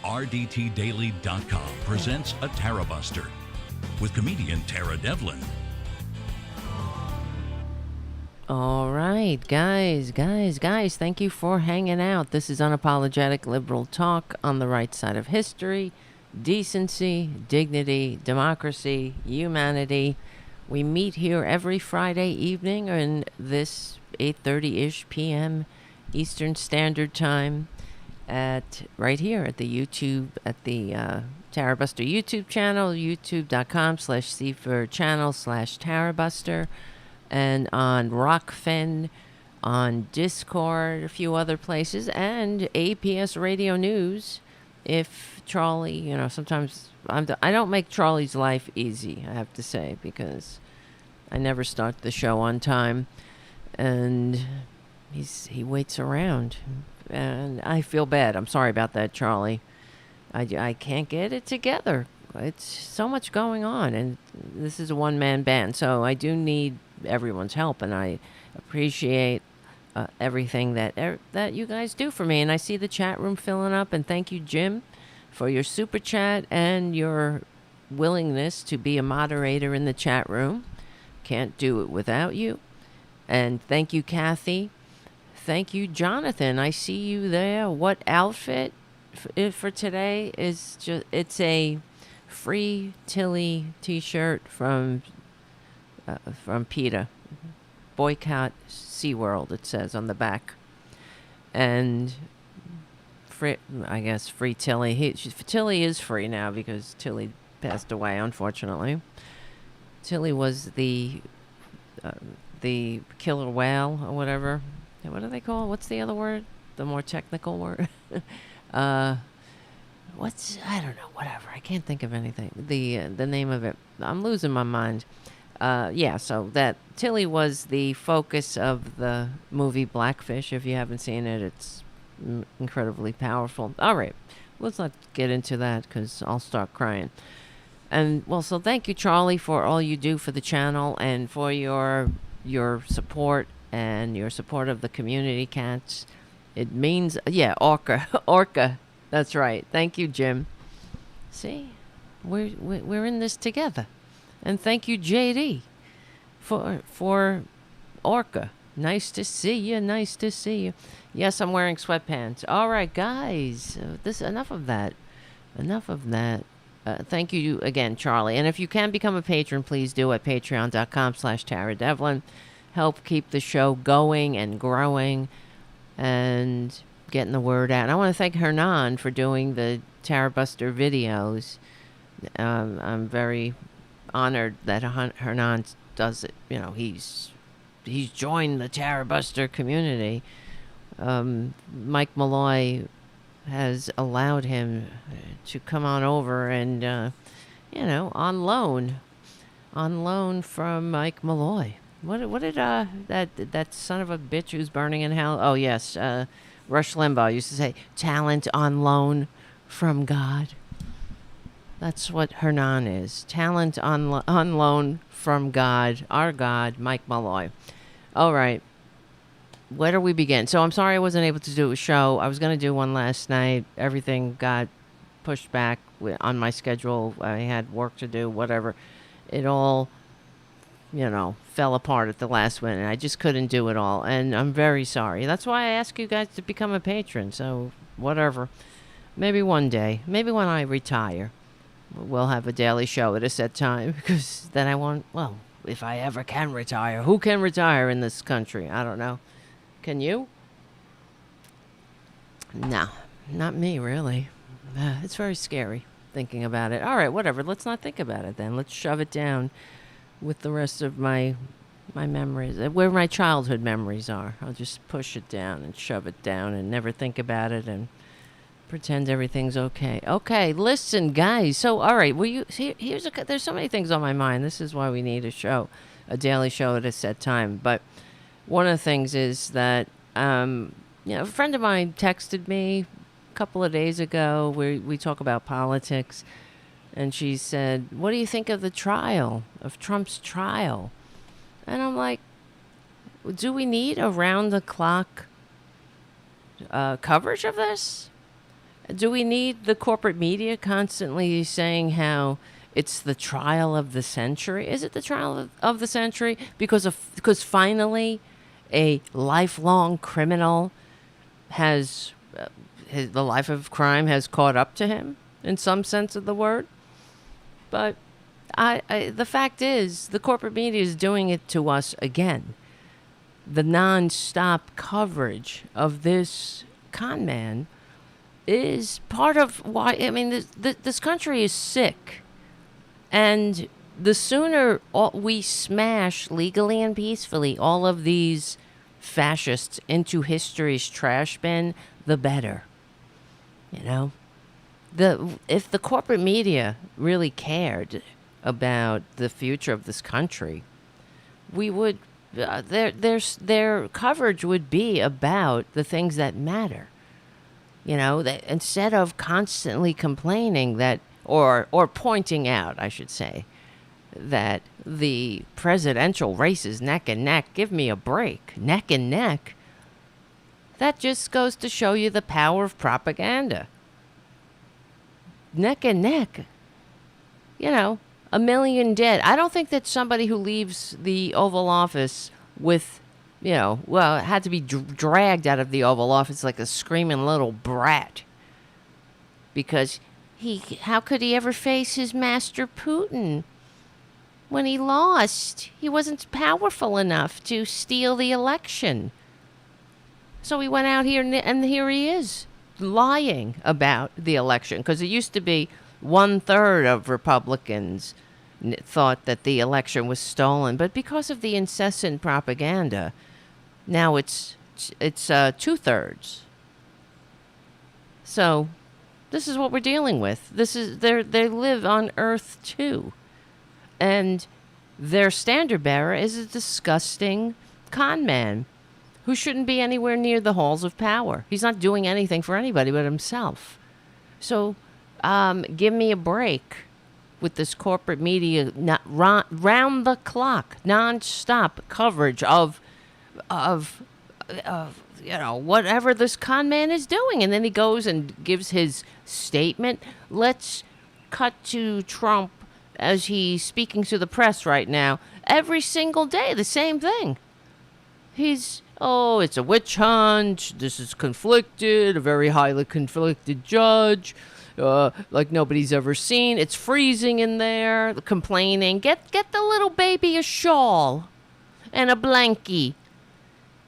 RDTDaily.com presents a Tarabuster with comedian Tara Devlin. All right, guys, thank you for hanging out. This is unapologetic liberal talk on the right side of history, decency, dignity, democracy, humanity. We meet here every Friday evening in this 8:30-ish p.m. Eastern Standard Time right here at the YouTube, at the Tarabuster YouTube channel, youtube.com/C for channel/Tarabuster. And on Rockfin, on Discord, a few other places, and APS Radio News. If Charlie, sometimes I don't make Charlie's life easy, I have to say, because I never start the show on time, and he waits around, and I feel bad. I'm sorry about that, Charlie. I can't get it together. It's so much going on, and this is a one-man band, so I do need everyone's help, and I appreciate everything that you guys do for me. And I see the chat room filling up, and thank you, Jim, for your super chat and your willingness to be a moderator in the chat room. Can't do it without you. And thank you, Kathy. Thank you, Jonathan. I see you there. What outfit for today is it's a Free Tilly t-shirt from PETA. Boycott SeaWorld, it says on the back. And I guess Free Tilly. Tilly is free now because Tilly passed away, unfortunately. Tilly was the killer whale or whatever. What do they call it? What's the other word? The more technical word? I don't know, whatever. I can't think of anything. The name of it. I'm losing my mind. So that Tilly was the focus of the movie Blackfish. If you haven't seen it, it's incredibly powerful. All right, let's not get into that because I'll start crying. And so thank you, Charlie, for all you do for the channel and for your support and your support of the community cats. It means, Orca. That's right. Thank you, Jim. See, we're in this together. And thank you, JD, for Orca. Nice to see you. Yes, I'm wearing sweatpants. All right, guys. Enough of that. Thank you again, Charlie. And if you can become a patron, please do at patreon.com/Tara Devlin. Help keep the show going and growing and getting the word out. And I want to thank Hernan for doing the Tarabuster videos. I'm very honored that Hernan does it. He's joined the Tarabuster community. Mike Malloy has allowed him to come on over and, on loan from Mike Malloy. What did that son of a bitch who's burning in hell? Oh yes, Rush Limbaugh used to say, talent on loan from God. That's what Hernan is. Talent on loan from God, our God, Mike Malloy. All right. Where do we begin? So I'm sorry I wasn't able to do a show. I was going to do one last night. Everything got pushed back on my schedule. I had work to do, whatever. It all, fell apart at the last minute. I just couldn't do it all. And I'm very sorry. That's why I ask you guys to become a patron. So whatever. Maybe one day. Maybe when I retire, we'll have a daily show at a set time. Because then I want, if I ever can retire. Who can retire in this country? I don't know. Can you? No, not me, really. It's very scary thinking about it. All right, whatever. Let's not think about it then. Let's shove it down with the rest of my memories, where my childhood memories are. I'll just push it down and shove it down and never think about it and pretend everything's okay. Okay, listen, guys. So, all right, there's so many things on my mind. This is why we need a daily show at a set time. But one of the things is that, a friend of mine texted me a couple of days ago where we talk about politics, and she said, what do you think of Trump's trial? And I'm like, do we need around-the-clock coverage of this? Do we need the corporate media constantly saying how it's the trial of the century? Is it the trial of the century because finally a lifelong criminal has the life of crime has caught up to him in some sense of the word? But the fact is, the corporate media is doing it to us again. The non-stop coverage of this con man is part of why. I mean, this country is sick, and the sooner we smash legally and peacefully all of these fascists into history's trash bin, the better. You know, if the corporate media really cared about the future of this country, we would their coverage would be about the things that matter. You know, that instead of constantly complaining that or pointing out, I should say, that the presidential race is neck and neck. Give me a break. Neck and neck. That just goes to show you the power of propaganda. Neck and neck. You know, a million dead. I don't think that somebody who leaves the Oval Office with, you know, well, had to be dragged out of the Oval Office like a screaming little brat. Because how could he ever face his master Putin? When he lost, he wasn't powerful enough to steal the election. So he went out here, and here he is, lying about the election. Because it used to be 1/3 of Republicans thought that the election was stolen. But because of the incessant propaganda, now it's 2/3. So this is what we're dealing with. They live on Earth too. And their standard bearer is a disgusting con man who shouldn't be anywhere near the halls of power. He's not doing anything for anybody but himself. So give me a break with this corporate media round the clock, non-stop coverage of you know, whatever this con man is doing. And then he goes and gives his statement. Let's cut to Trump as he's speaking to the press right now. Every single day, the same thing. It's a witch hunt. This is conflicted, a very highly conflicted judge, like nobody's ever seen. It's freezing in there, complaining. Get the little baby a shawl and a blankie,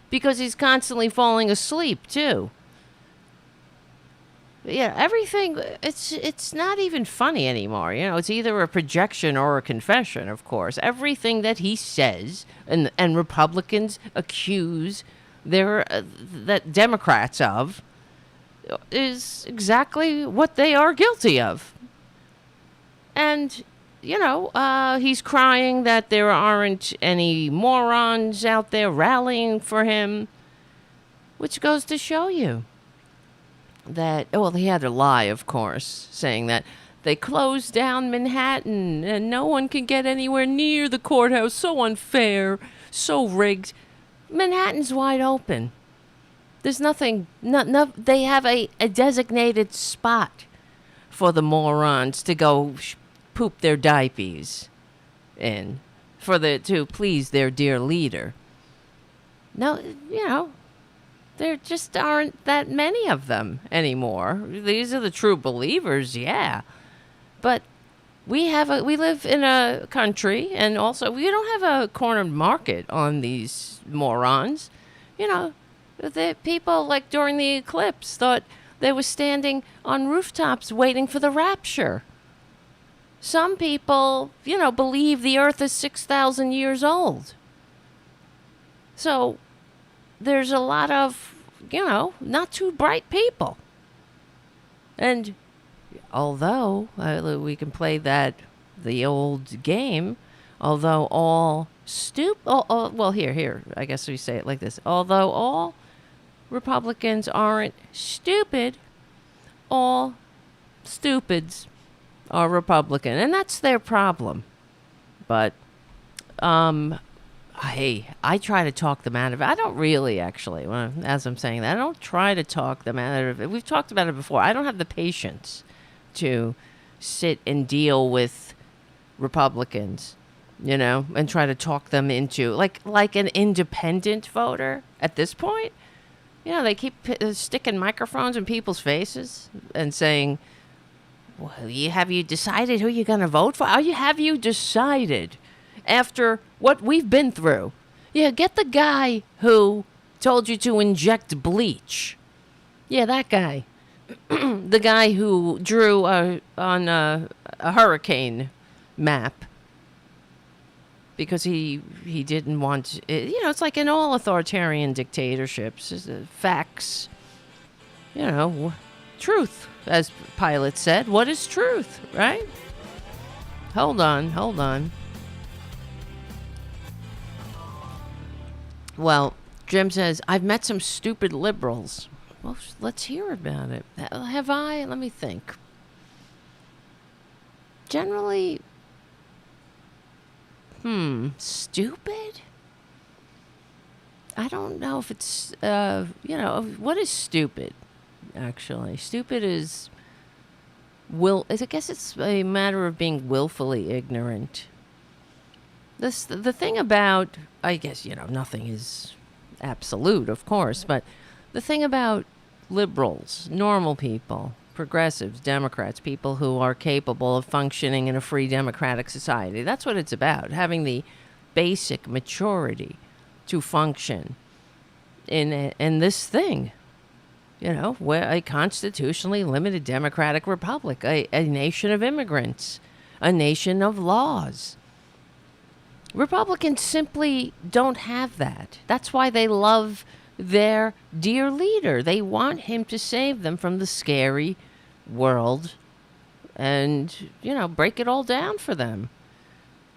because he's constantly falling asleep, too. Yeah, everything, it's not even funny anymore. You know, it's either a projection or a confession, of course. Everything that he says, and Republicans accuse that Democrats of, is exactly what they are guilty of. And, you know, he's crying that there aren't any morons out there rallying for him, which goes to show you that, well, he had to lie, of course, saying that they closed down Manhattan and no one can get anywhere near the courthouse. So unfair, so rigged. Manhattan's wide open. There's nothing, no, they have a designated spot for the morons to go poop their diapers in, to please their dear leader. No, you know, there just aren't that many of them anymore. These are the true believers, yeah. But we live in a country, and also we don't have a cornered market on these morons. You know, the people, like during the eclipse, thought they were standing on rooftops waiting for the rapture. Some people, you know, believe the earth is 6,000 years old. So there's a lot of, you know, not too bright people. And although we can play the old game, although all well, here, I guess we say it like this. Although all Republicans aren't stupid, all stupids are Republican. And that's their problem. But I try to talk them out of it. I don't really, actually, as I'm saying that. I don't try to talk them out of it. We've talked about it before. I don't have the patience to sit and deal with Republicans, and try to talk them into, like an independent voter at this point. They keep sticking microphones in people's faces and saying, well, have you decided who you're going to vote for? Have you decided after what we've been through? Yeah, get the guy who told you to inject bleach. Yeah, that guy. The guy who drew on a hurricane map because he didn't want... it's like in all authoritarian dictatorships. Facts. Truth, as Pilate said. What is truth, right? Hold on. Well, Jim says, I've met some stupid liberals. Well, let's hear about it. Have I? Let me think. Generally, stupid? I don't know if it's, what is stupid, actually? Stupid is, I guess it's a matter of being willfully ignorant. The thing about, I guess, nothing is absolute, of course, but the thing about liberals, normal people, progressives, Democrats, people who are capable of functioning in a free democratic society, that's what it's about, having the basic maturity to function in this thing, we're a constitutionally limited democratic republic, a nation of immigrants, a nation of laws. Republicans simply don't have that. That's why they love their dear leader. They want him to save them from the scary world and, break it all down for them.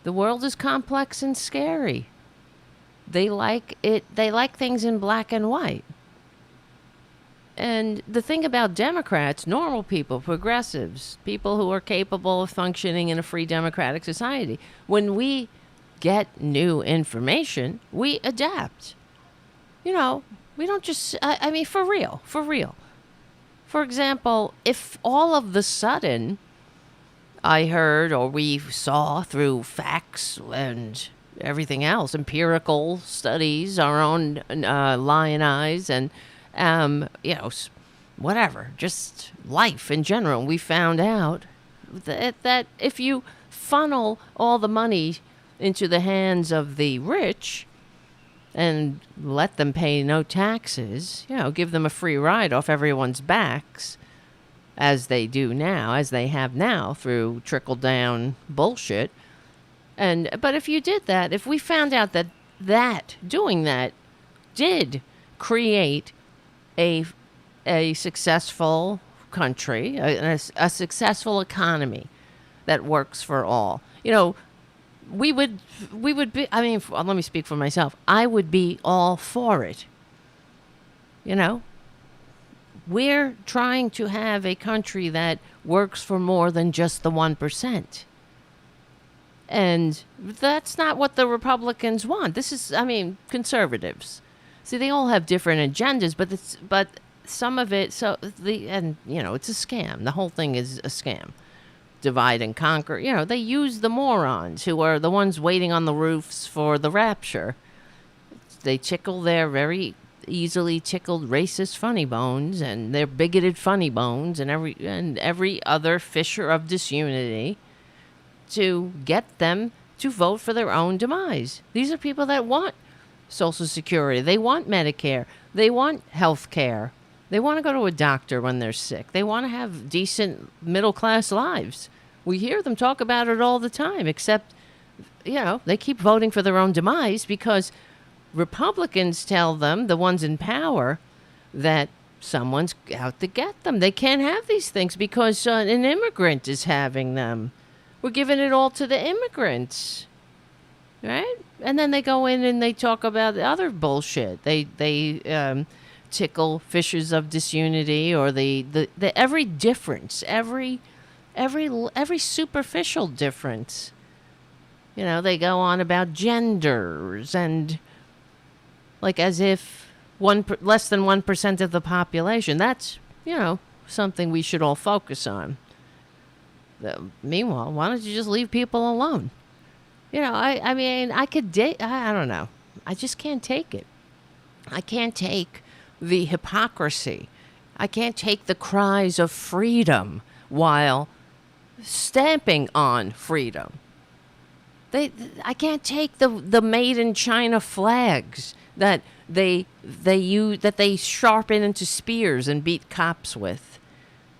The world is complex and scary. They like it. They like things in black and white. And the thing about Democrats, normal people, progressives, people who are capable of functioning in a free democratic society, when we get new information, we adapt. We don't just, for real. For example, if all of the sudden I heard or we saw through facts and everything else, empirical studies, our own lion eyes and, whatever, just life in general, we found out that if you funnel all the money into the hands of the rich and let them pay no taxes, give them a free ride off everyone's backs, as they do now, as they have now through trickle-down bullshit. But if you did that, if we found out that doing that did create a successful country, a successful economy that works for all, we would be, let me speak for myself. I would be all for it. We're trying to have a country that works for more than just the 1%. And that's not what the Republicans want. This is, conservatives. See, they all have different agendas, but some of it, it's a scam. The whole thing is a scam. Divide and conquer. They use the morons who are the ones waiting on the roofs for the rapture. They tickle their very easily tickled racist funny bones and their bigoted funny bones and every other fissure of disunity to get them to vote for their own demise. These are people that want Social Security. They want Medicare. They want health care. They want to go to a doctor when they're sick. They want to have decent middle-class lives. We hear them talk about it all the time, except, they keep voting for their own demise because Republicans tell them, the ones in power, that someone's out to get them. They can't have these things because an immigrant is having them. We're giving it all to the immigrants, right? And then they go in and they talk about other bullshit. They tickle fissures of disunity or the every difference, every superficial difference. They go on about genders and like as if less than 1% of the population. That's, something we should all focus on. Meanwhile, why don't you just leave people alone? I mean, I could date. I don't know. I just can't take it. I can't take the hypocrisy. I can't take the cries of freedom while stamping on freedom. I can't take the made in China flags that they use, that they sharpen into spears and beat cops with,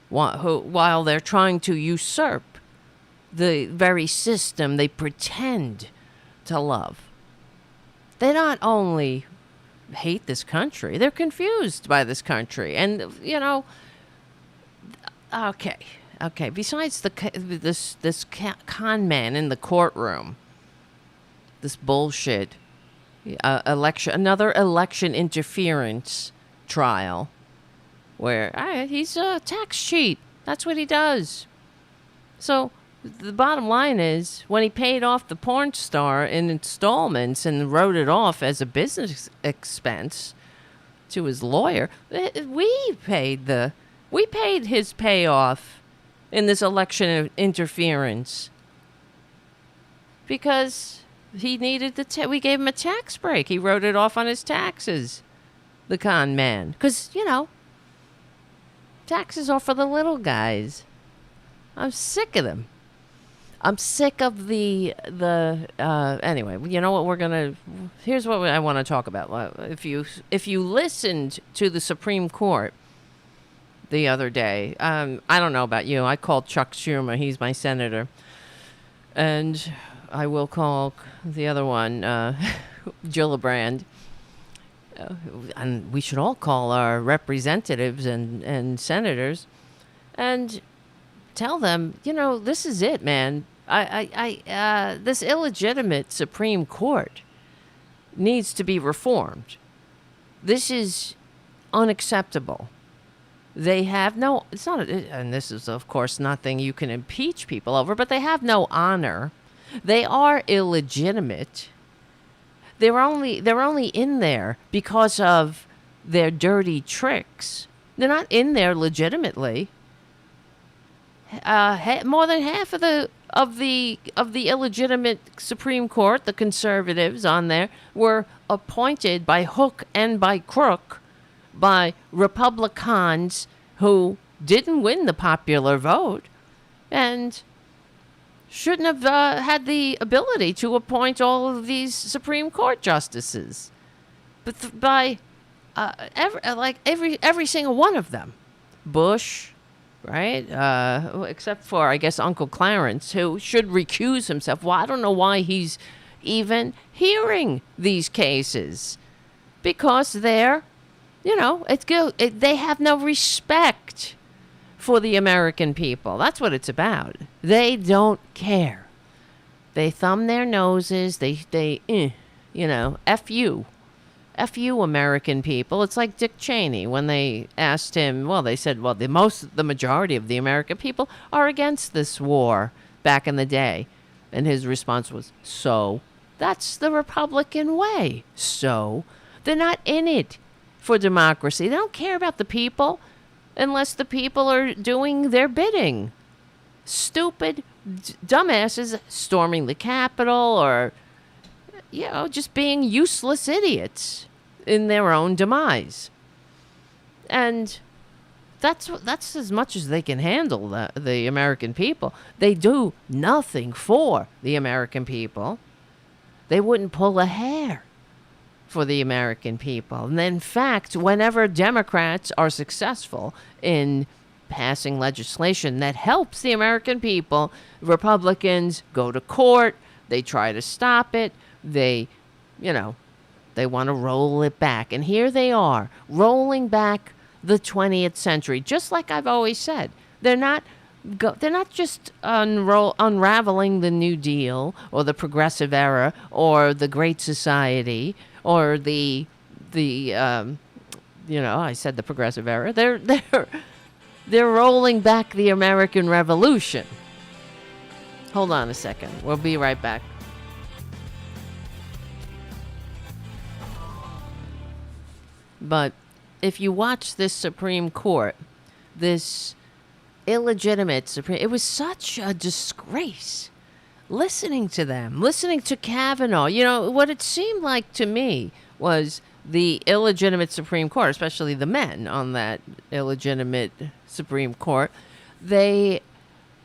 while they're trying to usurp the very system they pretend to love. They not only hate this country, they're confused by this country. And, okay. Besides this con man in the courtroom, this bullshit another election interference trial where he's a tax cheat. That's what he does. So the bottom line is, when he paid off the porn star in installments and wrote it off as a business expense to his lawyer, we paid his payoff in this election interference because he needed we gave him a tax break. He wrote it off on his taxes, the con man, because taxes are for the little guys. I'm sick of them. I'm sick of the anyway, you know what here's what I want to talk about. If you listened to the Supreme Court the other day, I don't know about you, I called Chuck Schumer, he's my senator, and I will call the other one, Gillibrand, and we should all call our representatives and senators and tell them, this is it, man. This illegitimate Supreme Court needs to be reformed. This is unacceptable. They have no, and this is of course nothing you can impeach people over, but they have no honor. They are illegitimate. They're only in there because of their dirty tricks. They're not in there legitimately. More than half of the illegitimate Supreme Court, the conservatives on there, were appointed by hook and by crook by Republicans who didn't win the popular vote and shouldn't have had the ability to appoint all of these Supreme Court justices, but by every single one of them, Bush. Right? Except for, I guess, Uncle Clarence, who should recuse himself. Well, I don't know why he's even hearing these cases. Because they're, they have no respect for the American people. That's what it's about. They don't care. They thumb their noses. They F you. F you, American people. It's like Dick Cheney when they asked him, they said, the majority of the American people are against this war back in the day. And his response was, so? That's the Republican way. So? They're not in it for democracy. They don't care about the people unless the people are doing their bidding. Stupid dumbasses storming the Capitol or, just being useless idiots in their own demise. And that's as much as they can handle, the American people. They do nothing for the American people. They wouldn't pull a hair for the American people. And in fact, whenever Democrats are successful in passing legislation that helps the American people, Republicans go to court, they try to stop it, they want to roll it back. And here they are, rolling back the 20th century. Just like I've always said, they're not just unraveling the New Deal or the Progressive Era or the Great Society or I said the Progressive Era. They're rolling back the American Revolution. Hold on a second. We'll be right back. But if you watch this Supreme Court, this illegitimate Supreme, it was such a disgrace. Listening to them, listening to Kavanaugh, what it seemed like to me was the illegitimate Supreme Court, especially the men on that illegitimate Supreme Court, they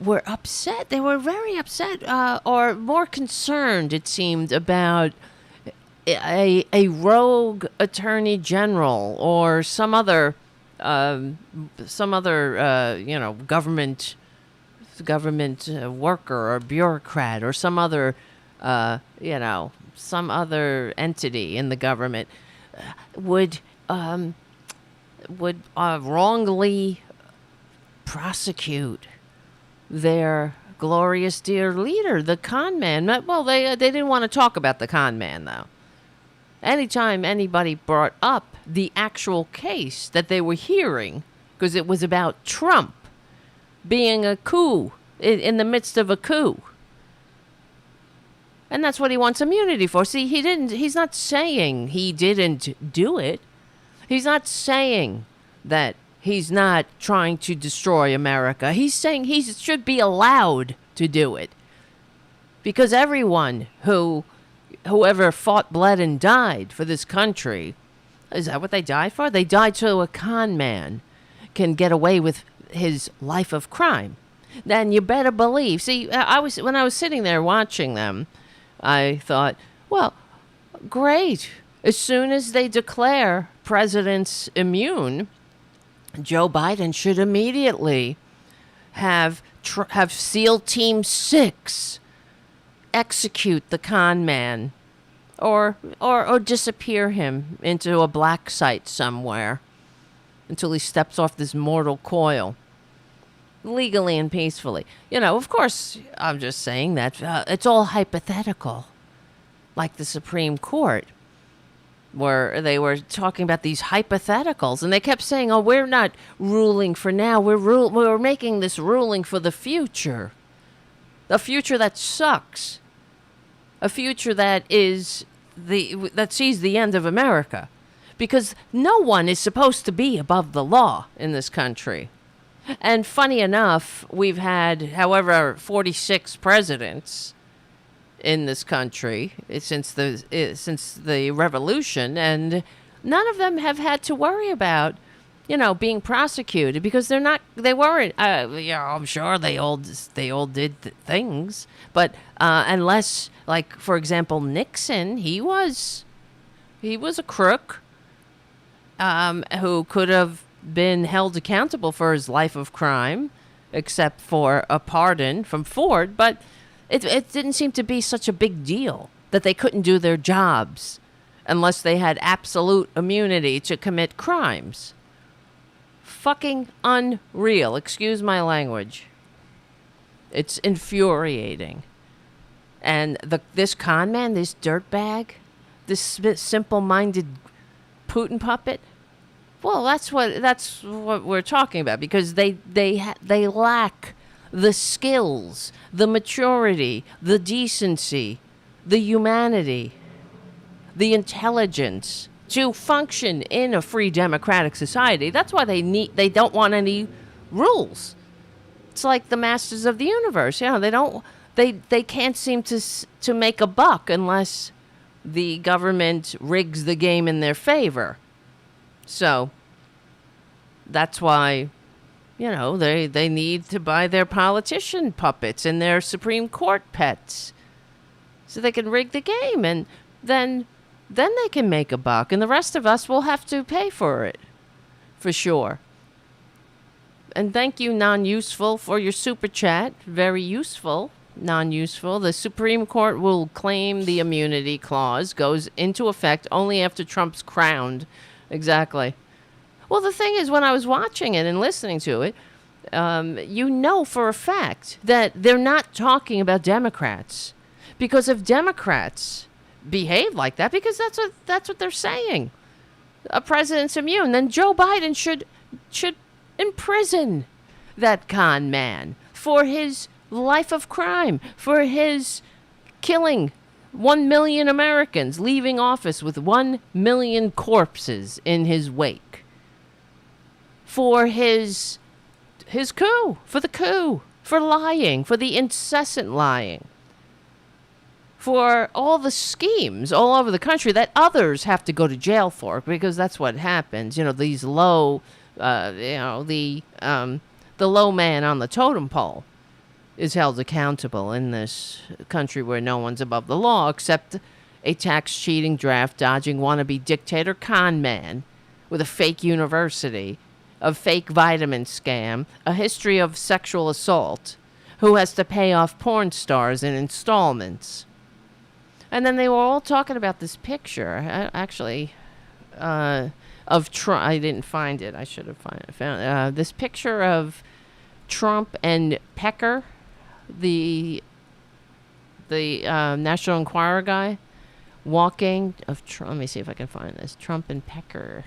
were upset. They were very upset, or more concerned, it seemed, about a rogue attorney general or some other government worker or bureaucrat or some other entity in the government would wrongly prosecute their glorious dear leader, the con man. Well, they didn't want to talk about the con man, though. Anytime anybody brought up the actual case that they were hearing, because it was about Trump being a coup, in the midst of a coup. And that's what he wants immunity for. See, he's not saying he didn't do it. He's not saying that he's not trying to destroy America. He's saying he should be allowed to do it. Because everyone whoever fought, bled, and died for this country, is that what they died for? They died so a con man can get away with his life of crime. Then you better believe. See, when I was sitting there watching them, I thought, well, great. As soon as they declare presidents immune, Joe Biden should immediately have SEAL Team 6 execute the con man or disappear him into a black site somewhere until he steps off this mortal coil, legally and peacefully. Of course, I'm just saying that it's all hypothetical, like the Supreme Court, where they were talking about these hypotheticals, and they kept saying, "Oh, we're not ruling for now. We're making this ruling for the future that sucks, a future that sees the end of America." Because no one is supposed to be above the law in this country. And funny enough, we've had, 46 presidents in this country since the revolution, and none of them have had to worry about, being prosecuted, because they weren't. I'm sure they all did things, but unless, like, for example, Nixon, he was a crook. Who could have been held accountable for his life of crime, except for a pardon from Ford. But it didn't seem to be such a big deal that they couldn't do their jobs unless they had absolute immunity to commit crimes. Fucking unreal. Excuse my language. It's infuriating. And this con man, this dirtbag, this simple-minded Putin puppet, well, that's what we're talking about, because they lack the skills, the maturity, the decency, the humanity, the intelligence to function in a free democratic society. That's why they don't want any rules. It's like the masters of the universe. They can't seem to make a buck unless the government rigs the game in their favor. So that's why, they need to buy their politician puppets and their Supreme Court pets so they can rig the game, and then they can make a buck, and the rest of us will have to pay for it, for sure. And thank you, Non-Useful, for your super chat. Very useful. Non-useful. The Supreme Court will claim the immunity clause goes into effect only after Trump's crowned. Exactly. Well, the thing is, when I was watching it and listening to it, for a fact that they're not talking about Democrats. Because if Democrats behave like that, because that's what they're saying, a president's immune, then Joe Biden should imprison that con man for his life of crime, for his killing 1 million Americans leaving office with 1 million corpses in his wake. For his coup, for the coup, for lying, for the incessant lying, for all the schemes all over the country that others have to go to jail for, because that's what happens. These low, the low man on the totem pole is held accountable in this country where no one's above the law except a tax cheating, draft dodging, wannabe dictator con man with a fake university, a fake vitamin scam, a history of sexual assault, who has to pay off porn stars in installments. And then they were all talking about this picture, of Trump. I didn't find it. I should have found this picture of Trump and Pecker, the National Enquirer guy, walking of Trump. Let me see if I can find this. Trump and Pecker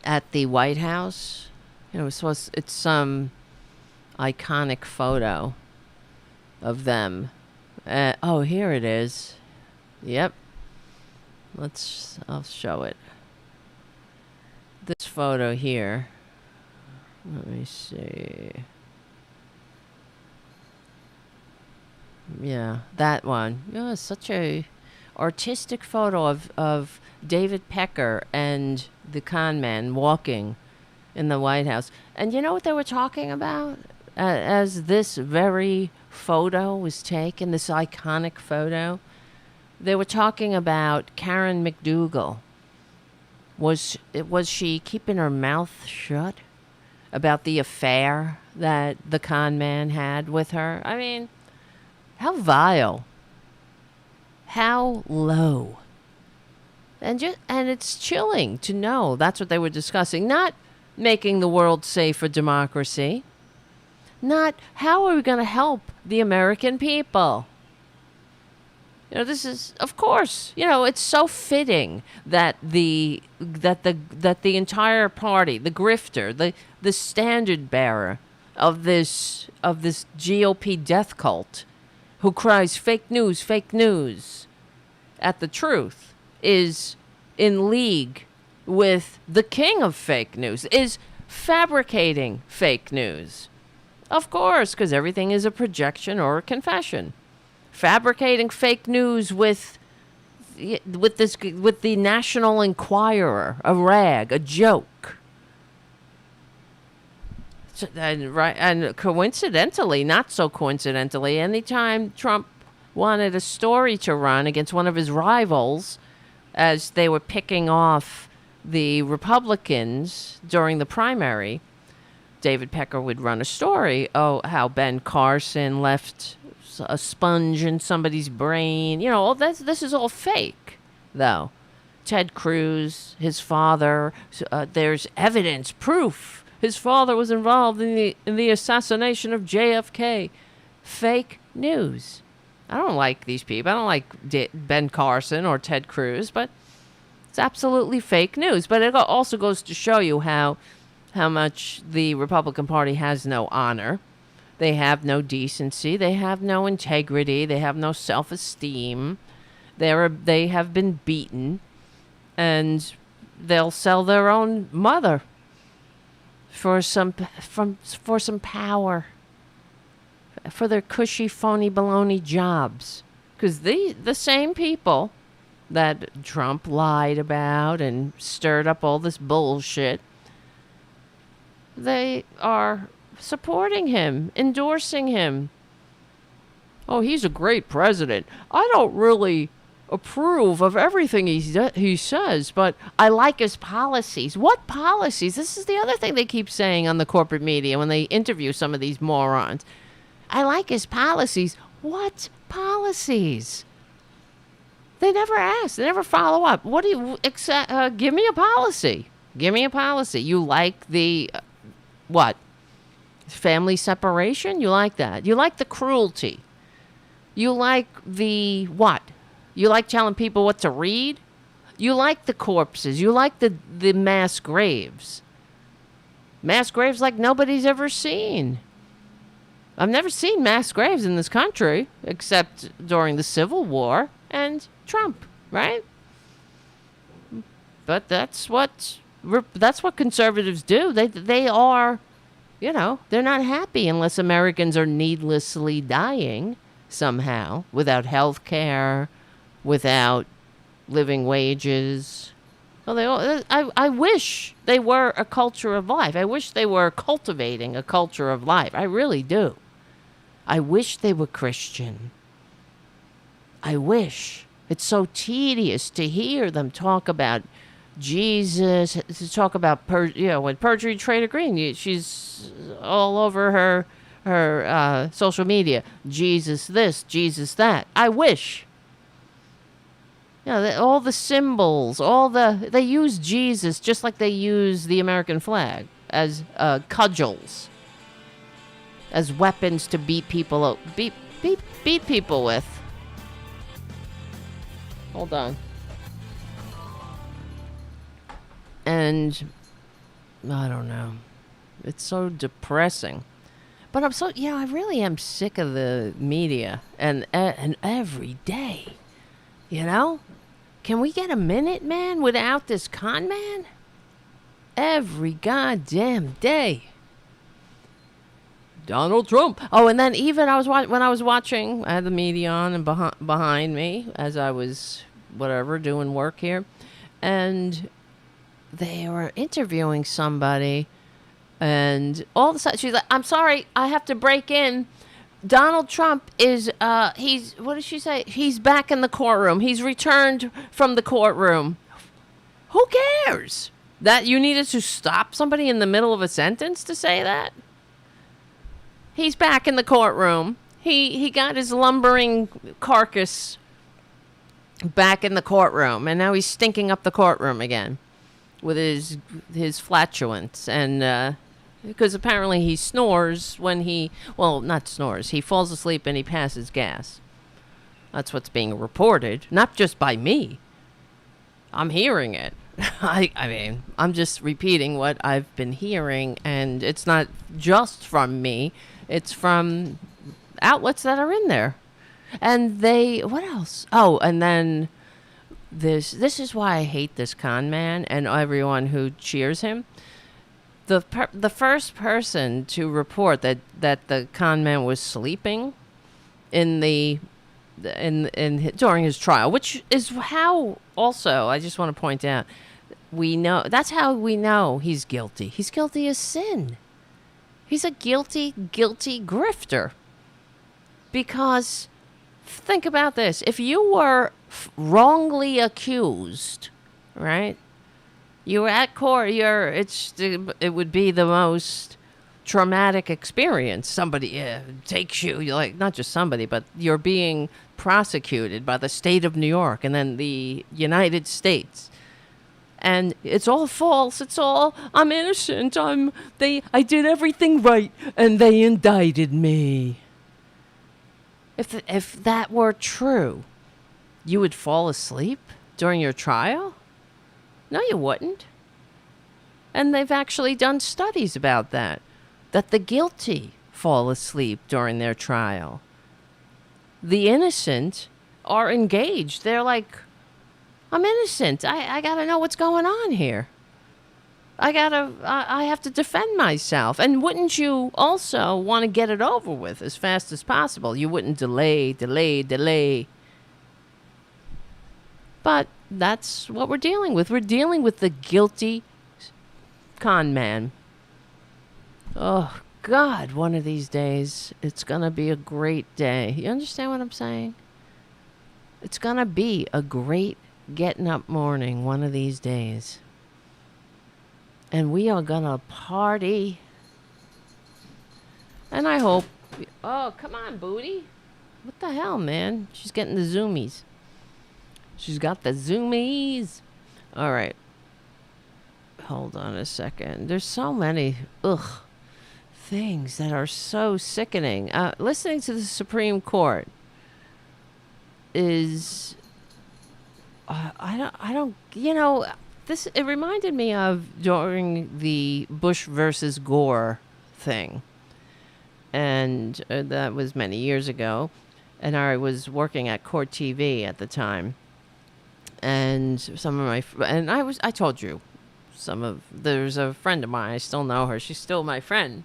at the White House. It's some iconic photo of them. Here it is. Yep. I'll show it. This photo here. Let me see. Yeah, that one. It's such a artistic photo of David Pecker and the con man walking in the White House. And you know what they were talking about? As this very photo was taken, this iconic photo, they were talking about Karen McDougal. Was she keeping her mouth shut about the affair that the con man had with her? I mean, how vile, how low, and it's chilling to know that's what they were discussing. Not making the world safe for democracy. Not how are we going to help the American people. This is, of course, it's so fitting that the entire party, the grifter, the standard bearer of this GOP death cult, who cries fake news at the truth, is in league with the king of fake news, is fabricating fake news. Of course, because everything is a projection or a confession. Fabricating fake news with the National Enquirer, a rag, a joke. And coincidentally, not so coincidentally, anytime Trump wanted a story to run against one of his rivals, as they were picking off the Republicans during the primary, David Pecker would run a story. How Ben Carson left a sponge in somebody's brain. This is all fake, though. Ted Cruz, his father, there's evidence, proof. His father was involved in the assassination of JFK. Fake news. I don't like these people. I don't like Ben Carson or Ted Cruz, but it's absolutely fake news. But it also goes to show you how much the Republican Party has no honor. They have no decency. They have no integrity. They have no self-esteem. They have been beaten, and they'll sell their own mother for some power, for their cushy, phony, baloney jobs. Because the same people that Trump lied about and stirred up all this bullshit, they are supporting him, endorsing him. Oh, he's a great president. I don't really approve of everything he says, but I like his policies. What policies? This is the other thing they keep saying on the corporate media when they interview some of these morons. I like his policies. What policies? They never ask. They never follow up. What do you give me a policy? Give me a policy. You like the what? Family separation? You like that? You like the cruelty? You like the what? You like telling people what to read? You like the corpses. You like the mass graves. Mass graves like nobody's ever seen. I've never seen mass graves in this country except during the Civil War and Trump, right? But that's what conservatives do. They are, they're not happy unless Americans are needlessly dying somehow without health care, without living wages. Well, I wish they were a culture of life. I wish they were cultivating a culture of life. I really do. I wish they were Christian. I wish. It's so tedious to hear them talk about Jesus, to talk about when perjury, traitor, green. She's all over her social media. Jesus this, Jesus that. I wish. All the symbols, they use Jesus just like they use the American flag as cudgels, as weapons to beat people people with. Hold on. And I don't know. It's so depressing. But I really am sick of the media and every day. Can we get a minute, man, without this con man? Every goddamn day. Donald Trump. Oh, and then even when I was watching, I had the media on and behind me as I was doing work here, and they were interviewing somebody, and all of a sudden she's like, "I'm sorry, I have to break in. Donald Trump is, what did she say? He's back in the courtroom. He's returned from the courtroom." Who cares? That you needed to stop somebody in the middle of a sentence to say that? He's back in the courtroom. He got his lumbering carcass back in the courtroom, and now he's stinking up the courtroom again with his flatulence, and because apparently he snores when not snores, he falls asleep and he passes gas. That's what's being reported, not just by me. I'm hearing it. I mean, I'm just repeating what I've been hearing, and it's not just from me. It's from outlets that are in there. And what else? Oh, and then this is why I hate this con man and everyone who cheers him. The first person to report that the con man was sleeping during his trial, which is how also I just want to point out, that's how we know he's guilty. He's guilty of sin. He's a guilty grifter. Because think about this. If you were wrongly accused, right? You were at court, it would be the most traumatic experience. Somebody takes you, you're like, not just somebody, but you're being prosecuted by the state of New York and then the United States. And it's all false. It's all, I'm innocent. I did everything right, and they indicted me. If that were true, you would fall asleep during your trial? No, you wouldn't. And they've actually done studies about that the guilty fall asleep during their trial. The innocent are engaged. They're like, I'm innocent. I gotta know what's going on here. I have to defend myself. And wouldn't you also want to get it over with as fast as possible? You wouldn't delay. But that's what we're dealing with. We're dealing with the guilty con man. Oh, God, one of these days, it's going to be a great day. You understand what I'm saying? It's going to be a great getting up morning one of these days. And we are going to party. And I hope... Oh, come on, booty. What the hell, man? She's getting the zoomies. She's got the zoomies. All right. Hold on a second. There's so many things that are so sickening. Listening to the Supreme Court is... I don't... It reminded me of during the Bush versus Gore thing. and that was many years ago. And I was working at Court TV at the time, and some of my I told you, there's a friend of mine. I still know her. She's still my friend,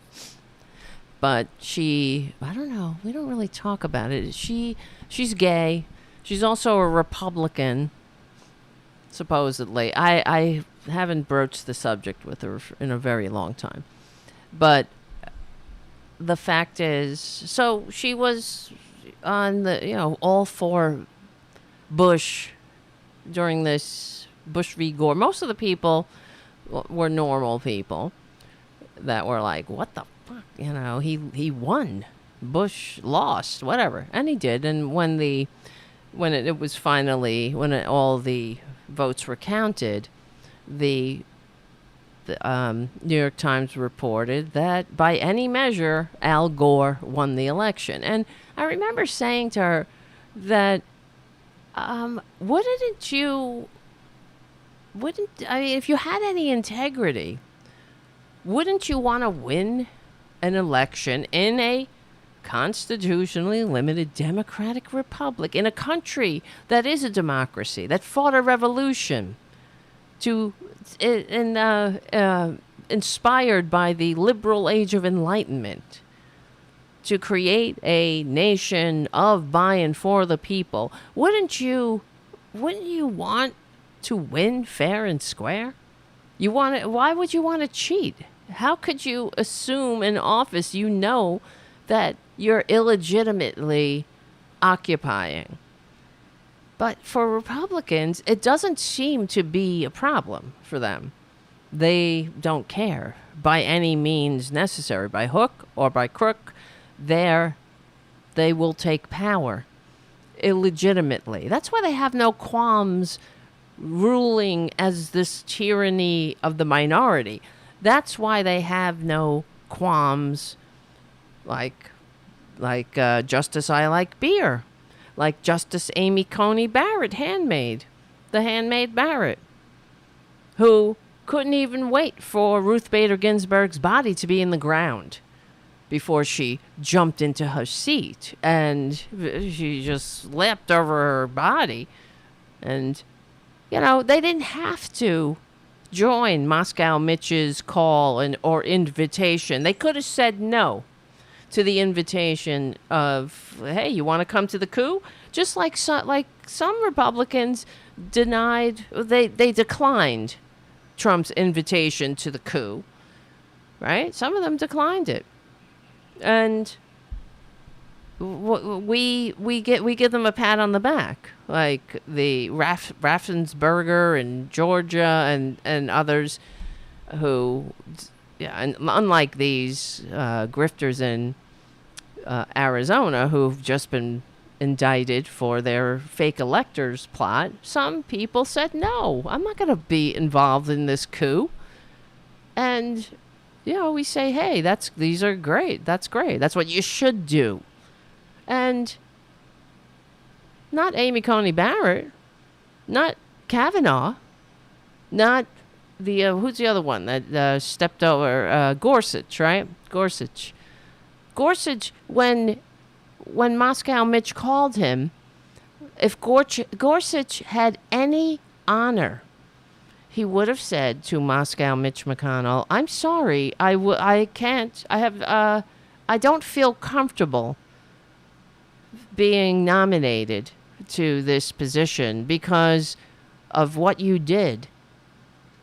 but I don't know. We don't really talk about it. She's gay. She's also a Republican, supposedly. I haven't broached the subject with her in a very long time, but the fact is, so she was on the, all for Bush during this Bush v. Gore. Most of the people were normal people that were like, what the fuck? He won. Bush lost, whatever. And he did. And when all the votes were counted, the New York Times reported that by any measure, Al Gore won the election. And I remember saying to her that, if you had any integrity, wouldn't you want to win an election in a constitutionally limited democratic republic, in a country that is a democracy, that fought a revolution inspired by the liberal age of enlightenment, to create a nation of, by, and for the people? Wouldn't you want to win fair and square? Why would you want to cheat? How could you assume an office that you're illegitimately occupying? But for Republicans, it doesn't seem to be a problem for them. They don't care by any means necessary, by hook or by crook. They will take power illegitimately. That's why they have no qualms ruling as this tyranny of the minority. That's why they have no qualms like Justice I Like Beer, like Justice Amy Coney Barrett, the handmaid Barrett, who couldn't even wait for Ruth Bader Ginsburg's body to be in the ground before she jumped into her seat, and she just leapt over her body. And, they didn't have to join Moscow Mitch's call or invitation. They could have said no to the invitation of, hey, you want to come to the coup? Just like some Republicans they declined Trump's invitation to the coup, right? Some of them declined it. And we give them a pat on the back, like the Raffensperger in Georgia and others who, and unlike these grifters in Arizona who've just been indicted for their fake electors plot, some people said, no, I'm not going to be involved in this coup. And we say, hey, these are great. That's great. That's what you should do. And not Amy Coney Barrett, not Kavanaugh, not who's the other one that stepped over? Gorsuch, right? Gorsuch, when Moscow Mitch called him, if Gorsuch had any honor, he would have said to Moscow Mitch McConnell, I'm sorry, I can't, I don't feel comfortable being nominated to this position because of what you did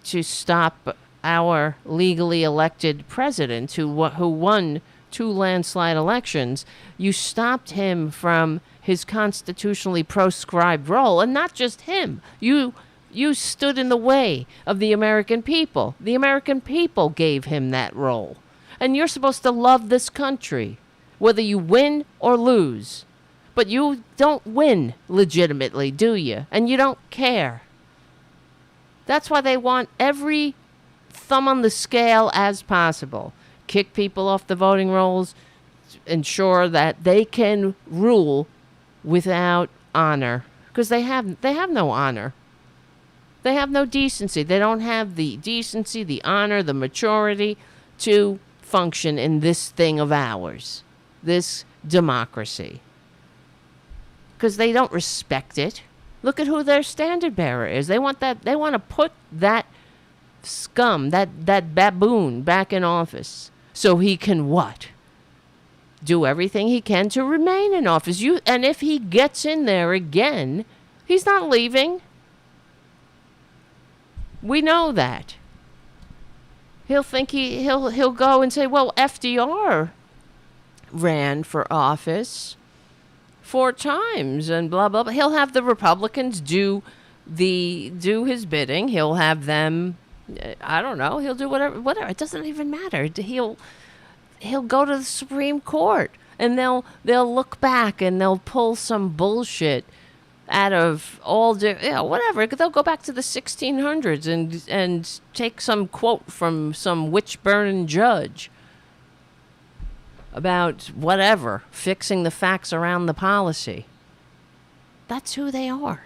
to stop our legally elected president who won 2 landslide elections. You stopped him from his constitutionally proscribed role, and not just him. You stood in the way of the American people. The American people gave him that role. And you're supposed to love this country, whether you win or lose. But you don't win legitimately, do you? And you don't care. That's why they want every thumb on the scale as possible. Kick people off the voting rolls, ensure that they can rule without honor. Because they have no honor. They have no decency. They don't have the decency, the honor, the maturity to function in this thing of ours. this democracy. Because they don't respect it. Look at who their standard bearer is. They want to put that scum, that baboon back in office. So he can what? Do everything he can to remain in office. And if he gets in there again, he's not leaving. We know that. He'll think he'll go and say, well, FDR ran for office 4 times and blah blah blah. He'll have the Republicans do his bidding. He'll have them, I don't know, he'll do whatever. It doesn't even matter. He'll go to the Supreme Court and they'll look back and they'll pull some bullshit out of whatever. They'll go back to the 1600s and take some quote from some witch-burning judge about whatever, fixing the facts around the policy. That's who they are.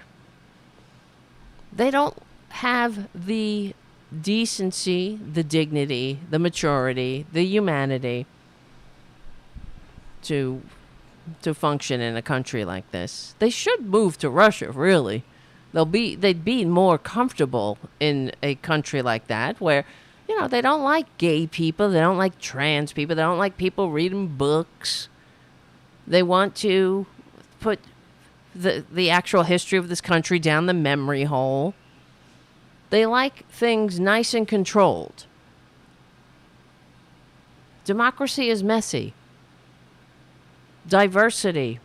They don't have the decency, the dignity, the maturity, the humanity to function in a country like this. They should move to Russia, really. They'd be more comfortable in a country like that where, they don't like gay people, they don't like trans people, they don't like people reading books. They want to put the actual history of this country down the memory hole. They like things nice and controlled. Democracy is messy. Diversity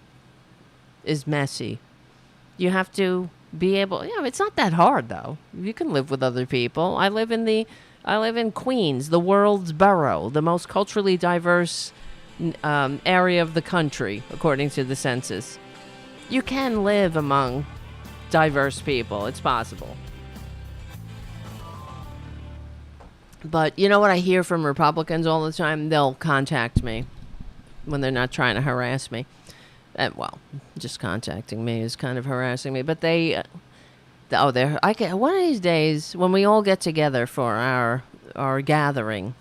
is messy. You have to be able, it's not that hard though. You can live with other people. I live in Queens, the world's borough, the most culturally diverse area of the country, according to the census. You can live among diverse people. It's possible. But you know what I hear from Republicans all the time? They'll contact me when they're not trying to harass me. Just contacting me is kind of harassing me. But one of these days when we all get together for our gathering,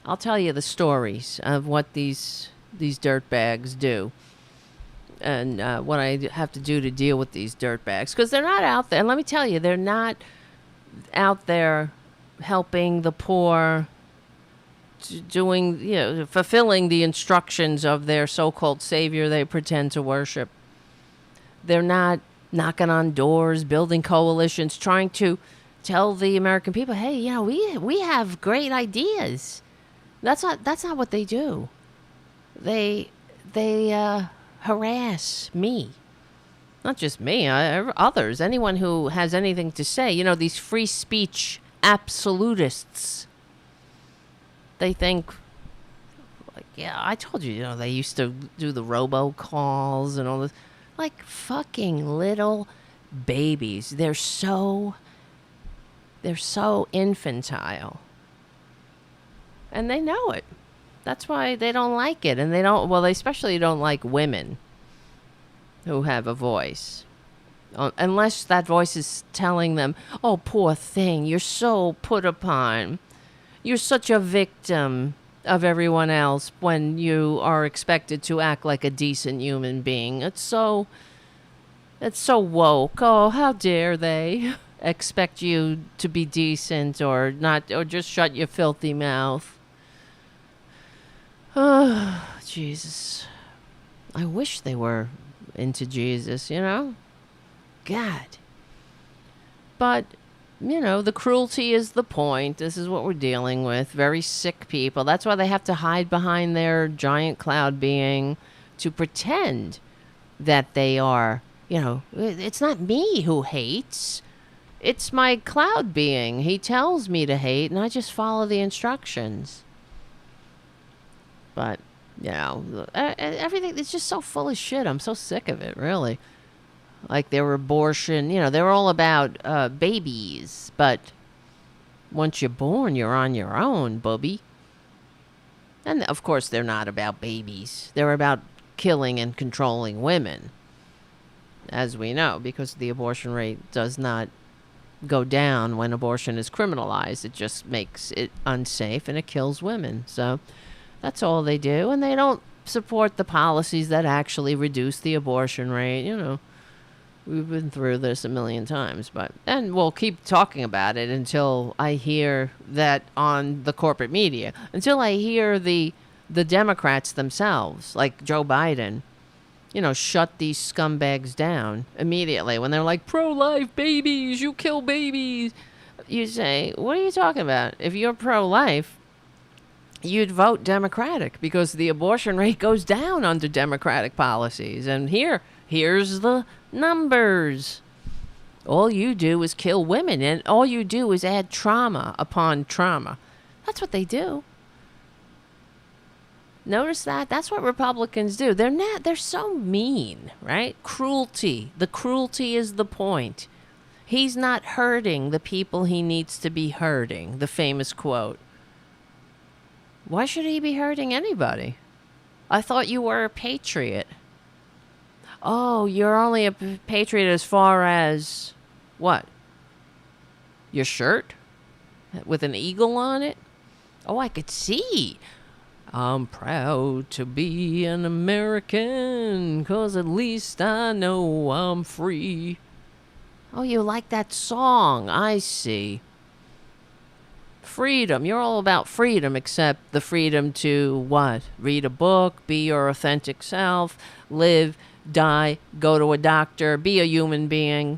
I'll tell you the stories of what these dirtbags do and what I have to do to deal with these dirtbags, because they're not out there. And let me tell you, they're not out there helping the poor, doing, fulfilling the instructions of their so-called savior they pretend to worship. They're not knocking on doors, building coalitions, trying to tell the American people, hey, we have great ideas. That's not what they do. They harass me. Not just me, others, anyone who has anything to say. These free speech absolutists. They think, I told you, they used to do the robocalls and all this. Like fucking little babies. They're so infantile. And they know it. That's why they don't like it. And they especially don't like women who have a voice. Unless that voice is telling them, oh, poor thing, you're so put upon. You're such a victim of everyone else when you are expected to act like a decent human being. It's so woke. Oh, how dare they expect you to be decent or not, or just shut your filthy mouth. Oh, Jesus. I wish they were into Jesus, God. But, the cruelty is the point. This is what we're dealing with. Very sick people. That's why they have to hide behind their giant cloud being to pretend that they are, it's not me who hates. It's my cloud being. He tells me to hate, and I just follow the instructions. But, everything is just so full of shit. I'm so sick of it, really. Like their abortion, they were all about babies. But once you're born, you're on your own, bubby. And, of course, they're not about babies. They're about killing and controlling women, as we know, because the abortion rate does not go down when abortion is criminalized. It just makes it unsafe and it kills women. So that's all they do. And they don't support the policies that actually reduce the abortion rate. You know, we've been through this a million times, and we'll keep talking about it until I hear that on the corporate media, until I hear the Democrats themselves, like Joe Biden, you know, shut these scumbags down immediately when they're like, pro-life babies, you kill babies. You say, what are you talking about? If you're pro-life, you'd vote Democratic because the abortion rate goes down under Democratic policies. And here's the numbers. All you do is kill women, and all you do is add trauma upon trauma. That's what they do. Notice that? That's what Republicans do. They're so mean, right? Cruelty. The cruelty is the point. He's not hurting the people he needs to be hurting. The famous quote. Why should he be hurting anybody? I thought you were a patriot. Oh, you're only a patriot as far as what? Your shirt? With an eagle on it? Oh, I could see. I'm proud to be an American, 'cause at least I know I'm free. Oh, you like that song. I see. Freedom. You're all about freedom, except the freedom to what? Read a book, be your authentic self, live, die, go to a doctor, be a human being,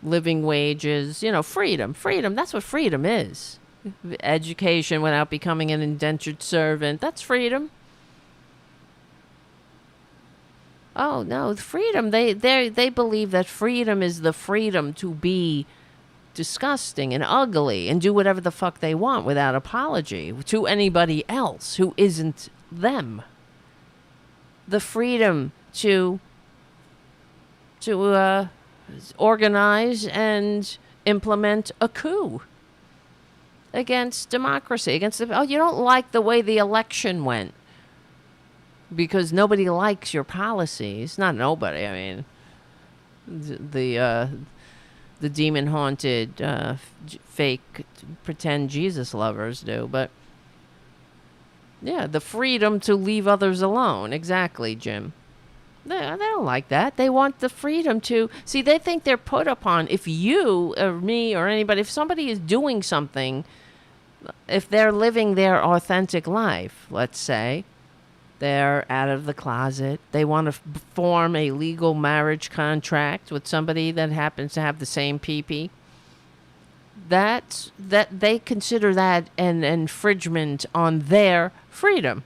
living wages. You know, freedom. Freedom. That's what freedom is. Education without becoming an indentured servant. That's freedom. Oh, no. Freedom. They believe that freedom is the freedom to be disgusting and ugly and do whatever the fuck they want without apology to anybody else who isn't them. The freedom to organize and implement a coup against democracy, you don't like the way the election went because nobody likes your policies. Not nobody, I mean, the demon-haunted, fake, pretend Jesus lovers do, but yeah, the freedom to leave others alone. Exactly, Jim. They don't like that. They want the freedom to... See, they think they're put upon. If you or me or anybody, if somebody is doing something, if they're living their authentic life, let's say, they're out of the closet, they want to form a legal marriage contract with somebody that happens to have the same PP, that they consider that an infringement on their freedom.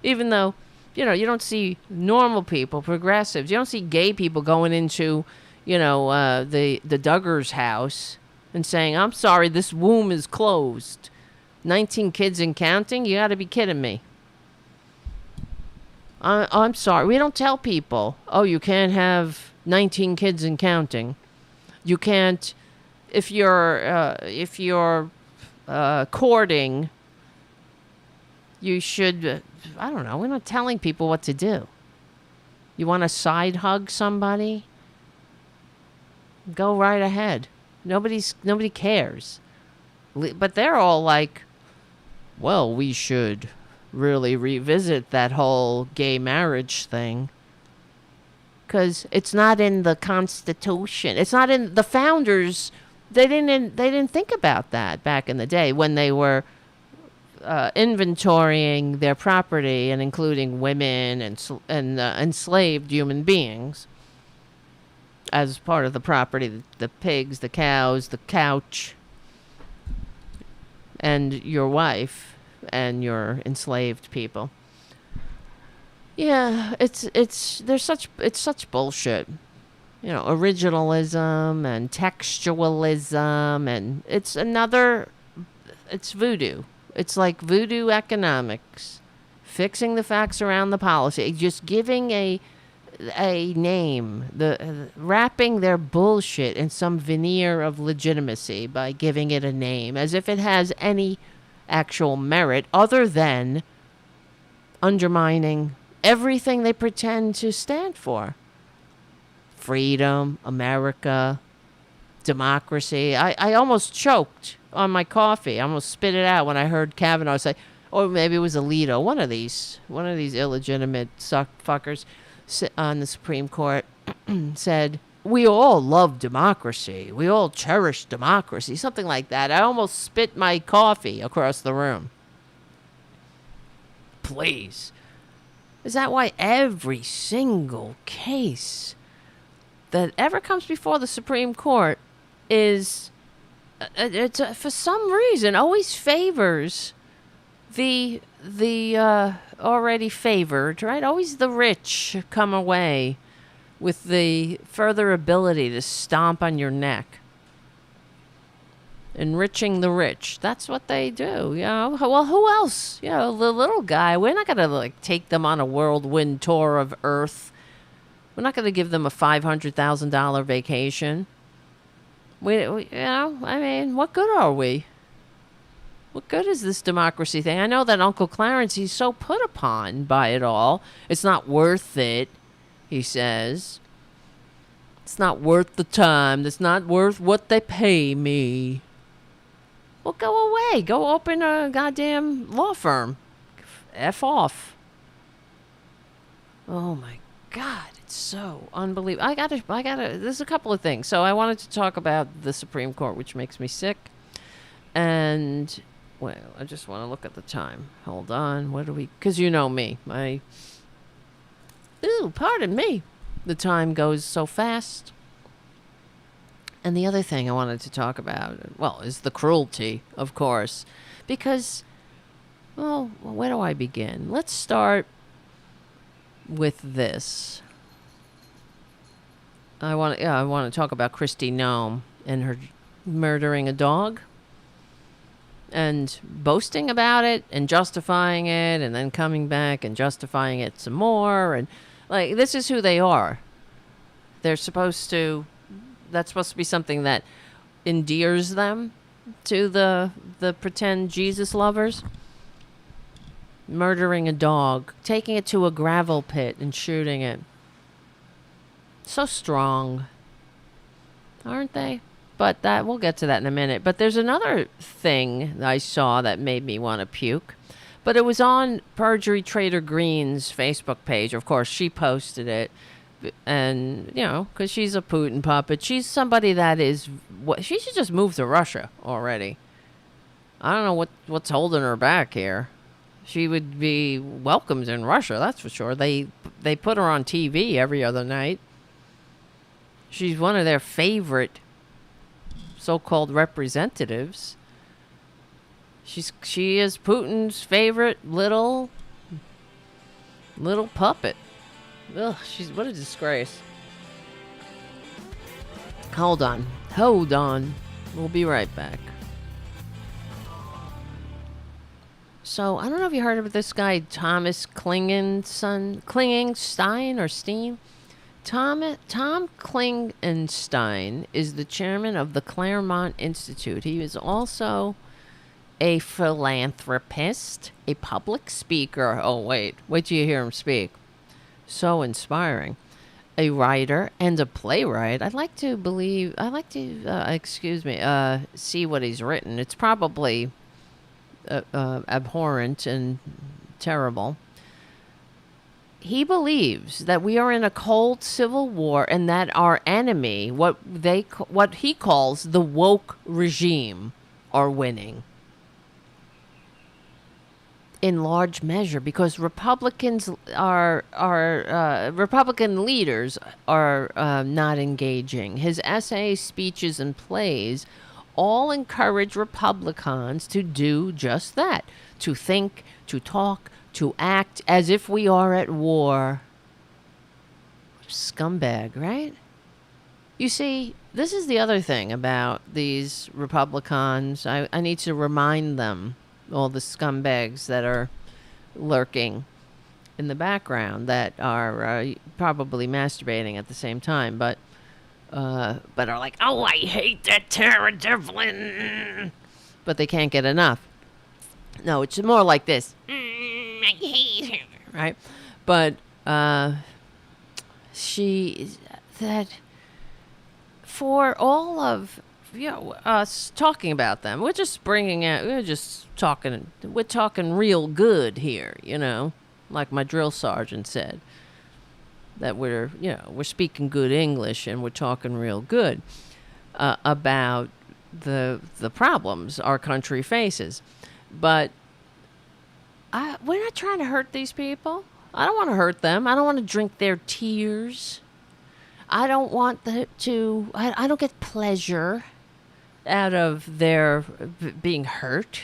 Even though, you know, you don't see normal people, progressives, you don't see gay people going into, you know, the Duggar's house and saying, I'm sorry, this womb is closed. 19 kids and counting? You got to be kidding me. I'm sorry. We don't tell people, oh, you can't have 19 kids and counting. You can't, if you're courting, you should, I don't know, we're not telling people what to do. You want to side hug somebody? Go right ahead. Nobody cares. But they're all like, well, we should really revisit that whole gay marriage thing. Because it's not in the Constitution. It's not in the founders. They didn't think about that back in the day when they were inventorying their property and including women and enslaved human beings as part of the property. The pigs, the cows, the couch, and your wife and your enslaved people. Yeah, it's such bullshit. You know, originalism and textualism, and it's voodoo. It's like voodoo economics, fixing the facts around the policy, just giving a name, wrapping their bullshit in some veneer of legitimacy by giving it a name, as if it has any actual merit other than undermining everything they pretend to stand for. Freedom, America, democracy. I almost choked on my coffee. I almost spit it out when I heard Kavanaugh say, or maybe it was Alito, one of these illegitimate fuckers on the Supreme Court said, "We all love democracy. We all cherish democracy." Something like that. I almost spit my coffee across the room. Please. Is that why every single case that ever comes before the Supreme Court is, for some reason, always favors the already favored, right? Always the rich come away with the further ability to stomp on your neck. Enriching the rich. That's what they do, you know. Well, who else? You know, the little guy. We're not going to, like, take them on a whirlwind tour of Earth. We're not going to give them a $500,000 vacation. We, you know, I mean, what good are we? What good is this democracy thing? I know that Uncle Clarence, he's so put upon by it all. It's not worth it, he says. It's not worth the time. It's not worth what they pay me. Well, go away. Go open a goddamn law firm. F off. Oh, my God. It's so unbelievable. I gotta, there's a couple of things. So I wanted to talk about the Supreme Court, which makes me sick. And, well, I just want to look at the time. Hold on. What do we, because you know me. Pardon me. The time goes so fast. And the other thing I wanted to talk about, well, is the cruelty, of course. Because, well, where do I begin? Let's start with this. I want to talk about Kristie Noem and her murdering a dog. And boasting about it and justifying it and then coming back and justifying it some more. And, like, this is who they are. They're supposed to... That's supposed to be something that endears them to the pretend Jesus lovers. Murdering a dog, taking it to a gravel pit and shooting it. So strong, aren't they? But that we'll get to that in a minute. But there's another thing I saw that made me want to puke. But it was on Perjury Trader Green's Facebook page. Of course, she posted it. And, you know, because she's a Putin puppet. She's somebody that is... She should just move to Russia already. I don't know what's holding her back here. She would be welcomed in Russia, that's for sure. They put her on TV every other night. She's one of their favorite so-called representatives. She is Putin's favorite little puppet. Ugh, what a disgrace. Hold on. We'll be right back. So, I don't know if you heard of this guy, Thomas Klingenstein or Steen. Tom Klingenstein is the chairman of the Claremont Institute. He is also a philanthropist, a public speaker. Oh, wait till you hear him speak. So inspiring. A writer and a playwright. I'd like to see what he's written. It's probably abhorrent and terrible. He believes that we are in a cold civil war and that our enemy, what he calls the woke regime, are winning. In large measure, because Republican leaders are not engaging. His essays, speeches, and plays all encourage Republicans to do just that: to think, to talk, to act as if we are at war. Scumbag, right? You see, this is the other thing about these Republicans. I need to remind them, all the scumbags that are lurking in the background that are probably masturbating at the same time, but are like, oh, I hate that Tara Devlin, but they can't get enough. No, it's more like this. I hate her, right? But us talking about them. We're just bringing out. We're talking real good here. Like my drill sergeant said, that we're speaking good English and we're talking real good about the problems our country faces. But we're not trying to hurt these people. I don't want to hurt them. I don't want to drink their tears. I don't want I don't get pleasure out of their being hurt.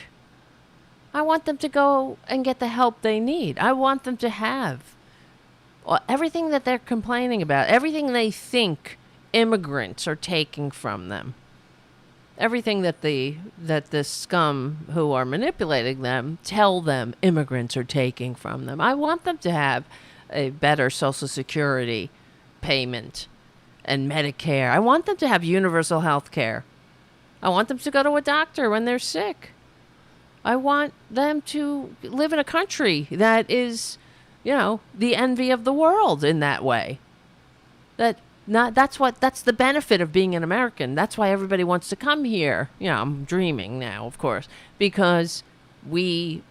I want them to go and get the help they need. I want them to have everything that they're complaining about, everything they think immigrants are taking from them, everything that the scum who are manipulating them tell them immigrants are taking from them. I want them to have a better Social Security payment and Medicare. I want them to have universal health care. I want them to go to a doctor when they're sick. I want them to live in a country that is, the envy of the world in that way. That's the benefit of being an American. That's why everybody wants to come here. I'm dreaming now, of course, because we're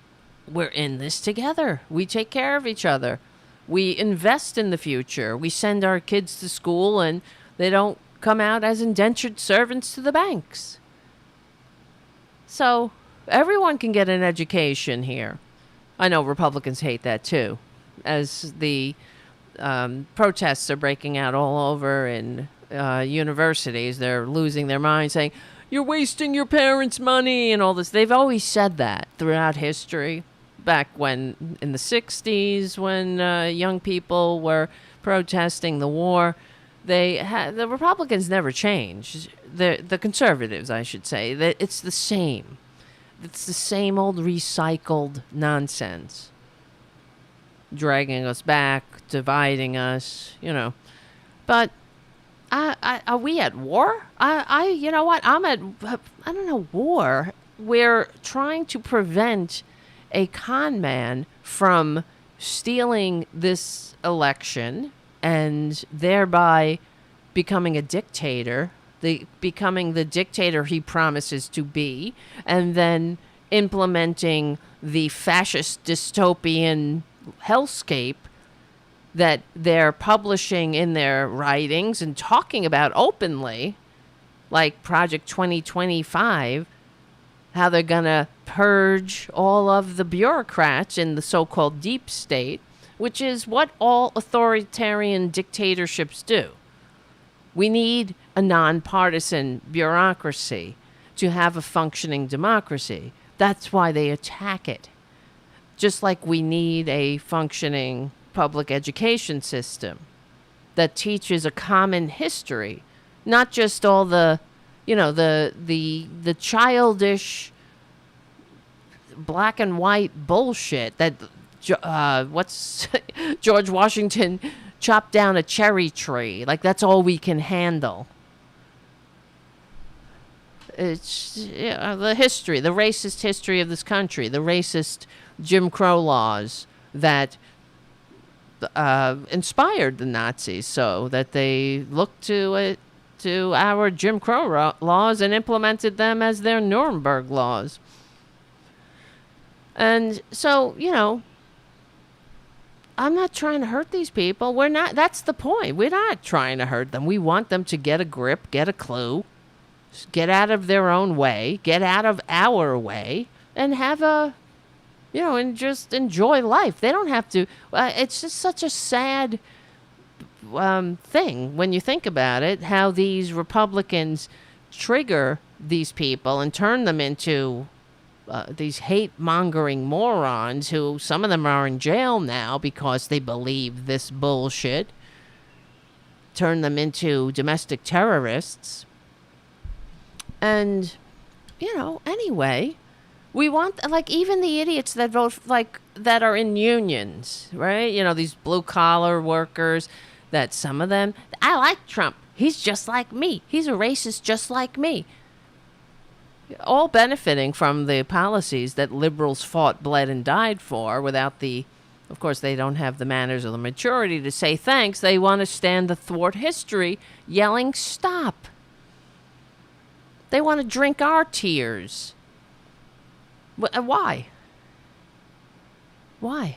in this together. We take care of each other. We invest in the future. We send our kids to school and they don't come out as indentured servants to the banks. So everyone can get an education here. I know Republicans hate that too, as the protests are breaking out all over in universities. They're losing their minds saying, you're wasting your parents' money and all this. They've always said that throughout history. Back when, in the 60s, when young people were protesting the war, the Republicans never changed. The conservatives, I should say, that it's the same. It's the same old recycled nonsense. Dragging us back, dividing us, But are we at war? You know what? I don't know, war. We're trying to prevent a con man from stealing this election and thereby becoming a dictator, becoming the dictator he promises to be, and then implementing the fascist dystopian hellscape that they're publishing in their writings and talking about openly, like Project 2025, how they're going to purge all of the bureaucrats in the so-called deep state, which is what all authoritarian dictatorships do. We need a nonpartisan bureaucracy to have a functioning democracy. That's why they attack it. Just like we need a functioning public education system that teaches a common history, not just all the childish black and white bullshit that George Washington chopped down a cherry tree. Like, that's all we can handle. It's the history, the racist history of this country, the racist Jim Crow laws that inspired the Nazis, so that they looked to our Jim Crow laws and implemented them as their Nuremberg laws. And so, I'm not trying to hurt these people. We're not. That's the point. We're not trying to hurt them. We want them to get a grip, get a clue, get out of their own way, get out of our way, and have and just enjoy life. They don't have to. It's just such a sad thing when you think about it, how these Republicans trigger these people and turn them into these hate-mongering morons who, some of them are in jail now because they believe this bullshit. Turn them into domestic terrorists. And, anyway, we want, even the idiots that vote, that are in unions, right? These blue-collar workers, that some of them, I like Trump. He's just like me. He's a racist just like me. All benefiting from the policies that liberals fought, bled, and died for of course, they don't have the manners or the maturity to say thanks. They want to stand athwart history yelling, stop. They want to drink our tears. Why? Why?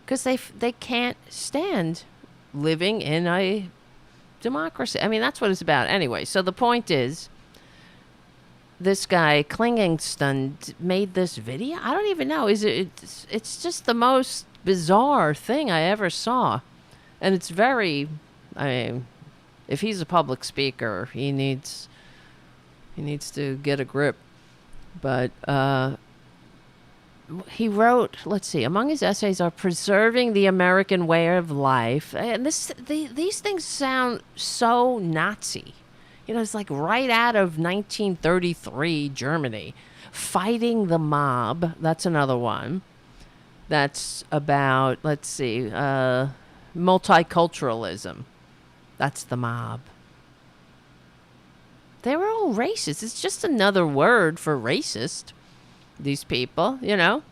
Because they can't stand living in a democracy. I mean, that's what it's about. Anyway, so the point is, this guy Klingenstund made this video. I don't even know. It's just the most bizarre thing I ever saw, and it's very. I mean, if he's a public speaker, he needs to get a grip. But he wrote, let's see, among his essays are Preserving the American Way of Life. And these things sound so Nazi. You know, it's like right out of 1933 Germany. Fighting the Mob, that's another one. That's about, let's see, multiculturalism. That's the mob. They were all racist. It's just another word for racist. These people, you know.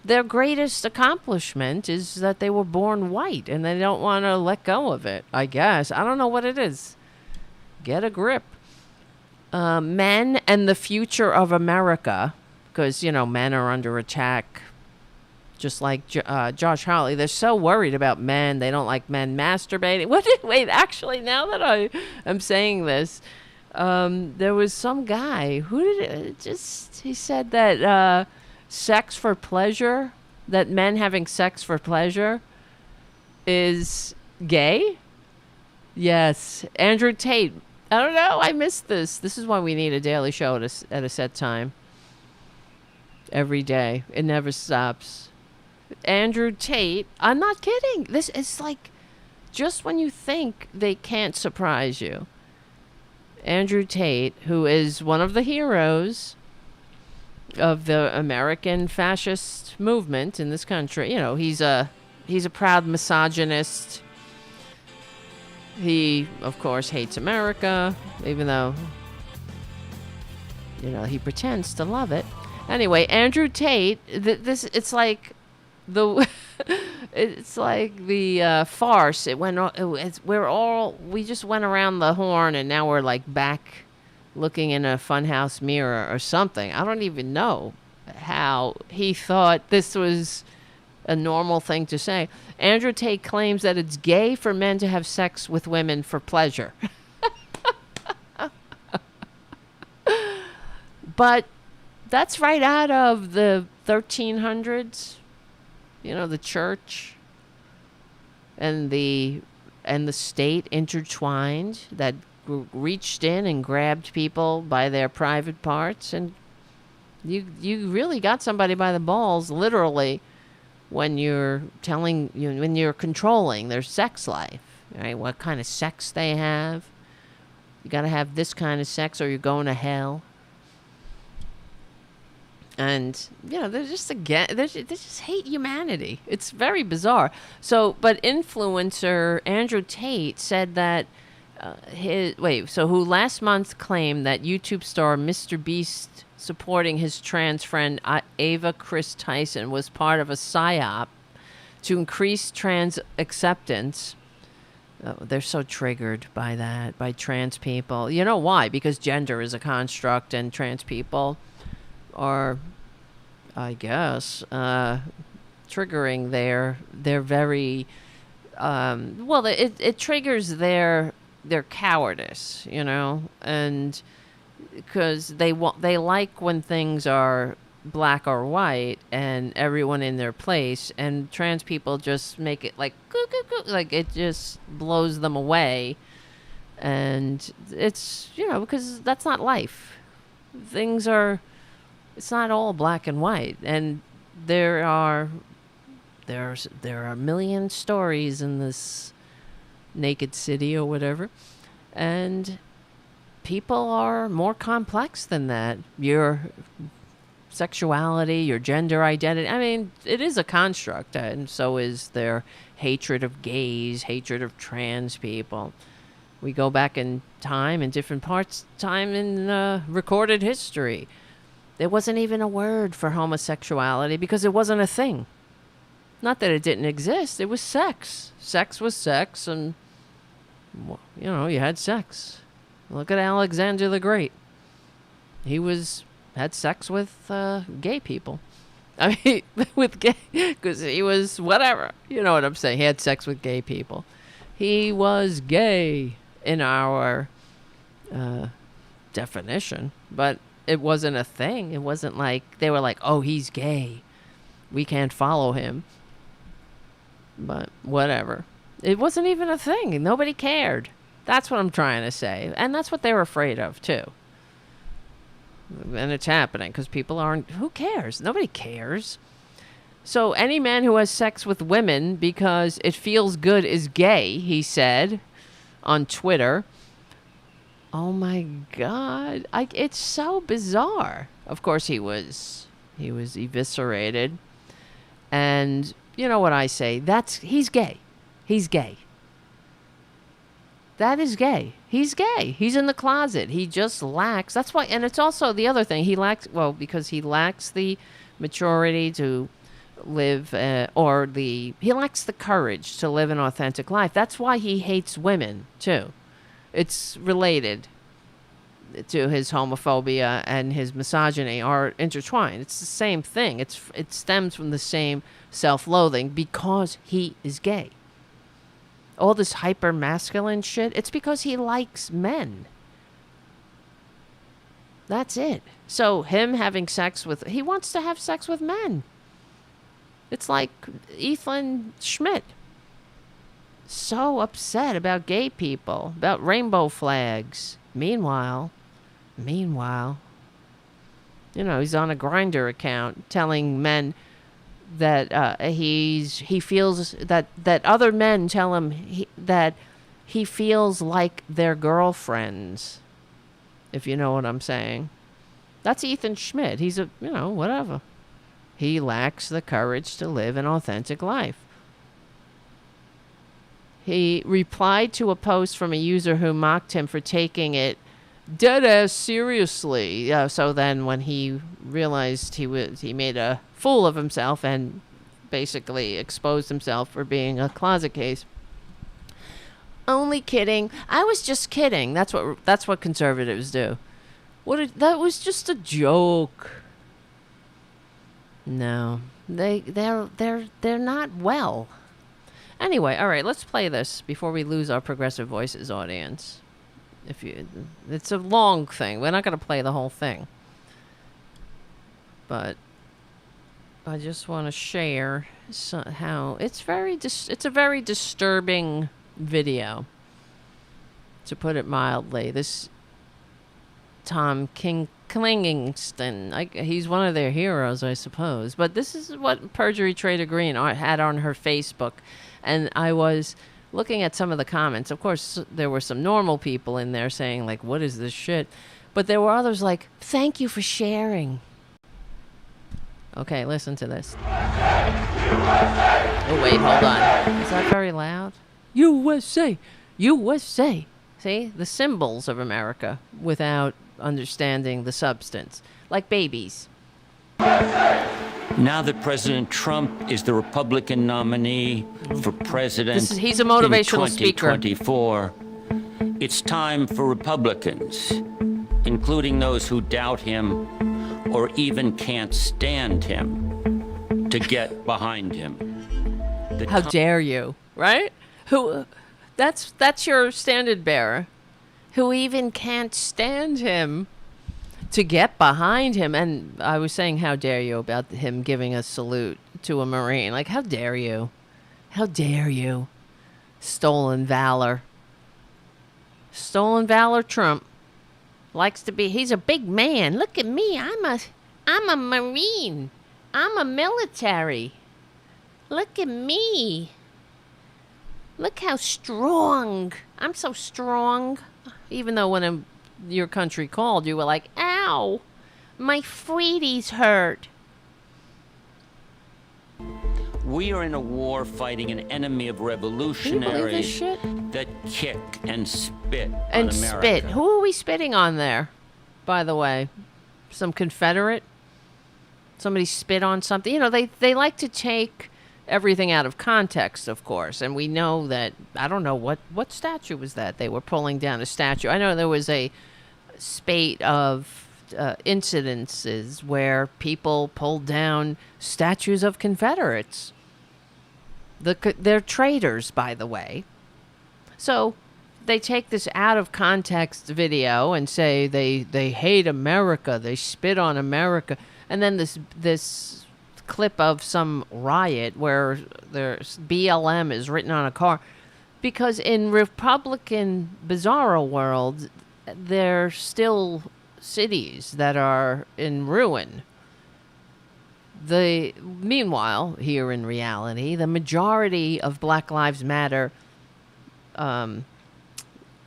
Their greatest accomplishment is that they were born white and they don't want to let go of it, I guess. I don't know what it is. Get a grip. Men and the future of America, because, you know, men are under attack. Just like Josh Hawley, they're so worried about men. They don't like men masturbating. Wait, actually, now that I am saying this, there was some guy he said that sex for pleasure, that men having sex for pleasure is gay. Yes. Andrew Tate. I don't know. I missed this. This is why we need a daily show at a set time. Every day. It never stops. Andrew Tate. I'm not kidding. This is like just when you think they can't surprise you. Andrew Tate, who is one of the heroes of the American fascist movement in this country. You know, he's a proud misogynist. He, of course, hates America, even though, you know, he pretends to love it. Anyway, Andrew Tate, it's like the it's like the farce. We just went around the horn and now we're like back looking in a funhouse mirror or something. I don't even know how he thought this was a normal thing to say. Andrew Tate claims that it's gay for men to have sex with women for pleasure. But that's right out of the 1300s. You know, the church and the state intertwined, that reached in and grabbed people by their private parts, and you really got somebody by the balls, literally, when you're controlling their sex life, right? What kind of sex they have. You got to have this kind of sex or you're going to hell. And, you know, they just hate humanity. It's very bizarre. So, but influencer Andrew Tate said that who last month claimed that YouTube star Mr. Beast supporting his trans friend Ava Chris Tyson was part of a psyop to increase trans acceptance. They're so triggered by that, by trans people. You know why? Because gender is a construct and trans people are, I guess, triggering their very, it triggers their cowardice, you know, and because they like when things are black or white and everyone in their place, and trans people just make it like like it just blows them away. And it's, you know, because that's not life. It's not all black and white, and there are a million stories in this naked city or whatever, and people are more complex than that. Your sexuality, your gender identity, I mean, it is a construct, and so is their hatred of gays, hatred of trans people. We go back in time, in different parts time in recorded history. There wasn't even a word for homosexuality because it wasn't a thing. Not that it didn't exist. It was sex. Sex was sex, and, you know, you had sex. Look at Alexander the Great. He had sex with gay people. I mean, with gay, because he was whatever. You know what I'm saying? He had sex with gay people. He was gay in our definition, but it wasn't a thing. It wasn't like they were like, oh, he's gay, we can't follow him. But whatever. It wasn't even a thing. Nobody cared. That's what I'm trying to say. And that's what they were afraid of, too. And it's happening because people aren't... Who cares? Nobody cares. So any man who has sex with women because it feels good is gay, he said on Twitter. Oh, my God. It's so bizarre. Of course, he was eviscerated. And you know what I say? He's gay. He's gay. That is gay. He's gay. He's in the closet. He just lacks. That's why. And it's also the other thing. Because he lacks the maturity to live, he lacks the courage to live an authentic life. That's why he hates women, too. It's related to his homophobia and his misogyny are intertwined. It's the same thing. It stems from the same self-loathing because he is gay. All this hyper-masculine shit, it's because he likes men. That's it. So him having he wants to have sex with men. It's like Ethan Schmidt. So upset about gay people, about rainbow flags. Meanwhile, he's on a Grindr account telling men that he feels that other men tell him that he feels like their girlfriends, if you know what I'm saying. That's Ethan Schmidt. He's whatever. He lacks the courage to live an authentic life. He replied to a post from a user who mocked him for taking it dead-ass seriously. So then when he realized he made a fool of himself and basically exposed himself for being a closet case. Only kidding. I was just kidding. That's what conservatives do. That was just a joke. No. They're not well. Anyway, all right, let's play this before we lose our Progressive Voices audience. It's a long thing. We're not going to play the whole thing. But I just want to share how it's a very disturbing video, to put it mildly. This Tom Klingingston, he's one of their heroes, I suppose. But this is what Perjury Trader Green had on her Facebook. And I was looking at some of the comments. Of course, there were some normal people in there saying, like, what is this shit? But there were others like, thank you for sharing. Okay, listen to this. Oh, wait, hold on. Is that very loud? USA! USA! See? The symbols of America without understanding the substance. Like babies. Now that President Trump is the Republican nominee for president he's a motivational in 2024, it's time for Republicans, including those who doubt him or even can't stand him, to get behind him. How dare you, right? That's your standard bearer, who even can't stand him, to get behind him. And I was saying, how dare you, about him giving a salute to a Marine. Like, how dare you? How dare you? Stolen valor. Stolen valor Trump. Likes to be, he's a big man. Look at me. I'm a Marine. I'm a military. Look at me. Look how strong. I'm so strong. Even though when your country called, you were like, ow, my Freedy's hurt. We are in a war fighting an enemy of revolutionaries that kick and spit on America. Who are we spitting on there, by the way? Some Confederate? Somebody spit on something? You know, they like to take everything out of context, of course. And we know that, I don't know, what statue was that? They were pulling down a statue. I know there was a spate of incidences where people pulled down statues of Confederates. They're traitors, by the way. So they take this out of context video and say they hate America, they spit on America, and then this clip of some riot where there's BLM is written on a car, because in Republican bizarro world, there's still cities that are in ruin. Meanwhile, here in reality, the majority of Black Lives Matter,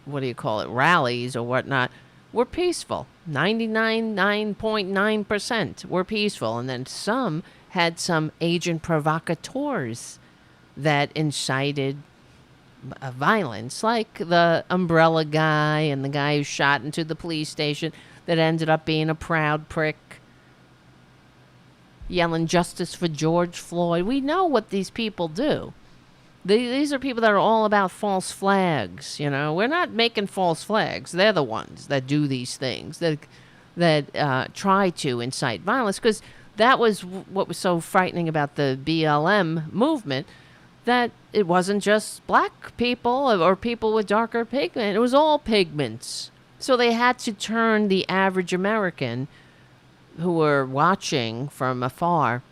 rallies or whatnot, were peaceful. 9.9% were peaceful. And then some had some agent provocateurs that incited violence, like the umbrella guy and the guy who shot into the police station that ended up being a proud prick, yelling justice for George Floyd. We know what these people do. These are people that are all about false flags. We're not making false flags. They're the ones that do these things, that try to incite violence, because that was what was so frightening about the BLM movement, that it wasn't just black people or people with darker pigment. It was all pigments. So they had to turn the average American who were watching from afar,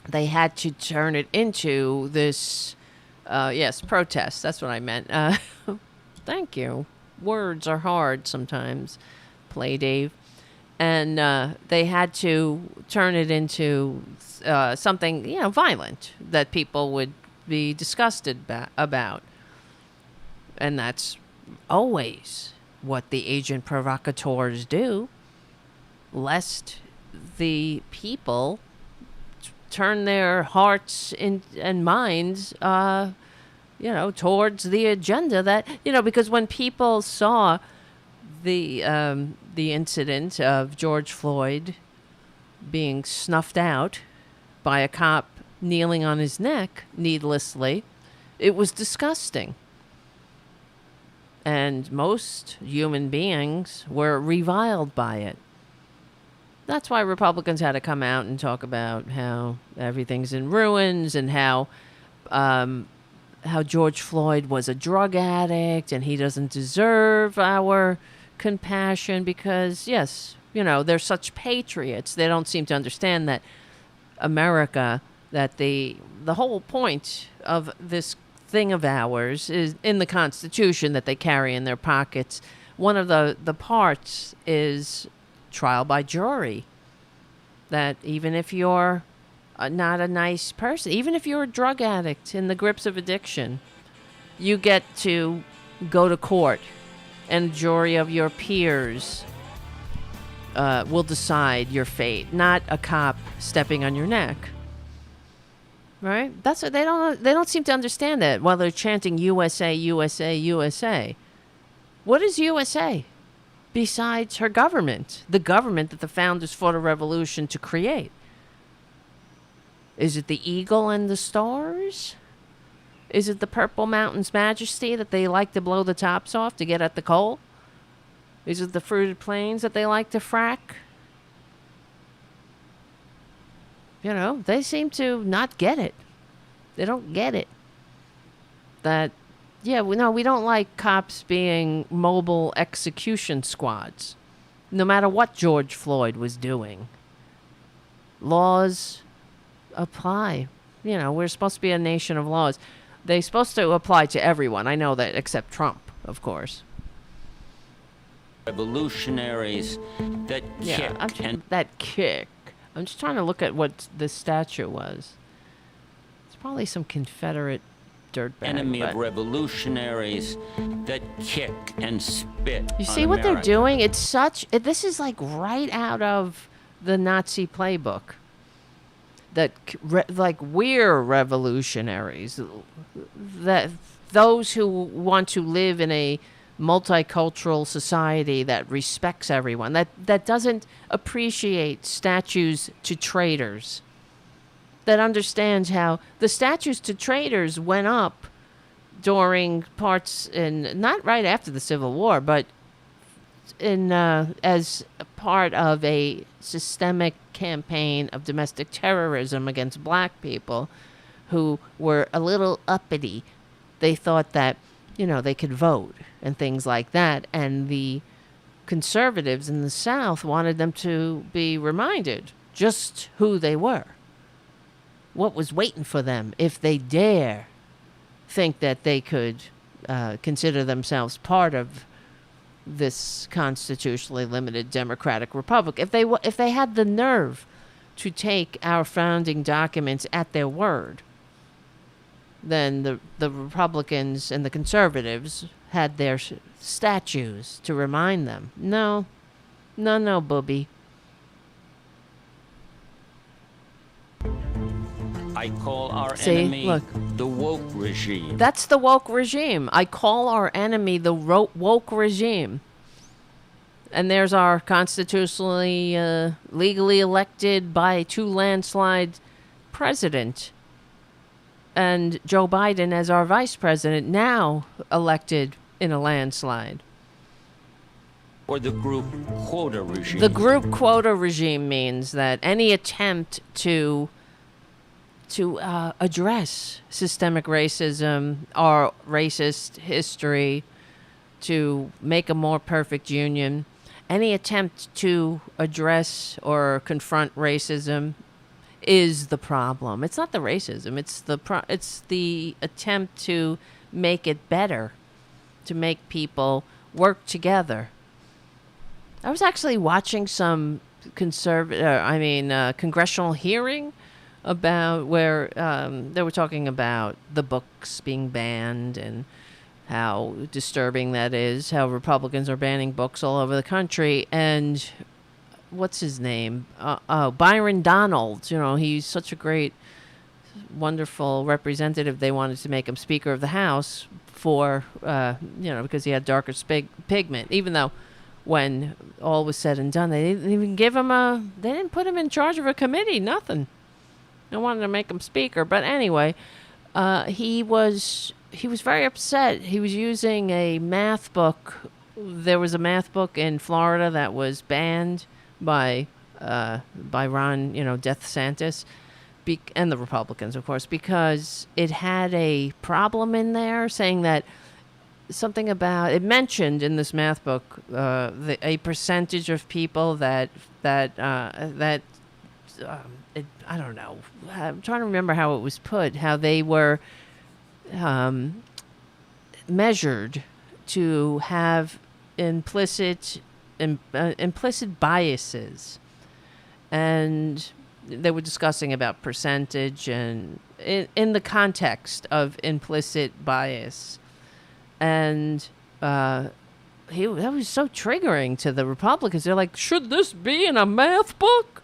they had to turn it into this, protest. That's what I meant. Thank you. Words are hard sometimes. Play, Dave. And they had to turn it into something, violent that people would be disgusted about. And that's always what the agent provocateurs do, lest the people turn their hearts and minds, towards the agenda that, because when people saw the incident of George Floyd being snuffed out by a cop kneeling on his neck needlessly, it was disgusting. And most human beings were reviled by it. That's why Republicans had to come out and talk about how everything's in ruins and how George Floyd was a drug addict and he doesn't deserve our compassion because, yes, they're such patriots. They don't seem to understand that America, that the whole point of this thing of ours is in the Constitution that they carry in their pockets. One of the parts is trial by jury. That even if you're not a nice person, even if you're a drug addict in the grips of addiction, you get to go to court and a jury of your peers will decide your fate, not a cop stepping on your neck. Right? That's what they don't seem to understand that while they're chanting USA, USA, USA. What is USA besides her government? The government that the founders fought a revolution to create. Is it the eagle and the stars? Is it the Purple Mountain's majesty that they like to blow the tops off to get at the coal? Is it the fruited plains that they like to frack? They seem to not get it. They don't get it. That, we don't like cops being mobile execution squads, no matter what George Floyd was doing. Laws apply. We're supposed to be a nation of laws. They're supposed to apply to everyone. I know that, except Trump, of course. Revolutionaries that kick. I'm just trying to look at what the statue was. It's probably some Confederate dirtbag. Enemy of revolutionaries that kick and spit. You see what they're doing? This is like right out of the Nazi playbook. That we're revolutionaries. That those who want to live in a multicultural society that respects everyone, that doesn't appreciate statues to traitors. that understands how the statues to traitors went up during parts in, not right after the Civil War, but in as a part of a systemic campaign of domestic terrorism against black people who were a little uppity. They thought that, they could vote and things like that. And the conservatives in the South wanted them to be reminded just who they were, what was waiting for them if they dare think that they could consider themselves part of this constitutionally limited democratic republic. If they had the nerve to take our founding documents at their word, then the Republicans and the conservatives had their statues to remind them. No, booby. I call our See, enemy look. the woke regime. That's the woke regime. I call our enemy the woke regime. And there's our constitutionally, legally elected by 2 landslide president. And Joe Biden as our vice president, now elected in a landslide. Or the group quota regime. The group quota regime means that any attempt to address systemic racism or racist history, to make a more perfect union, any attempt to address or confront racism is the problem. It's not the racism. It's the attempt to make it better, to make people work together. I was actually watching some congressional hearing about where they were talking about the books being banned and how disturbing that is, how Republicans are banning books all over the country. And what's his name? Byron Donalds. He's such a great, wonderful representative. They wanted to make him Speaker of the House for, because he had darker pigment, even though when all was said and done, they didn't even they didn't put him in charge of a committee, nothing. They wanted to make him Speaker. But anyway, he was very upset. He was using a math book. There was a math book in Florida that was banned by Ron, Death DeSantis, and the Republicans, of course, because it had a problem in there saying that something about, it mentioned in this math book a percentage of people that I don't know. I'm trying to remember how it was put, how they were measured to have implicit biases. And they were discussing about percentage and in the context of implicit bias. And that was so triggering to the Republicans. They're like, should this be in a math book?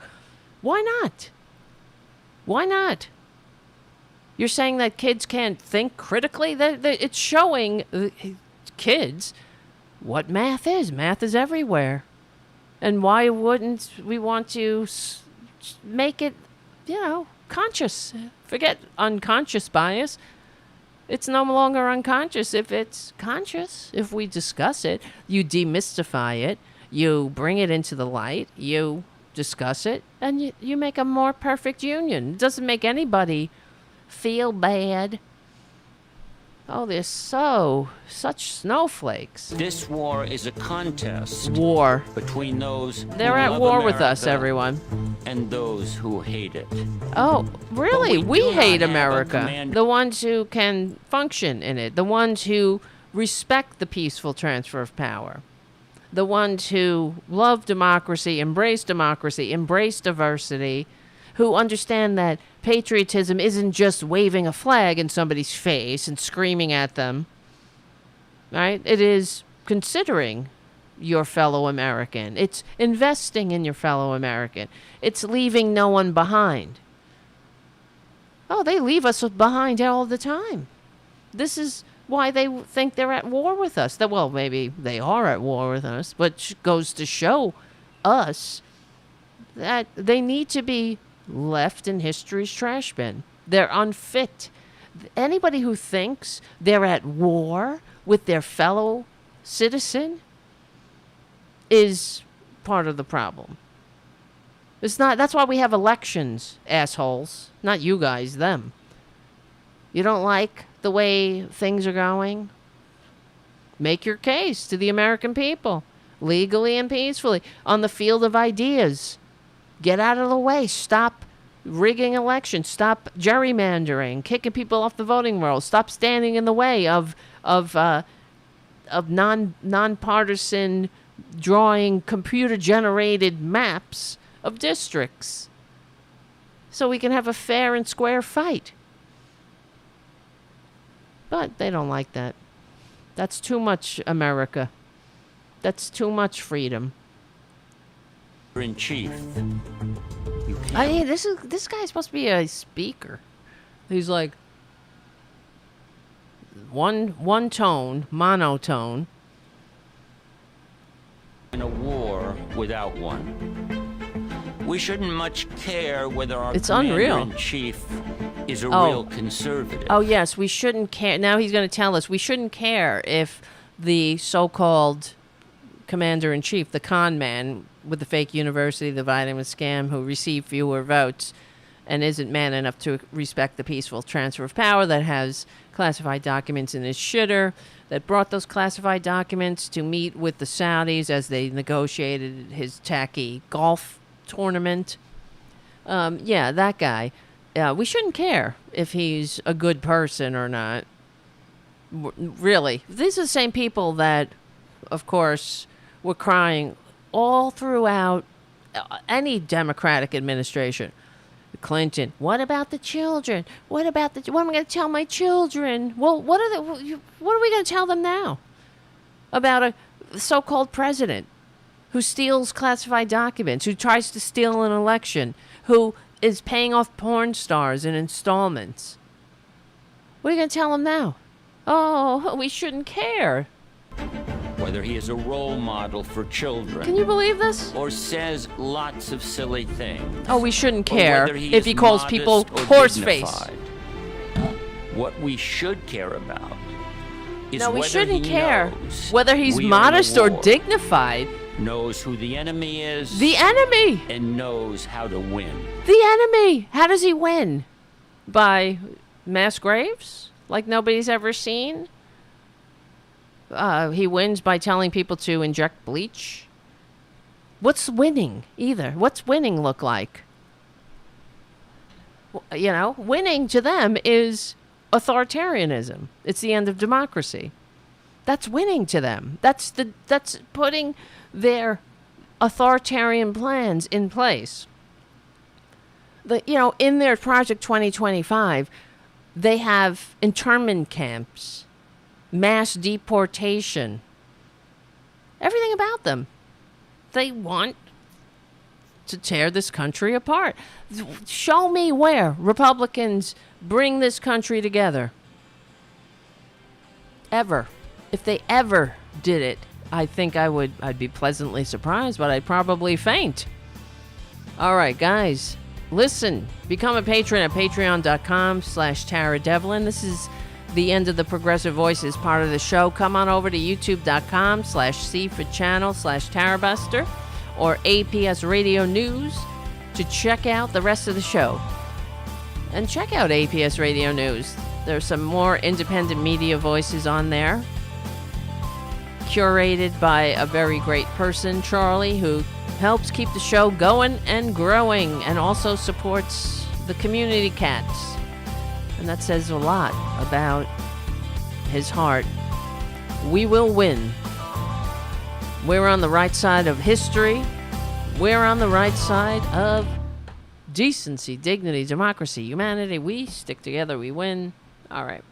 Why not? Why not? You're saying that kids can't think critically? It's showing kids what math is. Math is everywhere. And why wouldn't we want to make it, conscious? Forget unconscious bias. It's no longer unconscious if it's conscious. If we discuss it, you demystify it, you bring it into the light, you discuss it, and you make a more perfect union. It doesn't make anybody feel bad. Oh, they're such snowflakes. This war is a contest. War. Between those They're who at love war America with us, everyone. and those who hate it. Oh, really? But we do We hate not have a America. command- The ones who can function in it. The ones who respect the peaceful transfer of power. The ones who love democracy, embrace diversity, who understand that patriotism isn't just waving a flag in somebody's face and screaming at them, right? It is considering your fellow American. It's investing in your fellow American. It's leaving no one behind. Oh, they leave us behind all the time. This is why they think they're at war with us. Well, maybe they are at war with us, but goes to show us that they need to be left in history's trash bin. They're unfit. Anybody who thinks they're at war with their fellow citizen is part of the problem. It's not. That's why we have elections, assholes. Not you guys, them. You don't like the way things are going? Make your case to the American people, legally and peacefully, on the field of ideas. Get out of the way. Stop rigging elections. Stop gerrymandering, kicking people off the voting rolls. Stop standing in the way of nonpartisan drawing computer-generated maps of districts, so we can have a fair and square fight. But they don't like that. That's too much America. That's too much freedom. In chief. I mean, this guy's supposed to be a speaker. He's like one tone, monotone. In a war without one. We shouldn't much care whether our commander-in-chief is a real conservative. Oh, yes, we shouldn't care. Now he's going to tell us we shouldn't care if the so-called commander-in-chief, the con man with the fake university, the vitamin scam, who received fewer votes and isn't man enough to respect the peaceful transfer of power, that has classified documents in his shitter, that brought those classified documents to meet with the Saudis as they negotiated his tacky golf tournament. Yeah, that guy. We shouldn't care if he's a good person or not. Really. These are the same people that, of course, were crying all throughout any Democratic administration. Clinton, what about the children? What am I going to tell my children? Well, what are we going to tell them now? About a so-called president who steals classified documents, who tries to steal an election, who is paying off porn stars in installments. What are you going to tell them now? Oh, we shouldn't care. Whether he is a role model for children. Can you believe this? Or says lots of silly things. Oh, we shouldn't care if he calls people horseface. What we should care about is no, we whether shouldn't he care knows whether he's we are in a modest or war, dignified. knows who the enemy is. The enemy! And knows how to win. The enemy! How does he win? By mass graves? Like nobody's ever seen? He wins by telling people to inject bleach? What's winning, either? What's winning look like? You know, winning to them is authoritarianism. It's the end of democracy. That's winning to them. That's putting their authoritarian plans in place. In their Project 2025, they have internment camps, mass deportation, everything about them. They want to tear this country apart. Show me where Republicans bring this country together. Ever. If they ever did it, I think I'd be pleasantly surprised, but I'd probably faint. All right, guys, listen, become a patron at patreon.com/TaraDevlin. This is the end of the Progressive Voices part of the show. Come on over to youtube.com/C4channel/Tarabuster or APS Radio News to check out the rest of the show. And check out APS Radio News. There's some more independent media voices on there, curated by a very great person, Charlie, who helps keep the show going and growing and also supports the community cats. And that says a lot about his heart. We will win. We're on the right side of history. We're on the right side of decency, dignity, democracy, humanity. We stick together, we win. All right.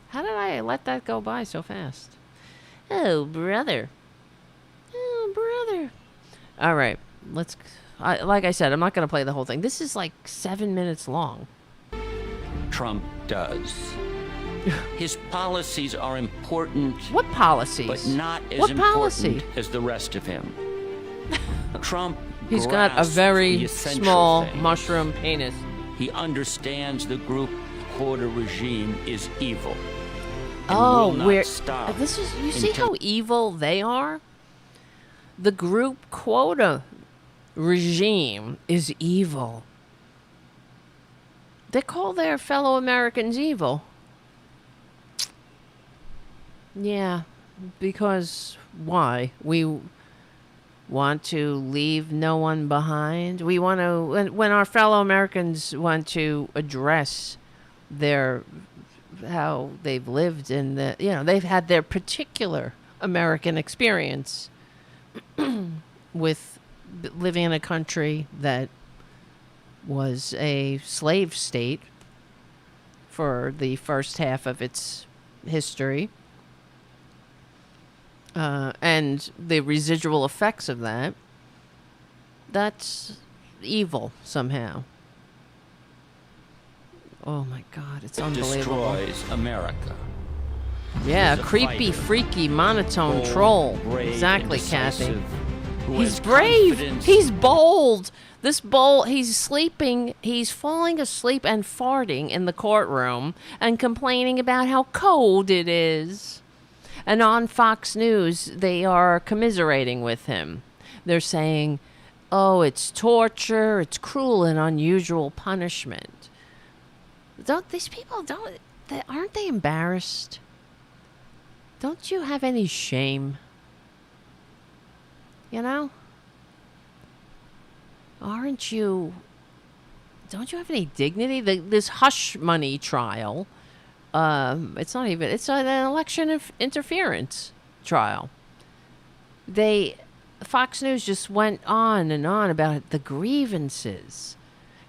How did I let that go by so fast? Oh, brother. Oh, brother. All right. Like I said, I'm not going to play the whole thing. This is like 7 minutes long. Trump does. His policies are important. What policies? But not as what important policy? as the rest of him. Trump He's got a grasps very the essential small things. mushroom penis. He understands the group Quota regime is evil. And Oh, will not we're stop this is you see until- how evil they are? The group Quota regime is evil. They call their fellow Americans evil. Yeah, because why? We want to leave no one behind. We want to when our fellow Americans want to address their how they've lived in the they've had their particular American experience with living in a country that was a slave state for the first half of its history, and the residual effects of that's evil somehow. Oh my God, it's unbelievable. destroys America. Yeah, He's a creepy, fighter. freaky, monotone Bold, troll. brave, Exactly, and Kathy. decisive, who He's has brave. confidence- He's bold. He's sleeping. He's falling asleep and farting in the courtroom and complaining about how cold it is. And on Fox News, they are commiserating with him. They're saying, oh, it's torture, it's cruel and unusual punishment. These people aren't they embarrassed? Don't you have any shame? You know? Don't you have any dignity? This hush money trial, it's not even, it's an election interference trial. Fox News just went on and on about the grievances,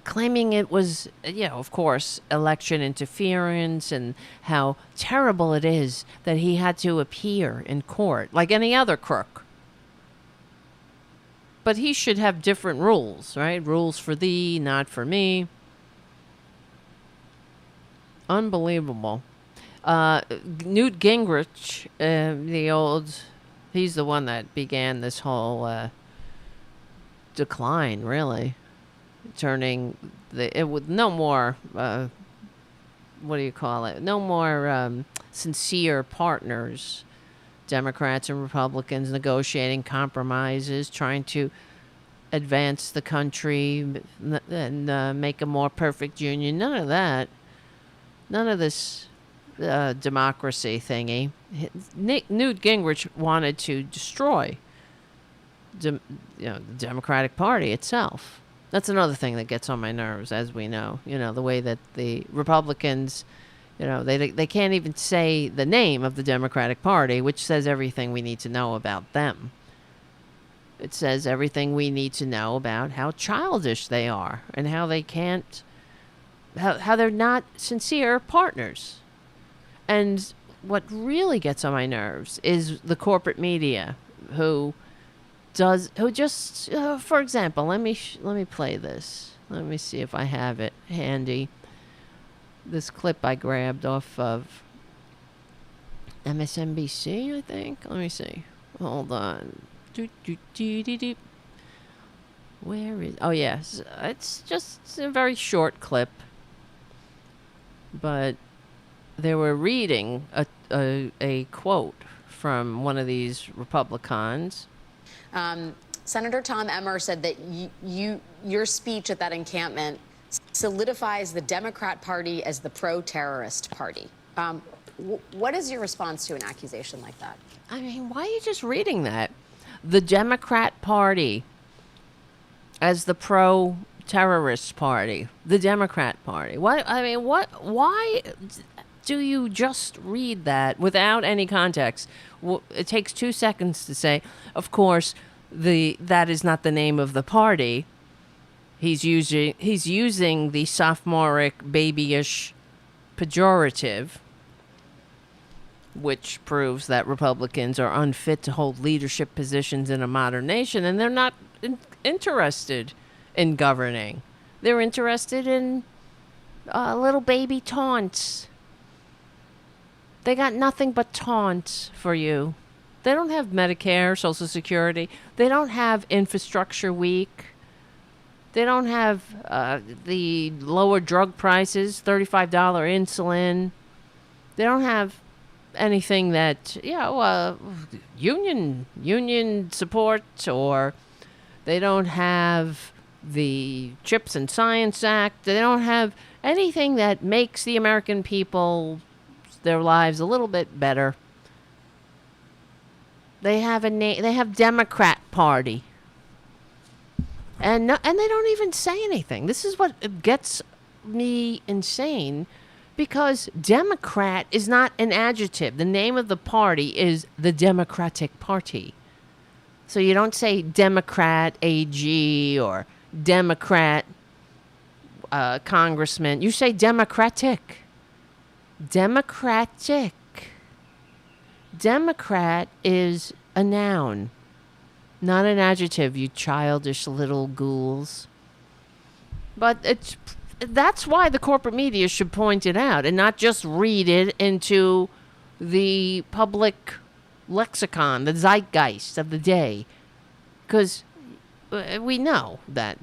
claiming it was, of course, election interference and how terrible it is that he had to appear in court like any other crook. But he should have different rules, right? Rules for thee, not for me. Unbelievable. Newt Gingrich, he's the one that began this whole decline, really. Turning with no more, what do you call it? No more sincere partners. Democrats and Republicans negotiating compromises, trying to advance the country and make a more perfect union. None of that. None of this democracy thingy. Newt Gingrich wanted to destroy the Democratic Party itself. That's another thing that gets on my nerves, as we know. The way that the Republicans... they can't even say the name of the Democratic Party, which says everything we need to know about them. It says everything we need to know about how childish they are and how they can't, how they're not sincere partners. And what really gets on my nerves is the corporate media who just, for example, let me play this. Let me see if I have it handy. This clip I grabbed off of MSNBC, I think. Let me see. Hold on. Where is... Oh, yes. It's just a very short clip. But they were reading a quote from one of these Republicans. Senator Tom Emmer said that your speech at that encampment solidifies the Democrat Party as the pro-terrorist party. What is your response to an accusation like that? I mean, why are you just reading that? The Democrat Party as the pro-terrorist party. The Democrat Party. Why do you just read that without any context? It takes 2 seconds to say, of course, that is not the name of the party. He's using the sophomoric, babyish pejorative, which proves that Republicans are unfit to hold leadership positions in a modern nation, and they're not interested in governing. They're interested in little baby taunts. They got nothing but taunts for you. They don't have Medicare, Social Security. They don't have Infrastructure Week. They don't have the lower drug prices, $35 insulin. They don't have anything that, union support, or they don't have the Chips and Science Act. They don't have anything that makes the American people, their lives a little bit better. They have they have Democrat Party. And they don't even say anything. This is what gets me insane, because Democrat is not an adjective. The name of the party is the Democratic Party. So you don't say Democrat AG or Democrat Congressman. You say Democratic. Democratic. Democrat is a noun, not an adjective, you childish little ghouls. But that's why the corporate media should point it out and not just read it into the public lexicon, the zeitgeist of the day. Because we know that,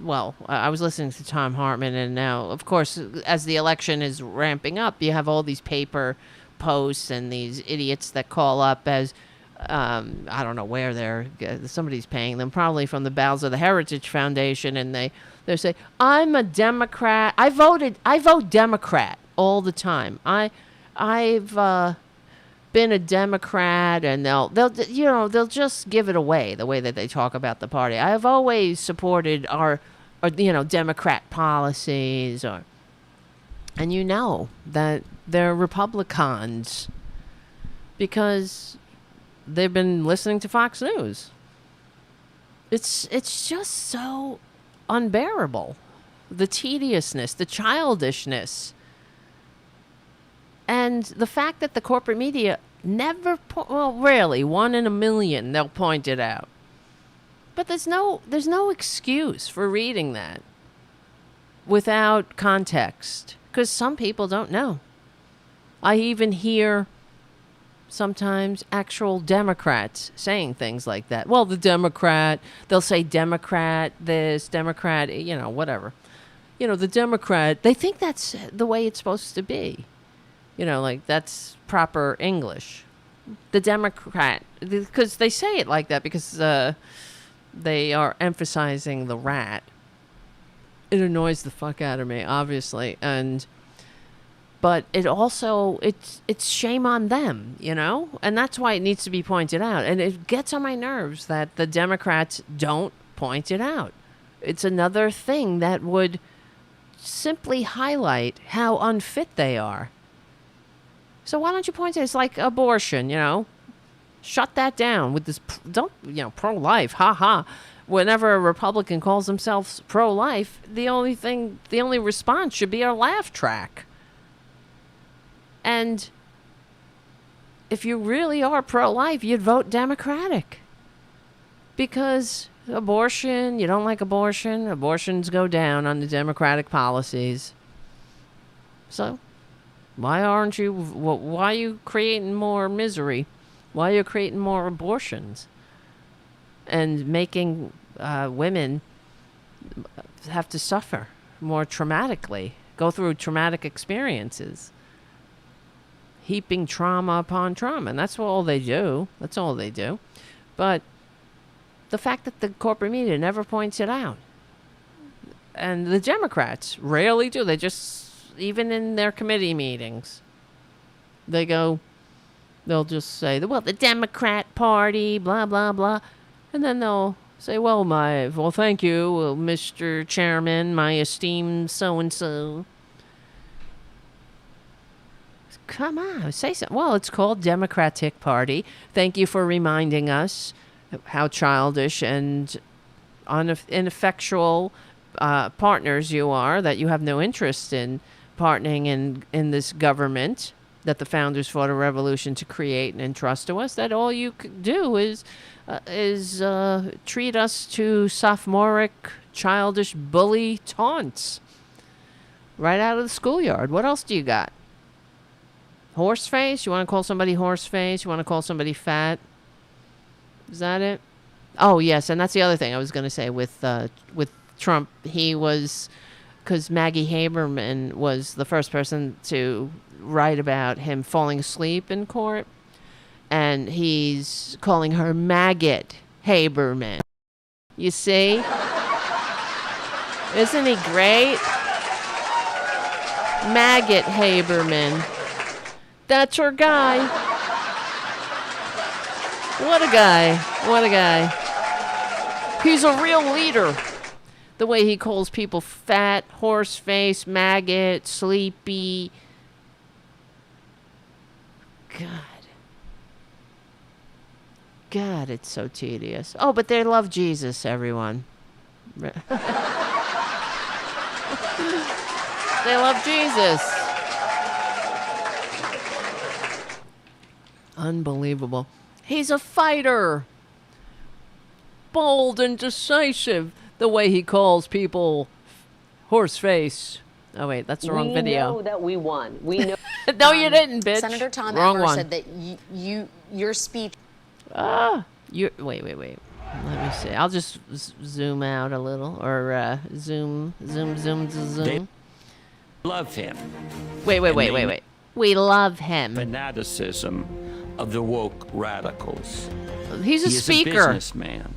I was listening to Tom Hartman, and now, of course, as the election is ramping up, you have all these paper posts and these idiots that call up as, I don't know where somebody's paying them, probably from the bowels of the Heritage Foundation, and they say, I'm a Democrat. I vote Democrat all the time. I've been a Democrat, and they'll just give it away the way that they talk about the party. I have always supported our Democrat policies, and you know that they're Republicans because they've been listening to Fox News. It's just so unbearable. The tediousness, the childishness. And the fact that the corporate media never, rarely, 1 in a million, they'll point it out. But there's no excuse for reading that without context, because some people don't know. I even hear sometimes actual Democrats saying things like that. Well, they'll say Democrat this, Democrat, whatever. The Democrat, they think that's the way it's supposed to be. Like that's proper English. The Democrat, because they say it like that because they are emphasizing the rat. It annoys the fuck out of me, obviously, but it also, it's shame on them, and that's why it needs to be pointed out. And it gets on my nerves that the Democrats don't point it out. It's another thing that would simply highlight how unfit they are. So why don't you point it? It's like abortion, shut that down with this, pro-life, ha. Whenever a Republican calls themselves pro-life, the only response should be a laugh track. And if you really are pro-life, you'd vote Democratic. Because abortion, you don't like abortion, abortions go down on the Democratic policies. So why are you creating more misery? Why are you creating more abortions? And making women have to suffer more traumatically, go through traumatic experiences, heaping trauma upon trauma. And that's all they do. But the fact that the corporate media never points it out. And the Democrats rarely do. They just, even in their committee meetings, they'll just say, the Democrat Party, blah, blah, blah. And then they'll say, thank you, Mr. Chairman, my esteemed so-and-so. Come on, say something. Well, it's called Democratic Party. Thank you for reminding us how childish and ineffectual partners you are, that you have no interest in partnering in this government that the founders fought a revolution to create and entrust to us, that all you could do is treat us to sophomoric, childish bully taunts right out of the schoolyard. What else do you got? Horse face? You want to call somebody horse face? You want to call somebody fat? Is that it? Oh, yes, and that's the other thing I was going to say with Trump. He was, because Maggie Haberman was the first person to write about him falling asleep in court, and he's calling her Maggot Haberman. You see? Isn't he great? Maggot Haberman. That's her guy. What a guy. What a guy. He's a real leader. The way he calls people fat, horse face, maggot, sleepy. God, it's so tedious. Oh, but they love Jesus, everyone. They love Jesus. Unbelievable. He's a fighter. Bold and decisive. The way he calls people horse face. Oh, wait, that's the wrong video. We know that we won. We know. No, you didn't, bitch. Senator Tom Wrong Emmer one. said that your speech. Wait. Let me see. I'll just zoom out a little, or zoom. They love him. Wait. We love him. Fanaticism of the woke radicals. He's a He is speaker. a businessman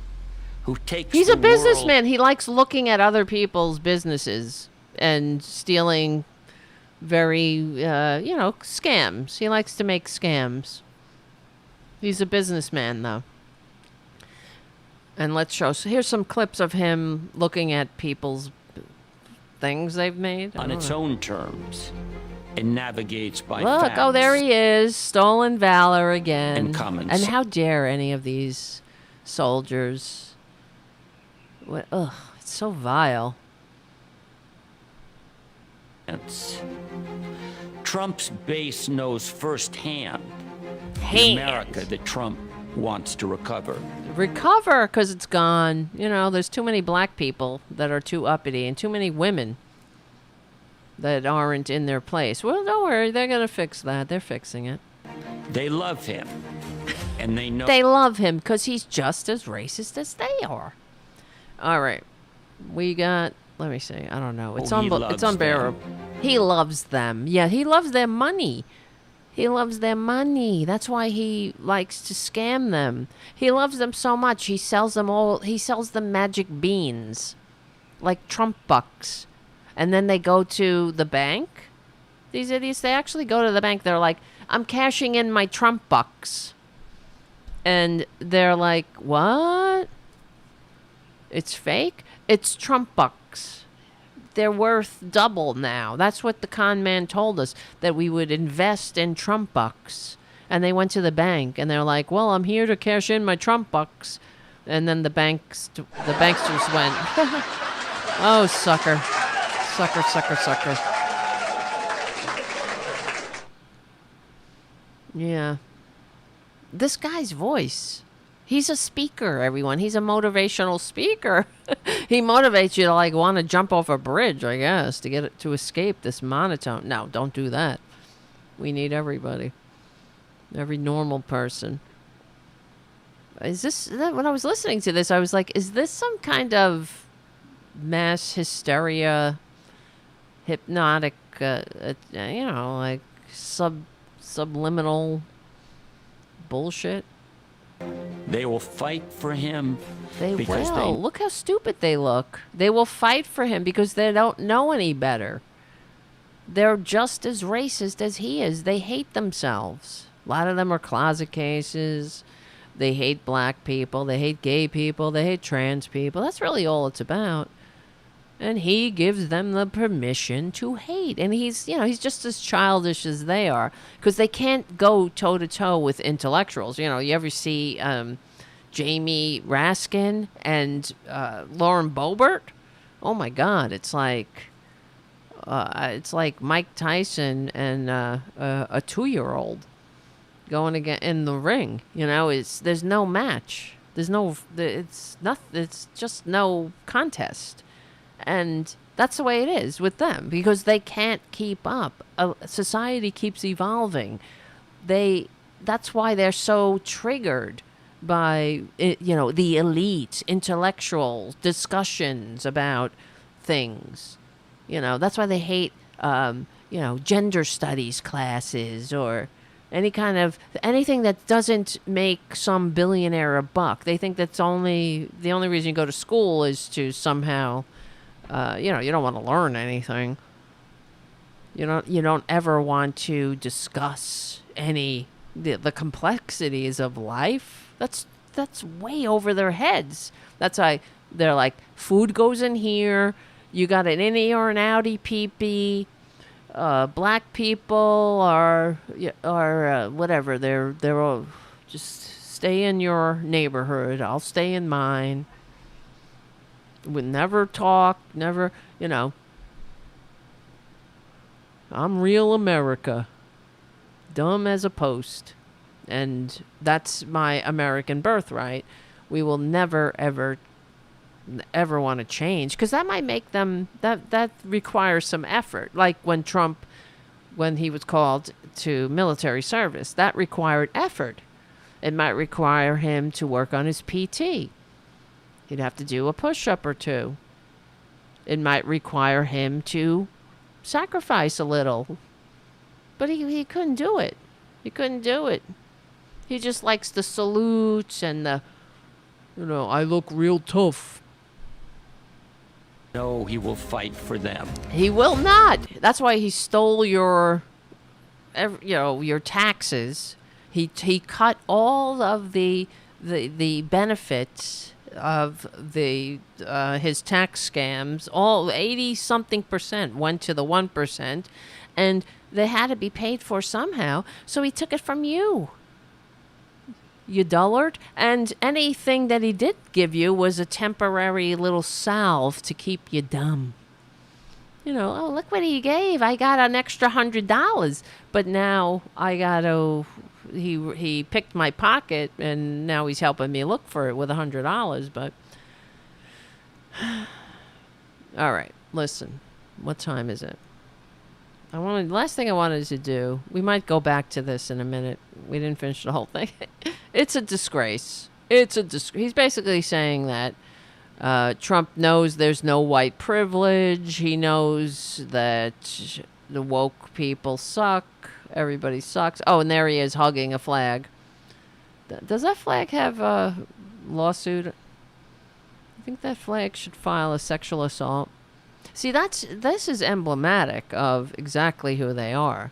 who takes He's the a businessman. world- He likes looking at other people's businesses and stealing very, scams. He likes to make scams. He's a businessman, though. And let's show. So here's some clips of him looking at people's things they've made. on its own terms and navigates by Look, facts. oh, there he is. Stolen valor again. And common And sense. how dare any of these soldiers. Ugh, it's so vile. Trump's base knows firsthand the Hand. America that Trump wants to recover. Recover, because it's gone. You know, there's too many black people that are too uppity and too many women that aren't in their place. Well, don't worry. They're going to fix that. They're fixing it. They love him, and they know They love him because he's just as racist as they are. All right. We got, let me see. I don't know. It's, Oh, he it's loves unbearable. He loves them. Yeah, he loves their money. He loves their money. That's why he likes to scam them. He loves them so much. He sells them magic beans, like Trump bucks. And then they go to the bank. These idiots, they actually go to the bank. They're like, I'm cashing in my Trump bucks. And they're like, what? It's fake? It's Trump bucks. They're worth double now. That's what the con man told us, that we would invest in Trump bucks. And they went to the bank and they're like, well, I'm here to cash in my Trump bucks. And then the banksters went, oh, sucker. Sucker. Yeah. This guy's voice. He's a speaker, everyone. He's a motivational speaker. He motivates you to want to jump off a bridge, I guess, to escape this monotone. No, don't do that. We need everybody. Every normal person. When I was listening to this, I was like, is this some kind of mass hysteria, hypnotic, subliminal bullshit? they will fight for him. They because will. Look how stupid they look. They will fight for him because they don't know any better. They're just as racist as he is. They hate themselves. A lot of them are closet cases. They hate black people. They hate gay people. They hate trans people. That's really all it's about. And he gives them the permission to hate. And he's just as childish as they are. Because they can't go toe-to-toe with intellectuals. You ever see Jamie Raskin and Lauren Boebert? Oh, my God. It's like Mike Tyson and a 2-year-old going again in the ring. There's no match. It's just no contest. And that's the way it is with them because they can't keep up. Society keeps evolving. That's why they're so triggered by the elite, intellectual discussions about things. That's why they hate gender studies classes or anything that doesn't make some billionaire a buck. They think the only reason you go to school is to somehow, you don't want to learn anything. You don't ever want to discuss the complexities of life. That's way over their heads. That's why they're like, food goes in here. You got an innie or an outie pee-pee. Black people are whatever. They're all just stay in your neighborhood. I'll stay in mine. Would never talk. Never. I'm real America. Dumb as a post. And that's my American birthright. We will never, ever want to change, because that might make them, that requires some effort. Like when Trump, when he was called to military service, that required effort. It might require him to work on his PT. He'd have to do a push-up or two. It might require him to sacrifice a little. But he couldn't do it. He couldn't do it. He just likes the salutes and the, I look real tough. No, he will fight for them. He will not. That's why he stole your taxes. He cut all of the benefits of his tax scams. All 80-something% went to the 1%, and they had to be paid for somehow. So he took it from you. You dullard. And anything that he did give you was a temporary little salve to keep you dumb. Oh, look what he gave. I got an extra $100. But now I got to... He picked my pocket, and now he's helping me look for it with $100. But... All right, listen. What time is it? The last thing I wanted to do, we might go back to this in a minute. We didn't finish the whole thing. It's a disgrace. He's basically saying that Trump knows there's no white privilege. He knows that the woke people suck. Everybody sucks. Oh, and there he is hugging a flag. Does that flag have a lawsuit? I think that flag should file a sexual assault. See, this is emblematic of exactly who they are.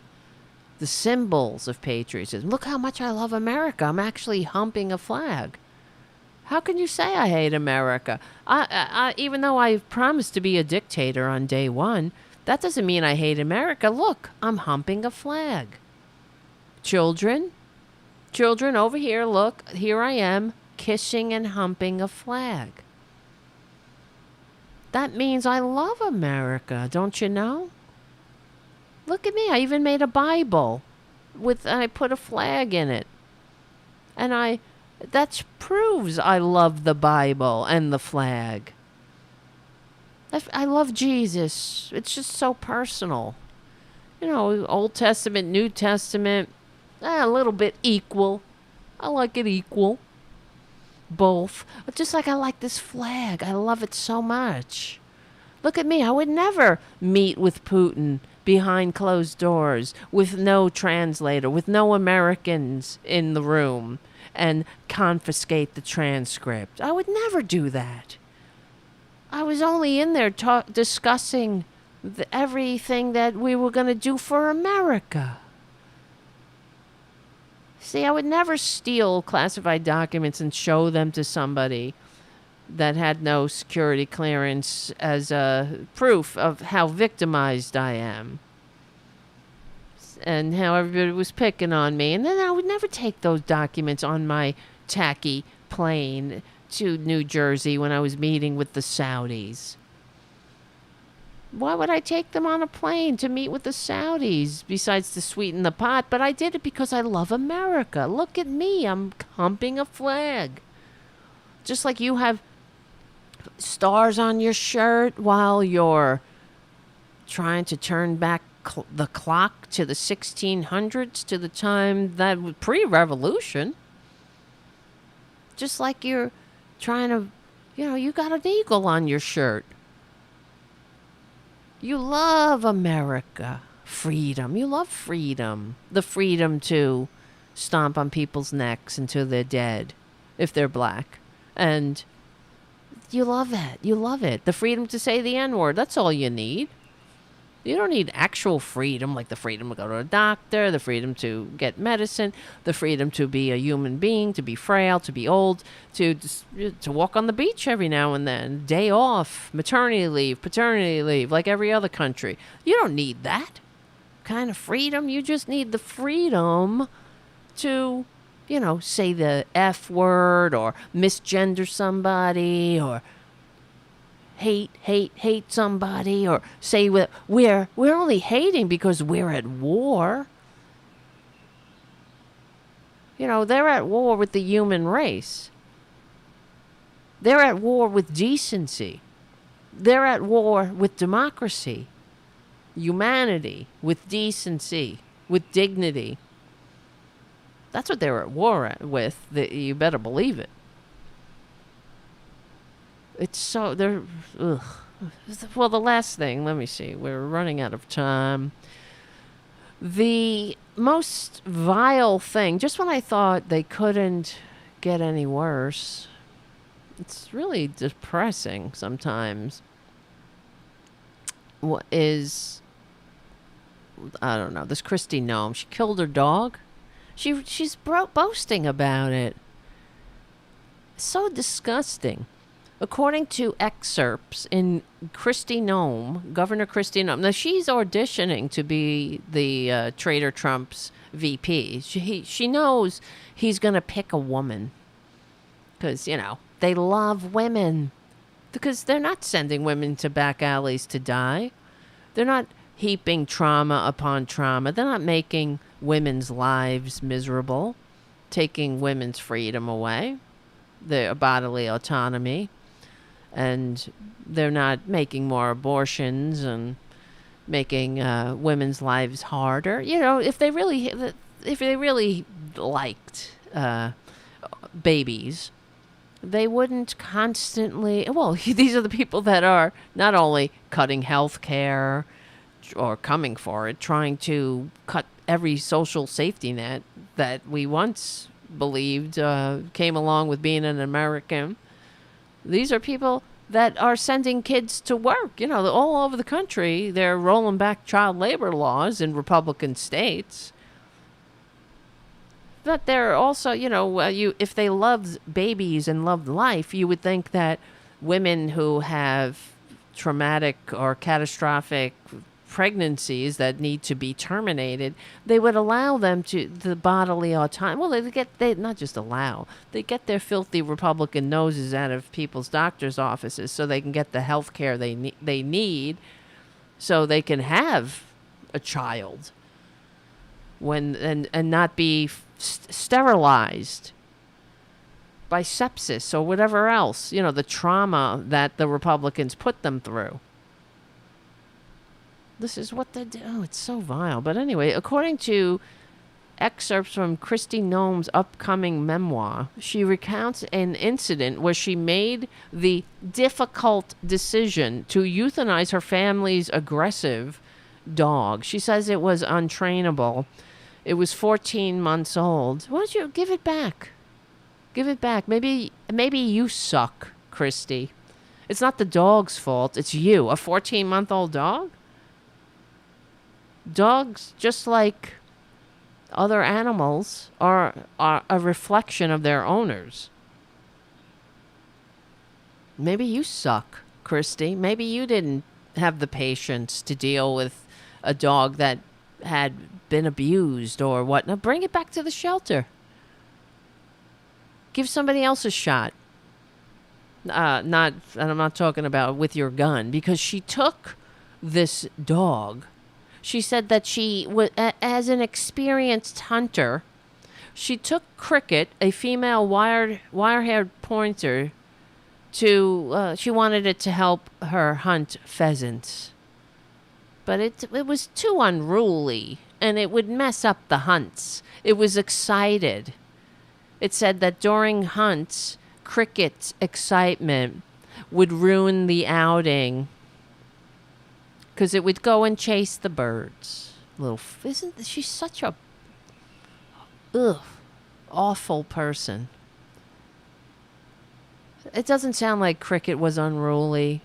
The symbols of patriotism. Look how much I love America. I'm actually humping a flag. How can you say I hate America? I even though I promised to be a dictator on day one, that doesn't mean I hate America. Look, I'm humping a flag. Children over here, look, here I am, kissing and humping a flag. That means I love America, don't you know? Look at me, I even made a Bible I put a flag in it. And that proves I love the Bible and the flag. I love Jesus. It's just so personal. Old Testament, New Testament, a little bit equal. I like it equal. Both. Just like I like this flag. I love it so much. Look at me. I would never meet with Putin behind closed doors with no translator, with no Americans in the room, and confiscate the transcript. I would never do that. I was only in there discussing everything that we were going to do for America. See, I would never steal classified documents and show them to somebody that had no security clearance as a proof of how victimized I am and how everybody was picking on me. And then I would never take those documents on my tacky plane to New Jersey when I was meeting with the Saudis. Why would I take them on a plane to meet with the Saudis besides to sweeten the pot? But I did it because I love America. Look at me. I'm humping a flag. Just like you have stars on your shirt while you're trying to turn back the clock to the 1600s, to the time that was pre-revolution. Just like you're trying to, you got an eagle on your shirt. You love America. Freedom. You love freedom. The freedom to stomp on people's necks until they're dead, if they're black. And you love it. You love it. The freedom to say the N-word. That's all you need. You don't need actual freedom, like the freedom to go to a doctor, the freedom to get medicine, the freedom to be a human being, to be frail, to be old, to walk on the beach every now and then, day off, maternity leave, paternity leave, like every other country. You don't need that kind of freedom. You just need the freedom to, say the F word or misgender somebody or hate somebody, or say we're only hating because we're at war. They're at war with the human race. They're at war with decency. They're at war with democracy, humanity, with decency, with dignity. That's what they're at war with. You better believe it. It's so, they're, ugh. Well, the last thing, let me see. We're running out of time. The most vile thing, just when I thought they couldn't get any worse, it's really depressing sometimes, is, I don't know, this Kristie Noem. She killed her dog. She's boasting about it. So disgusting. According to excerpts in Kristie Noem, Governor Kristie Noem, now she's auditioning to be the Traitor Trump's VP. She knows he's going to pick a woman because, they love women, because they're not sending women to back alleys to die. They're not heaping trauma upon trauma. They're not making women's lives miserable, taking women's freedom away, their bodily autonomy. And they're not making more abortions and making women's lives harder. If they really liked babies, they wouldn't constantly. Well, these are the people that are not only cutting health care or coming for it, trying to cut every social safety net that we once believed came along with being an American. These are people that are sending kids to work. All over the country, they're rolling back child labor laws in Republican states. But they're also, if they loved babies and loved life, you would think that women who have traumatic or catastrophic pregnancies that need to be terminated, they would allow them to the bodily autonomy. Well, they not just allow, they get their filthy Republican noses out of people's doctors' offices so they can get the health care they need so they can have a child and not be sterilized by sepsis or whatever else, the trauma that the Republicans put them through. This is what they do. Oh, it's so vile. But anyway, according to excerpts from Kristie Noem's upcoming memoir, she recounts an incident where she made the difficult decision to euthanize her family's aggressive dog. She says it was untrainable. It was 14 months old. Why don't you give it back? Give it back. Maybe you suck, Kristie. It's not the dog's fault. It's you. A 14-month-old dog? Dogs, just like other animals, are a reflection of their owners. Maybe you suck, Kristie. Maybe you didn't have the patience to deal with a dog that had been abused or what. Now bring it back to the shelter. Give somebody else a shot. And I'm not talking about with your gun, because she took this dog. She said that she, as an experienced hunter, she took Cricket, a female wire-haired pointer, she wanted it to help her hunt pheasants. But it was too unruly, and it would mess up the hunts. It was excited. It said that during hunts, Cricket's excitement would ruin the outing because it would go and chase the birds. Isn't she such a awful person? It doesn't sound like Cricket was unruly.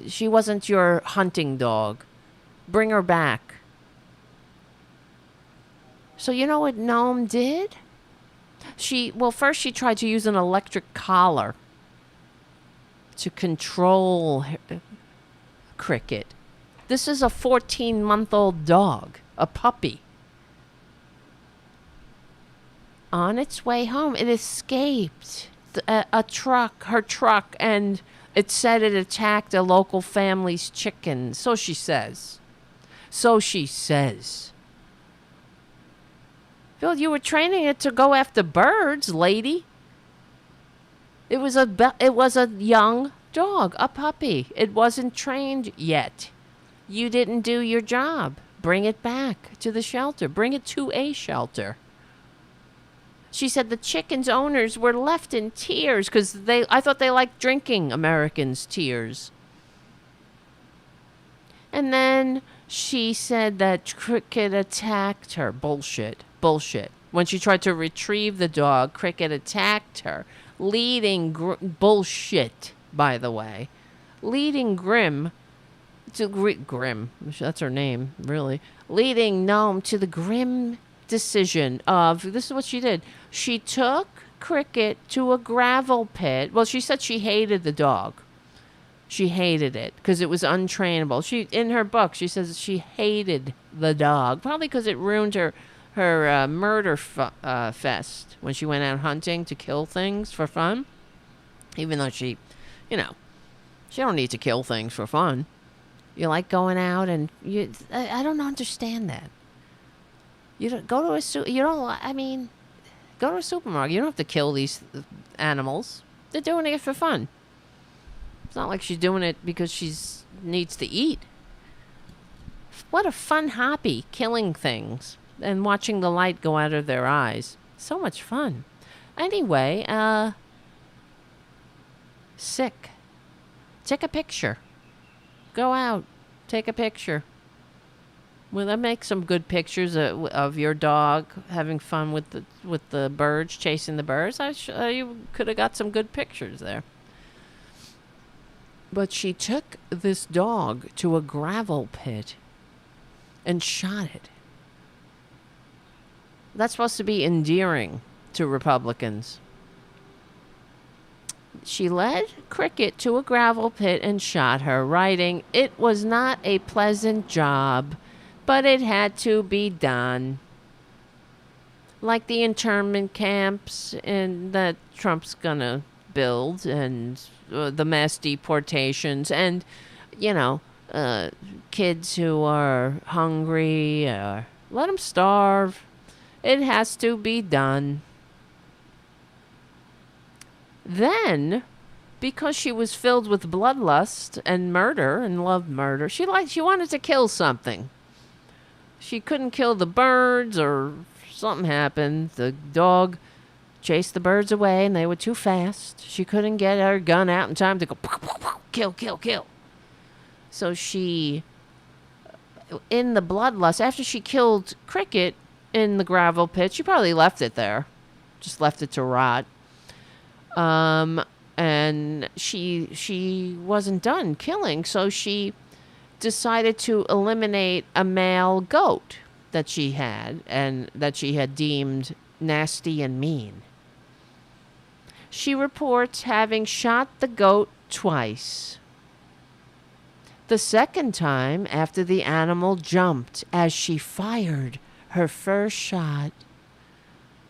She wasn't your hunting dog. Bring her back. So you know what Gnome did? First she tried to use an electric collar to control Cricket. This is a 14-month-old dog, a puppy. On its way home, it escaped her truck, and it said it attacked a local family's chickens. So she says. Phil, you were training it to go after birds, lady. It was a young dog, a puppy. It wasn't trained yet. You didn't do your job. Bring it back to the shelter. Bring it to a shelter. She said the chicken's owners were left in tears because I thought they liked drinking Americans' tears. And then she said that Cricket attacked her. Bullshit. When she tried to retrieve the dog, Cricket attacked her, bullshit, by the way. Leading Grim, that's her name, really. Leading Gnome to the grim decision of, this is what she did. She took Cricket to a gravel pit. Well, she said she hated the dog. She hated it because it was untrainable. In her book, she says she hated the dog, probably because it ruined her murder fest when she went out hunting to kill things for fun. Even though she don't need to kill things for fun. You like going out and I don't understand that. You don't go to a supermarket. You don't have to kill these animals. They're doing it for fun. It's not like she's doing it because she needs to eat. What a fun hobby, killing things and watching the light go out of their eyes. So much fun. Anyway, sick. Take a picture. Go out. Take a picture. Well, I make some good pictures of your dog having fun with the birds, chasing the birds. You could have got some good pictures there. But she took this dog to a gravel pit and shot it. That's supposed to be endearing to Republicans. She led Cricket to a gravel pit and shot her, writing, "It was not a pleasant job, but it had to be done." Like the internment camps that Trump's gonna build, and the mass deportations, and, kids who are hungry, let them starve. It has to be done. Then, because she was filled with bloodlust and murder and loved murder, she wanted to kill something. She couldn't kill the birds, or something happened. The dog chased the birds away and they were too fast. She couldn't get her gun out in time to go kill, kill, kill. So she, in the bloodlust, after she killed Cricket in the gravel pit, she probably left it there. Just left it to rot. And she wasn't done killing, so she decided to eliminate a male goat that she had, and that she had deemed nasty and mean. She reports having shot the goat twice. The second time after the animal jumped as she fired her first shot.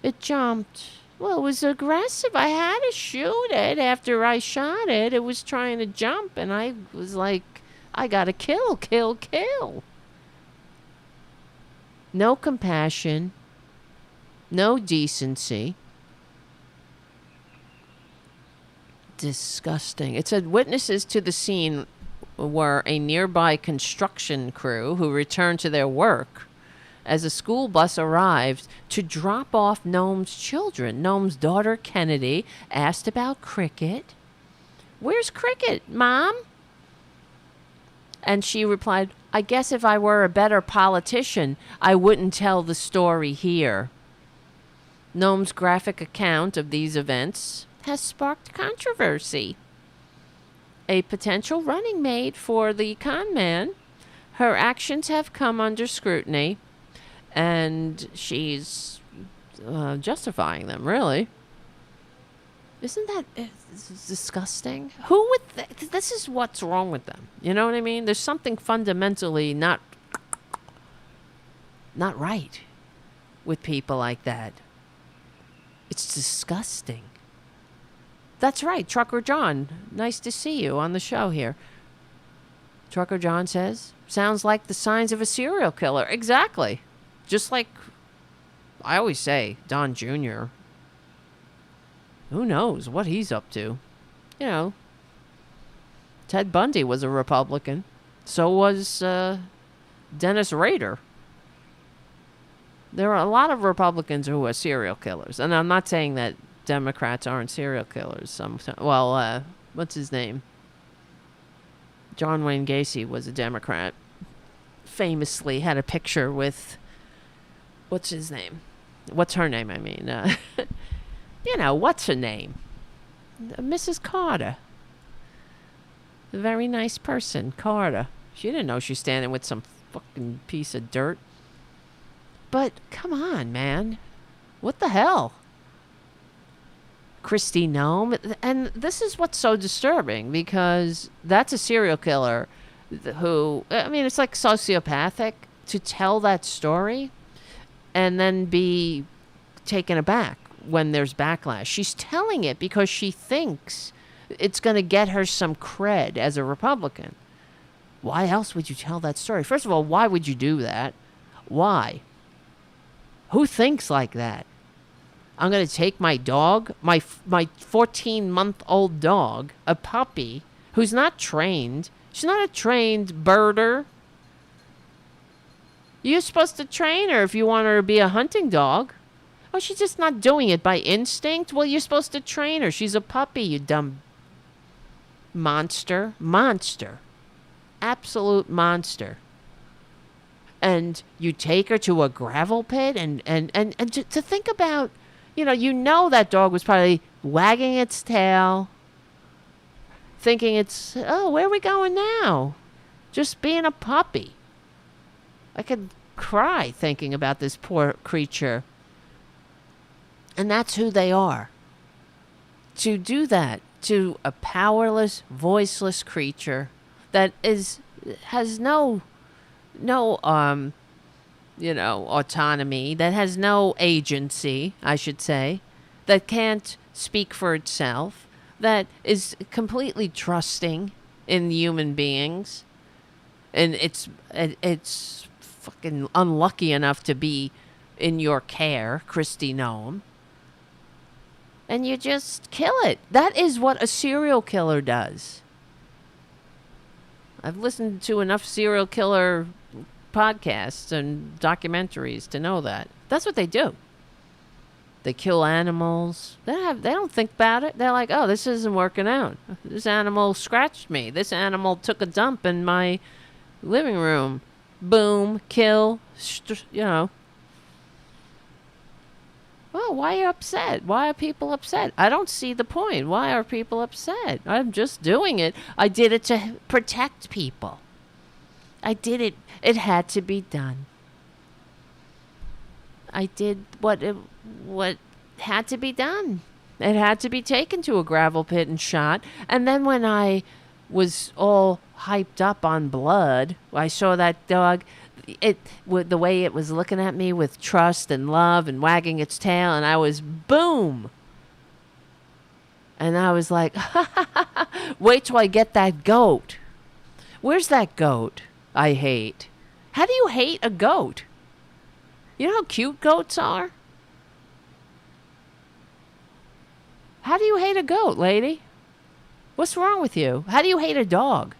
It jumped. Well, it was aggressive. I had to shoot it after I shot it. It was trying to jump, and I was like, I gotta kill, kill, kill. No compassion. No decency. Disgusting. It said witnesses to the scene were a nearby construction crew who returned to their work as a school bus arrived to drop off Gnome's children. Gnome's daughter, Kennedy, asked about Cricket. "Where's Cricket, Mom?" And she replied, "I guess if I were a better politician, I wouldn't tell the story here." Gnome's graphic account of these events has sparked controversy. A potential running mate for the con man, her actions have come under scrutiny, and she's justifying them, really. Isn't that disgusting? Who would... this is what's wrong with them. You know what I mean? There's something fundamentally not right with people like that. It's disgusting. That's right, Trucker John. Nice to see you on the show here. Trucker John says, sounds like the signs of a serial killer. Exactly. Just like I always say, Don Jr. Who knows what he's up to? You know, Ted Bundy was a Republican. So was Dennis Rader. There are a lot of Republicans who are serial killers. And I'm not saying that Democrats aren't serial killers. What's his name? John Wayne Gacy was a Democrat. Famously had a picture with... what's his name? What's her name, I mean? You know, what's her name? Mrs. Carter. A very nice person, Carter. She didn't know she's standing with some fucking piece of dirt. But, come on, man. What the hell? Kristie Noem. And this is what's so disturbing, because that's a serial killer who, I mean, it's like sociopathic to tell that story and then be taken aback when there's backlash. She's telling it because she thinks it's going to get her some cred as a Republican. Why else would you tell that story? First of all, why would you do that? Why? Who thinks like that? I'm going to take my dog, my 14-month-old dog, a puppy, who's not trained. She's not a trained birder. You're supposed to train her if you want her to be a hunting dog. Oh, she's just not doing it by instinct? Well, you're supposed to train her. She's a puppy, you dumb monster. Monster. Absolute monster. And you take her to a gravel pit and to think about, you know that dog was probably wagging its tail, thinking it's, oh, where are we going now? Just being a puppy. I could cry thinking about this poor creature. And that's who they are. To do that to a powerless, voiceless creature that has no autonomy, that has no agency, I should say, that can't speak for itself, that is completely trusting in human beings, and it's fucking unlucky enough to be in your care, Kristie Noem, and you just kill it. That is what a serial killer does. I've listened to enough serial killer podcasts and documentaries to know that. That's what they do. They kill animals. They don't think about it. They're like, oh, this isn't working out. This animal scratched me. This animal took a dump in my living room. Boom, kill, Well, why are you upset? Why are people upset? I don't see the point. Why are people upset? I'm just doing it. I did it to protect people. I did it. It had to be done. I did what had to be done. It had to be taken to a gravel pit and shot. And then when I was all hyped up on blood, I saw that dog, the way it was looking at me with trust and love and wagging its tail, and I was boom. And I was like, wait till I get that goat. Where's that goat I hate? How do you hate a goat? You know how cute goats are? How do you hate a goat, lady? What's wrong with you? How do you hate a dog?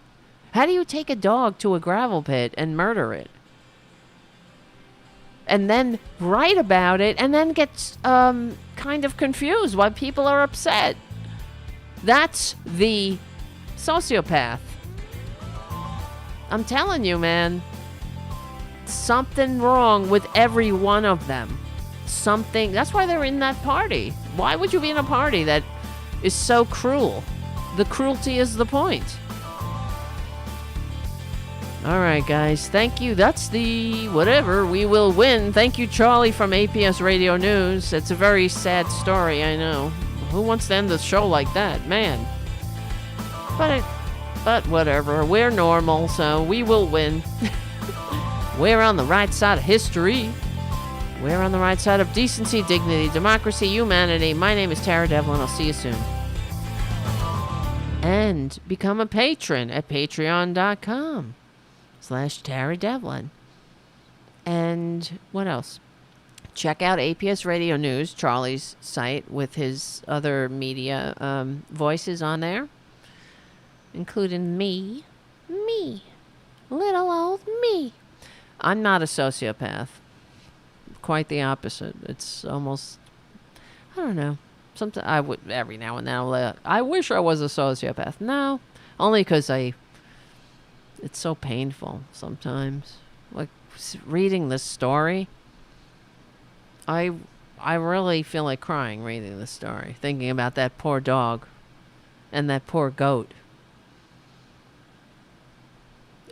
How do you take a dog to a gravel pit and murder it? and then write about it and then get kind of confused why people are upset. That's the sociopath. I'm telling you, man. Something wrong with every one of them. Something. That's why they're in that party. Why would you be in a party that is so cruel? The cruelty is the point. All right, guys. Thank you. That's the whatever. We will win. Thank you, Charlie from APS Radio News. It's a very sad story, I know. Who wants to end the show like that? Man. But whatever. We're normal, so we will win. We're on the right side of history. We're on the right side of decency, dignity, democracy, humanity. My name is Tara Devlin. I'll see you soon. And become a patron at patreon.com/Tara Devlin. And what else? Check out APS Radio News, Charlie's site, with his other media voices on there, including me. Little old me. I'm not a sociopath. Quite the opposite. It's almost, I don't know. Sometimes I would, every now and then, I wish I was a sociopath. No, only because it's so painful sometimes. Like reading this story, I really feel like crying reading the story, thinking about that poor dog and that poor goat.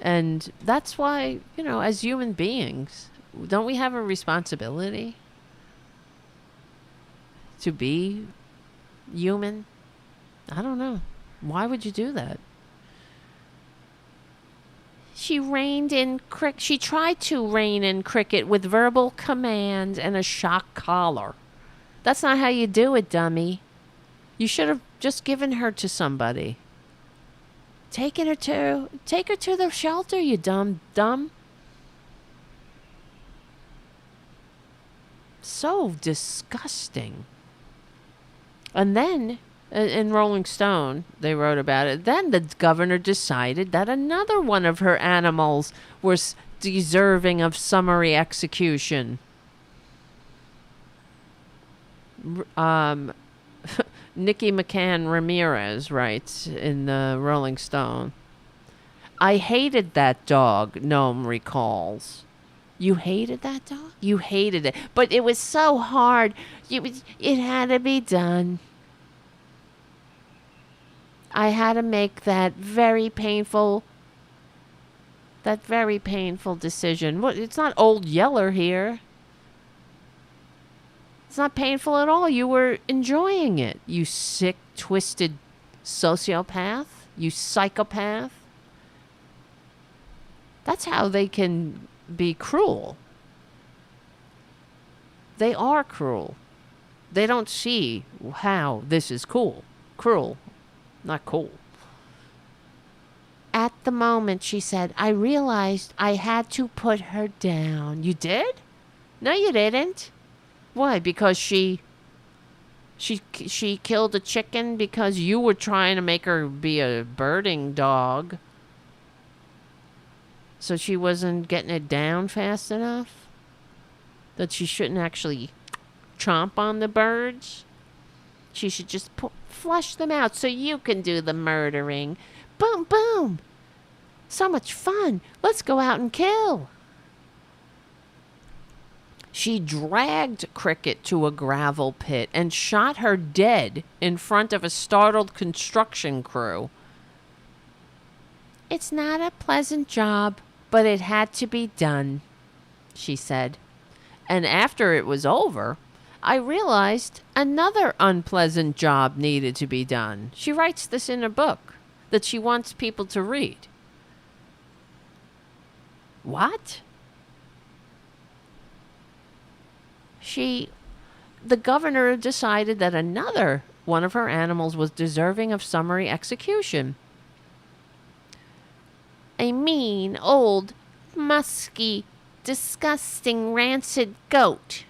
And that's why, as human beings, don't we have a responsibility to be human? I don't know. Why would you do that? She tried to rein in Cricket with verbal commands and a shock collar. That's not how you do it, dummy. You should have just given her to somebody. Take her to the shelter, you dumb. So disgusting. And then, in Rolling Stone, they wrote about it. Then the governor decided that another one of her animals was deserving of summary execution. Nikki McCann Ramirez writes in the Rolling Stone, "I hated that dog," Gnome recalls. You hated that dog? You hated it. But it was so hard. It had to be done. I had to make that very painful decision. Well, it's not Old Yeller here. It's not painful at all. You were enjoying it. You sick, twisted sociopath. You psychopath. That's how they can be cruel. They are cruel. They don't see how this is cool. Cruel, not cool. At the moment, she said, I realized I had to put her down. You did? No, you didn't. Why? Because she killed a chicken because you were trying to make her be a birding dog. So she wasn't getting it down fast enough? That she shouldn't actually chomp on the birds? She should just flush them out so you can do the murdering. Boom, boom. So much fun. Let's go out and kill. She dragged Cricket to a gravel pit and shot her dead in front of a startled construction crew. It's not a pleasant job, but it had to be done, she said. And after it was over, I realized another unpleasant job needed to be done. She writes this in a book that she wants people to read. What? The governor decided that another one of her animals was deserving of summary execution. A mean, old, musky, disgusting, rancid goat.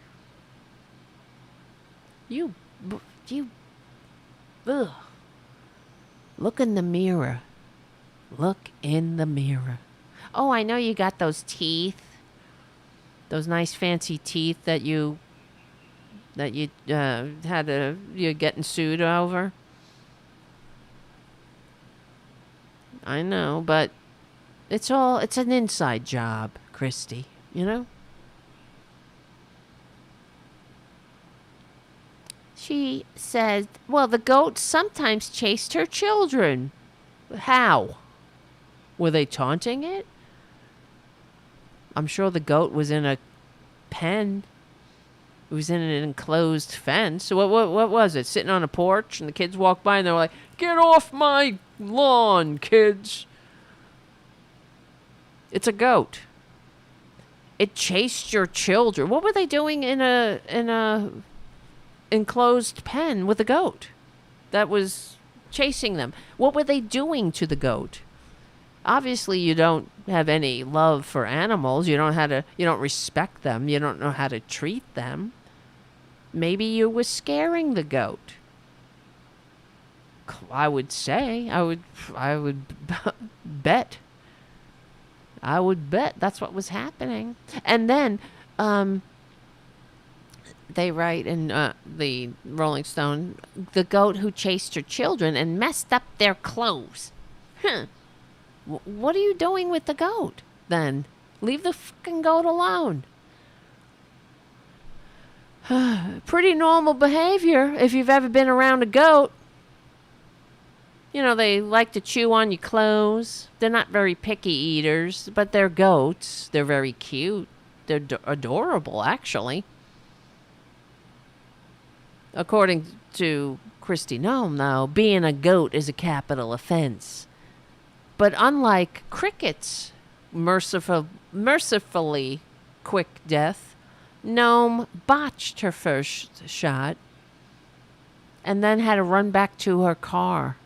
Ugh. Look in the mirror. Look in the mirror. Oh, I know you got those teeth. Those nice fancy teeth that you're getting sued over. I know, but it's an inside job, Kristie, you know? She says, well, the goat sometimes chased her children. How? Were they taunting it? I'm sure the goat was in a pen. It was in an enclosed fence. What was it? Sitting on a porch, and the kids walked by, and they were like, "Get off my lawn, kids!" It's a goat. It chased your children. What were they doing in a enclosed pen with a goat that was chasing them? What were they doing to the goat? Obviously, you don't have any love for animals. You don't respect them. You don't know how to treat them. Maybe you were scaring the goat. I would say. I would bet. I would bet that's what was happening. And then, they write in the Rolling Stone, the goat who chased her children and messed up their clothes. What are you doing with the goat, then? Leave the fucking goat alone. Pretty normal behavior if you've ever been around a goat. You know, they like to chew on your clothes. They're not very picky eaters, but they're goats. They're very cute. They're adorable, actually. According to Kristie Noem, though, being a goat is a capital offense. But unlike crickets' mercifully quick death, Gnome botched her first shot and then had to run back to her car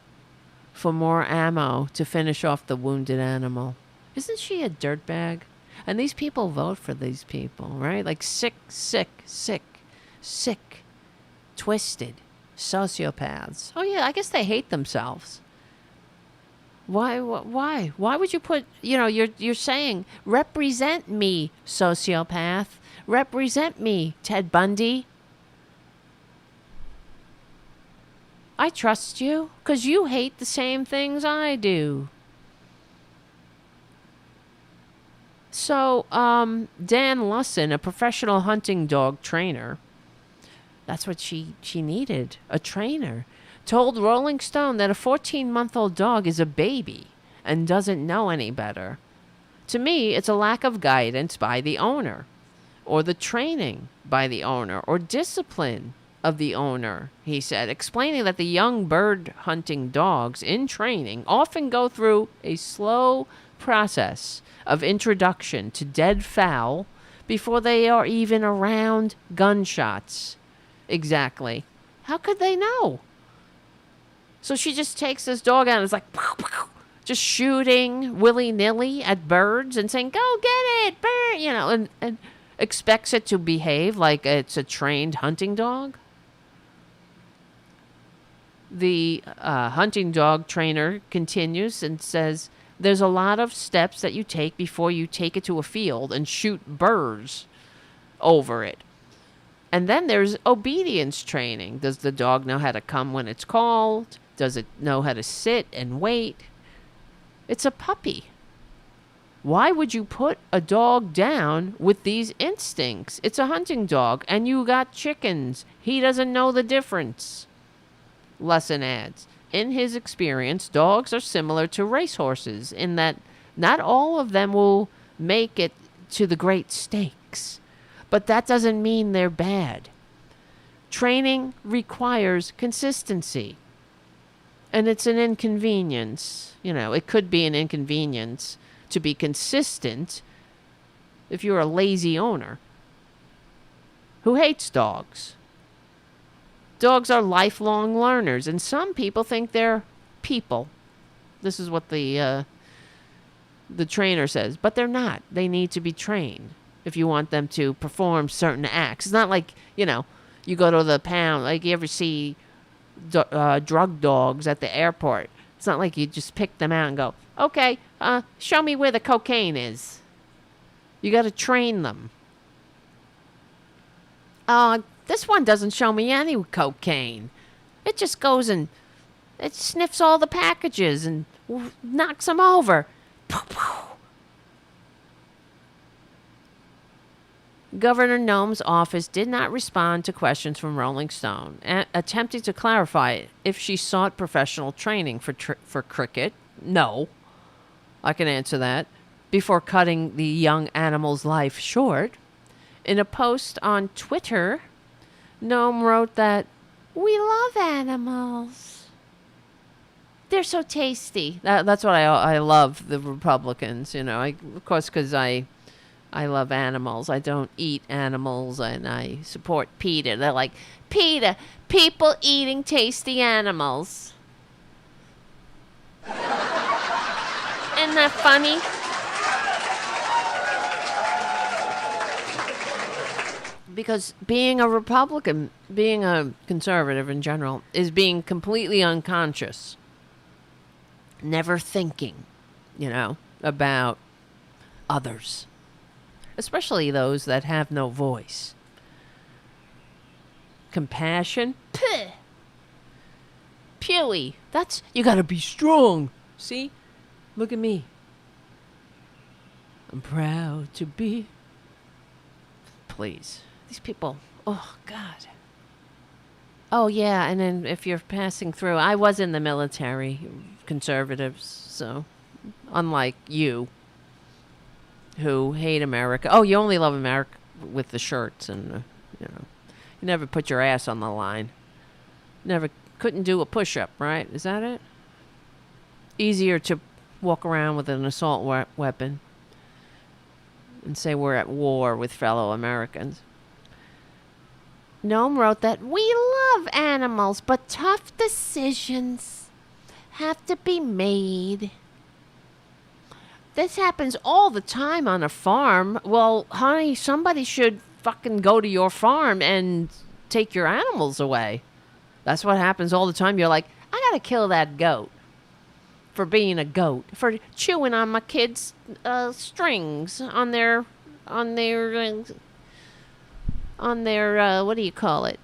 for more ammo to finish off the wounded animal. Isn't she a dirtbag? And these people vote for these people, right? Like sick, twisted sociopaths. Oh, yeah, I guess they hate themselves. Why would you put, you're saying, represent me, sociopath. Represent me, Ted Bundy. I trust you, because you hate the same things I do. So, Dan Lusson, a professional hunting dog trainer, that's what she needed, a trainer, told Rolling Stone that a 14-month-old dog is a baby and doesn't know any better. To me, it's a lack of guidance by the owner, or the training by the owner, or discipline of the owner, he said, explaining that the young bird hunting dogs in training often go through a slow process of introduction to dead fowl before they are even around gunshots. Exactly. How could they know? So she just takes this dog out and is like, pow, pow, just shooting willy-nilly at birds and saying, go get it, bird, and expects it to behave like it's a trained hunting dog. The hunting dog trainer continues and says, there's a lot of steps that you take before you take it to a field and shoot birds over it. And then there's obedience training. Does the dog know how to come when it's called? Does it know how to sit and wait? It's a puppy. Why would you put a dog down with these instincts? It's a hunting dog, and you got chickens. He doesn't know the difference. Lesson adds, in his experience, dogs are similar to racehorses in that not all of them will make it to the great stakes. But that doesn't mean they're bad. Training requires consistency. And it's an inconvenience. It could be an inconvenience to be consistent if you're a lazy owner who hates dogs. Dogs are lifelong learners, and some people think they're people. This is what the trainer says. But they're not. They need to be trained if you want them to perform certain acts. It's not like, you go to the pound, like you ever see drug dogs at the airport. It's not like you just pick them out and go, okay, show me where the cocaine is. You got to train them. This one doesn't show me any cocaine. It just goes and it sniffs all the packages and knocks them over. Governor Gnome's office did not respond to questions from Rolling Stone, attempting to clarify if she sought professional training for cricket. No, I can answer that. Before cutting the young animal's life short. In a post on Twitter, Gnome wrote that, "We love animals. They're so tasty." That's what I love, the Republicans, of course, because I love animals. I don't eat animals, and I support PETA. They're like, PETA, people eating tasty animals. Isn't that funny? Because being a Republican, being a conservative in general, is being completely unconscious. Never thinking, about others. Especially those that have no voice. Compassion? Puh. Pewy. You gotta be strong. See? Look at me. I'm proud to be. Please. These people. Oh, God. Oh, yeah, and then if you're passing through, I was in the military, conservatives, so unlike you, who hate America. Oh, you only love America with the shirts, and, you never put your ass on the line. Couldn't do a push-up, right? Is that it? Easier to walk around with an assault weapon and say we're at war with fellow Americans. Gnome wrote that we love animals, but tough decisions have to be made. This happens all the time on a farm. Well, honey, somebody should fucking go to your farm and take your animals away. That's what happens all the time. You're like, I gotta kill that goat for being a goat, for chewing on my kids' strings on their what do you call it?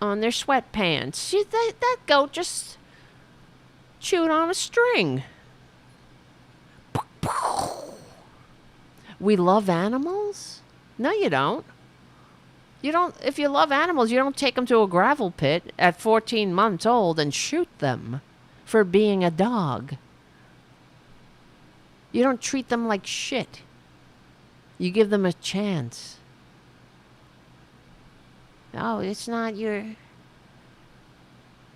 On their sweatpants. That goat just chewed on a string. We love animals? No, you don't. If you love animals, you don't take them to a gravel pit at 14 months old and shoot them for being a dog. You don't treat them like shit. You give them a chance. Oh, it's not your...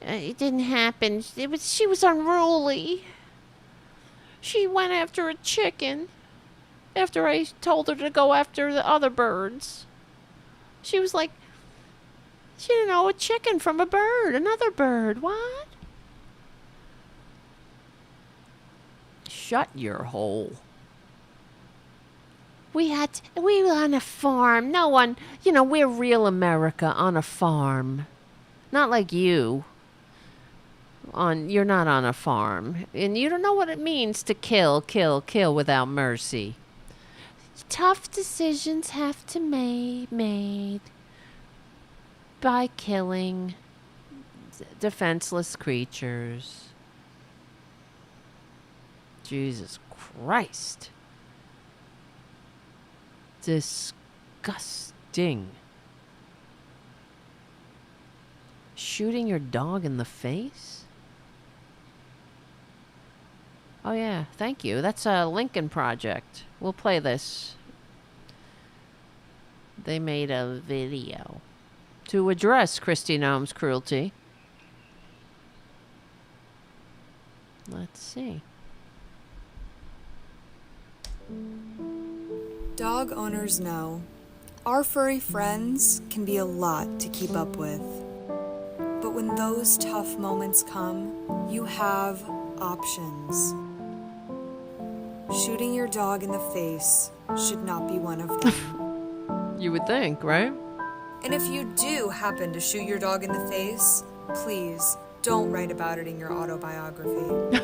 it didn't happen. She was unruly. She went after a chicken after I told her to go after the other birds. She was like, she didn't know a chicken from a bird, another bird. What? Shut your hole. We were on a farm. No one, we're real America on a farm. Not like you. You're not on a farm. And you don't know what it means to kill without mercy. Tough decisions have to be made by killing defenseless creatures. Jesus Christ. Disgusting. Shooting your dog in the face? Oh yeah, thank you. That's a Lincoln Project. We'll play this. They made a video to address Kristie Noem's cruelty. Let's see. Dog owners know our furry friends can be a lot to keep up with. But when those tough moments come, you have options. Shooting your dog in the face should not be one of them. You would think, right? And if you do happen to shoot your dog in the face, please don't write about it in your autobiography.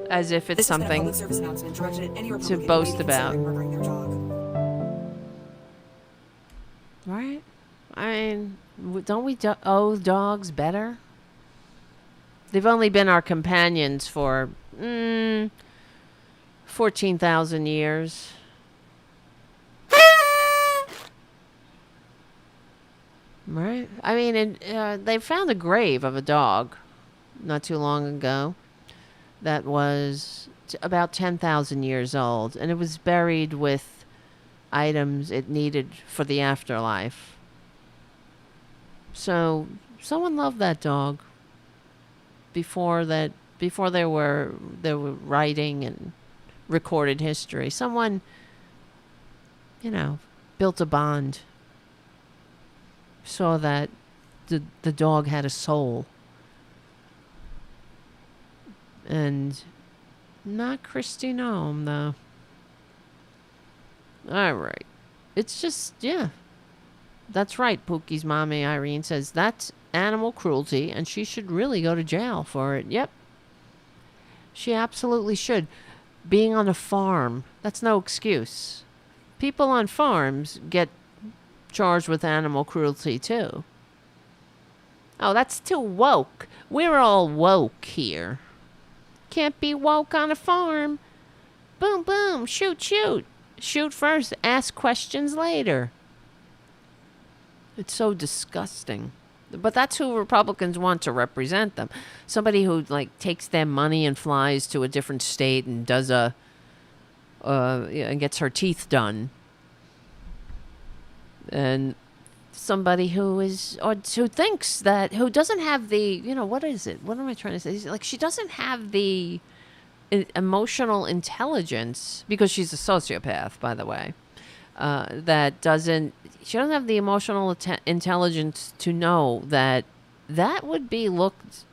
As if it's This something has been a public service announcement directed at any Republican boast who may be about. considering murdering their dog. Right? I mean, don't we owe dogs better? They've only been our companions for 14,000 years. Right? I mean, they found a grave of a dog not too long ago that was about 10,000 years old, and it was buried with items it needed for the afterlife. So someone loved that dog before there were writing and recorded history. Someone, built a bond, saw that the dog had a soul. And not Kristie Noem, though. All right. It's just, yeah. That's right, Pookie's mommy, Irene, says that's animal cruelty, and she should really go to jail for it. Yep. She absolutely should. Being on a farm, that's no excuse. People on farms get charged with animal cruelty, too. Oh, that's too woke. We're all woke here. Can't be woke on a farm. Boom, boom, shoot, shoot. Shoot first, ask questions later. It's so disgusting. But that's who Republicans want to represent them. Somebody who, takes their money and flies to a different state and does and gets her teeth done. And somebody who thinks that, who doesn't have the, what is it? What am I trying to say? She doesn't have the emotional intelligence, because she's a sociopath, by the way, she doesn't have the emotional intelligence to know that would be looked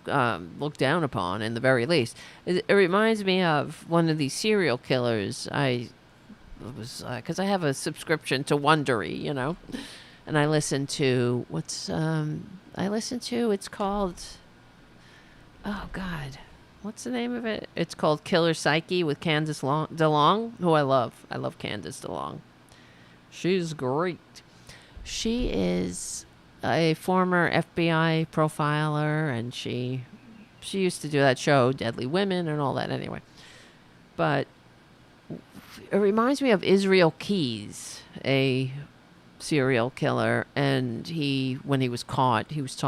down upon, in the very least. It reminds me of one of these serial killers. Because I have a subscription to Wondery, and I listen to it's called, oh God, what's the name of it? It's called Killer Psyche with Candice DeLong, who I love. I love Candice DeLong. She's great. She is a former FBI profiler, and she used to do that show, Deadly Women, and all that anyway. But it reminds me of Israel Keys, a serial killer, and when he was caught, he was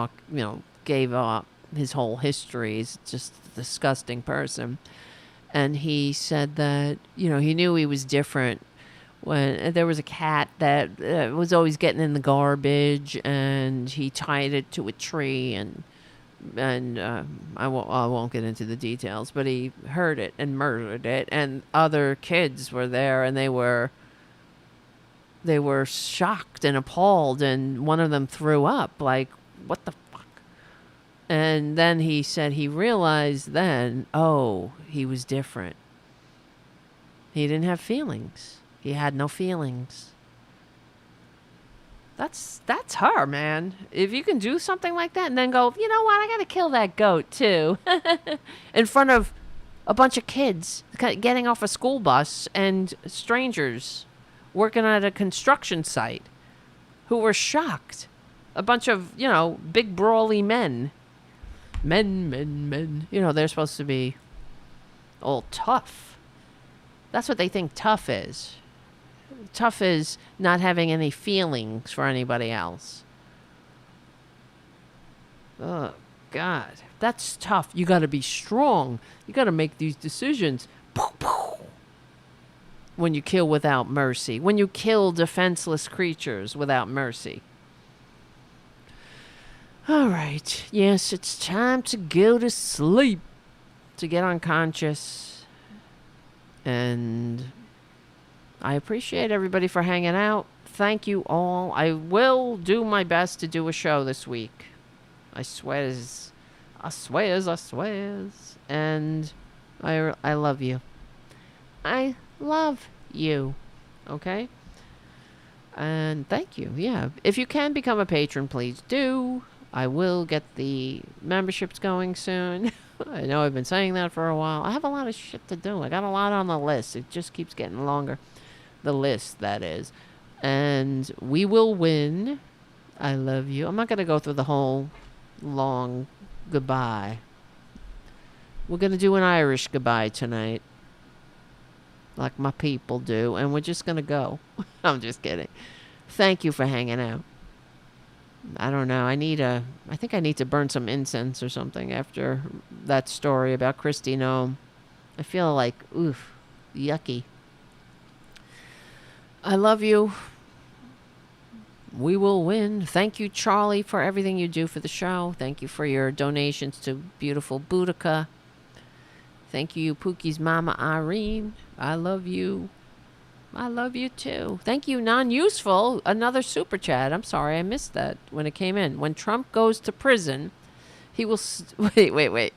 gave up his whole history. He's just a disgusting person. And he said that, he knew he was different when there was a cat that was always getting in the garbage, and he tied it to a tree, and I won't get into the details, but he hurt it and murdered it, and other kids were there, and they were shocked and appalled, and one of them threw up, like, what the fuck? And then he said he realized then, he was different. He didn't have feelings. He had no feelings. That's her, man. If you can do something like that and then go, you know what, I gotta kill that goat too. In front of a bunch of kids getting off a school bus and strangers working at a construction site who were shocked. A bunch of, big brawly men. Men. They're supposed to be all tough. That's what they think tough is. Tough is not having any feelings for anybody else. Oh, God. That's tough. You got to be strong. You got to make these decisions. When you kill without mercy. When you kill defenseless creatures without mercy. All right. Yes, it's time to go to sleep. To get unconscious. And I appreciate everybody for hanging out. Thank you all. I will do my best to do a show this week. I swears. And I love you. I love you. Okay? And thank you. Yeah. If you can become a patron, please do. I will get the memberships going soon. I know I've been saying that for a while. I have a lot of shit to do. I got a lot on the list. It just keeps getting longer. The list, that is. And we will win. I love you. I'm not going to go through the whole long goodbye. We're going to do an Irish goodbye tonight. Like my people do. And we're just going to go. I'm just kidding. Thank you for hanging out. I don't know. I think I need to burn some incense or something after that story about Kristie Noem. I feel like, oof, yucky. I love you. We will win. Thank you, Charlie, for everything you do for the show. Thank you for your donations to beautiful Boudica. Thank you, Pookie's mama, Irene. I love you. I love you, too. Thank you, Non-Useful. Another super chat. I'm sorry, I missed that when it came in. When Trump goes to prison, he will... Wait.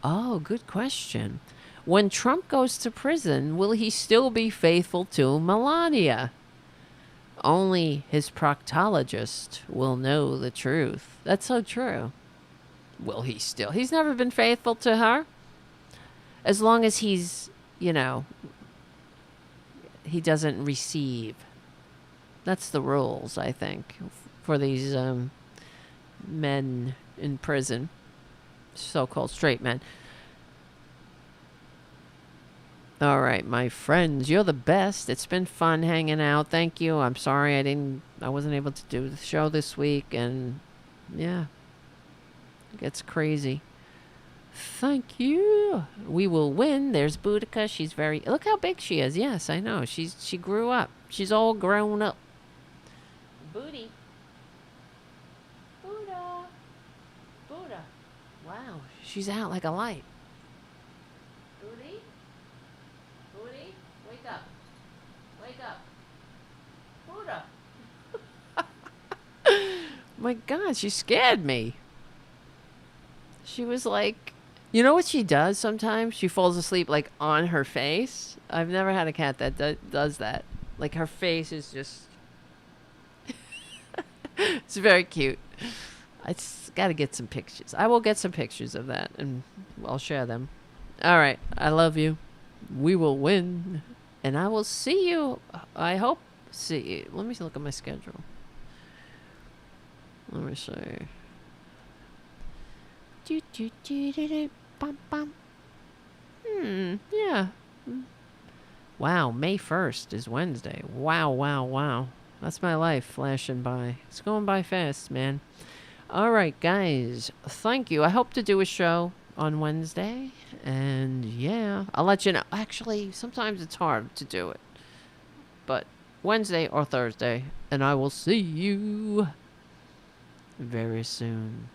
Oh, good question. When Trump goes to prison, will he still be faithful to Melania? Only his proctologist will know the truth. That's so true. Will he still? He's never been faithful to her. As long as he's, he doesn't receive. That's the rules, I think, for these men in prison. So-called straight men. All right, my friends, you're the best. It's been fun hanging out. Thank you. I'm sorry I wasn't able to do the show this week, and yeah, it gets crazy. Thank you. We will win. There's Boudica. She's look how big she is. Yes, I know. She grew up. She's all grown up. Booty. Buddha. Wow, she's out like a light. Booty. Wake up. Buddha. My God, she scared me. She was like, you know what she does sometimes? She falls asleep like on her face. I've never had a cat that does that. Like her face is just... It's very cute. I just got to get some pictures. I will get some pictures of that and I'll share them. All right. I love you. We will win. And I will see you. I hope see you. Let me look at my schedule. Let me see. Yeah. Wow, May 1st is Wednesday. Wow. That's my life flashing by. It's going by fast, man. All right, guys. Thank you. I hope to do a show on Wednesday. And yeah, I'll let you know. Actually, sometimes it's hard to do it. But Wednesday or Thursday. And I will see you very soon.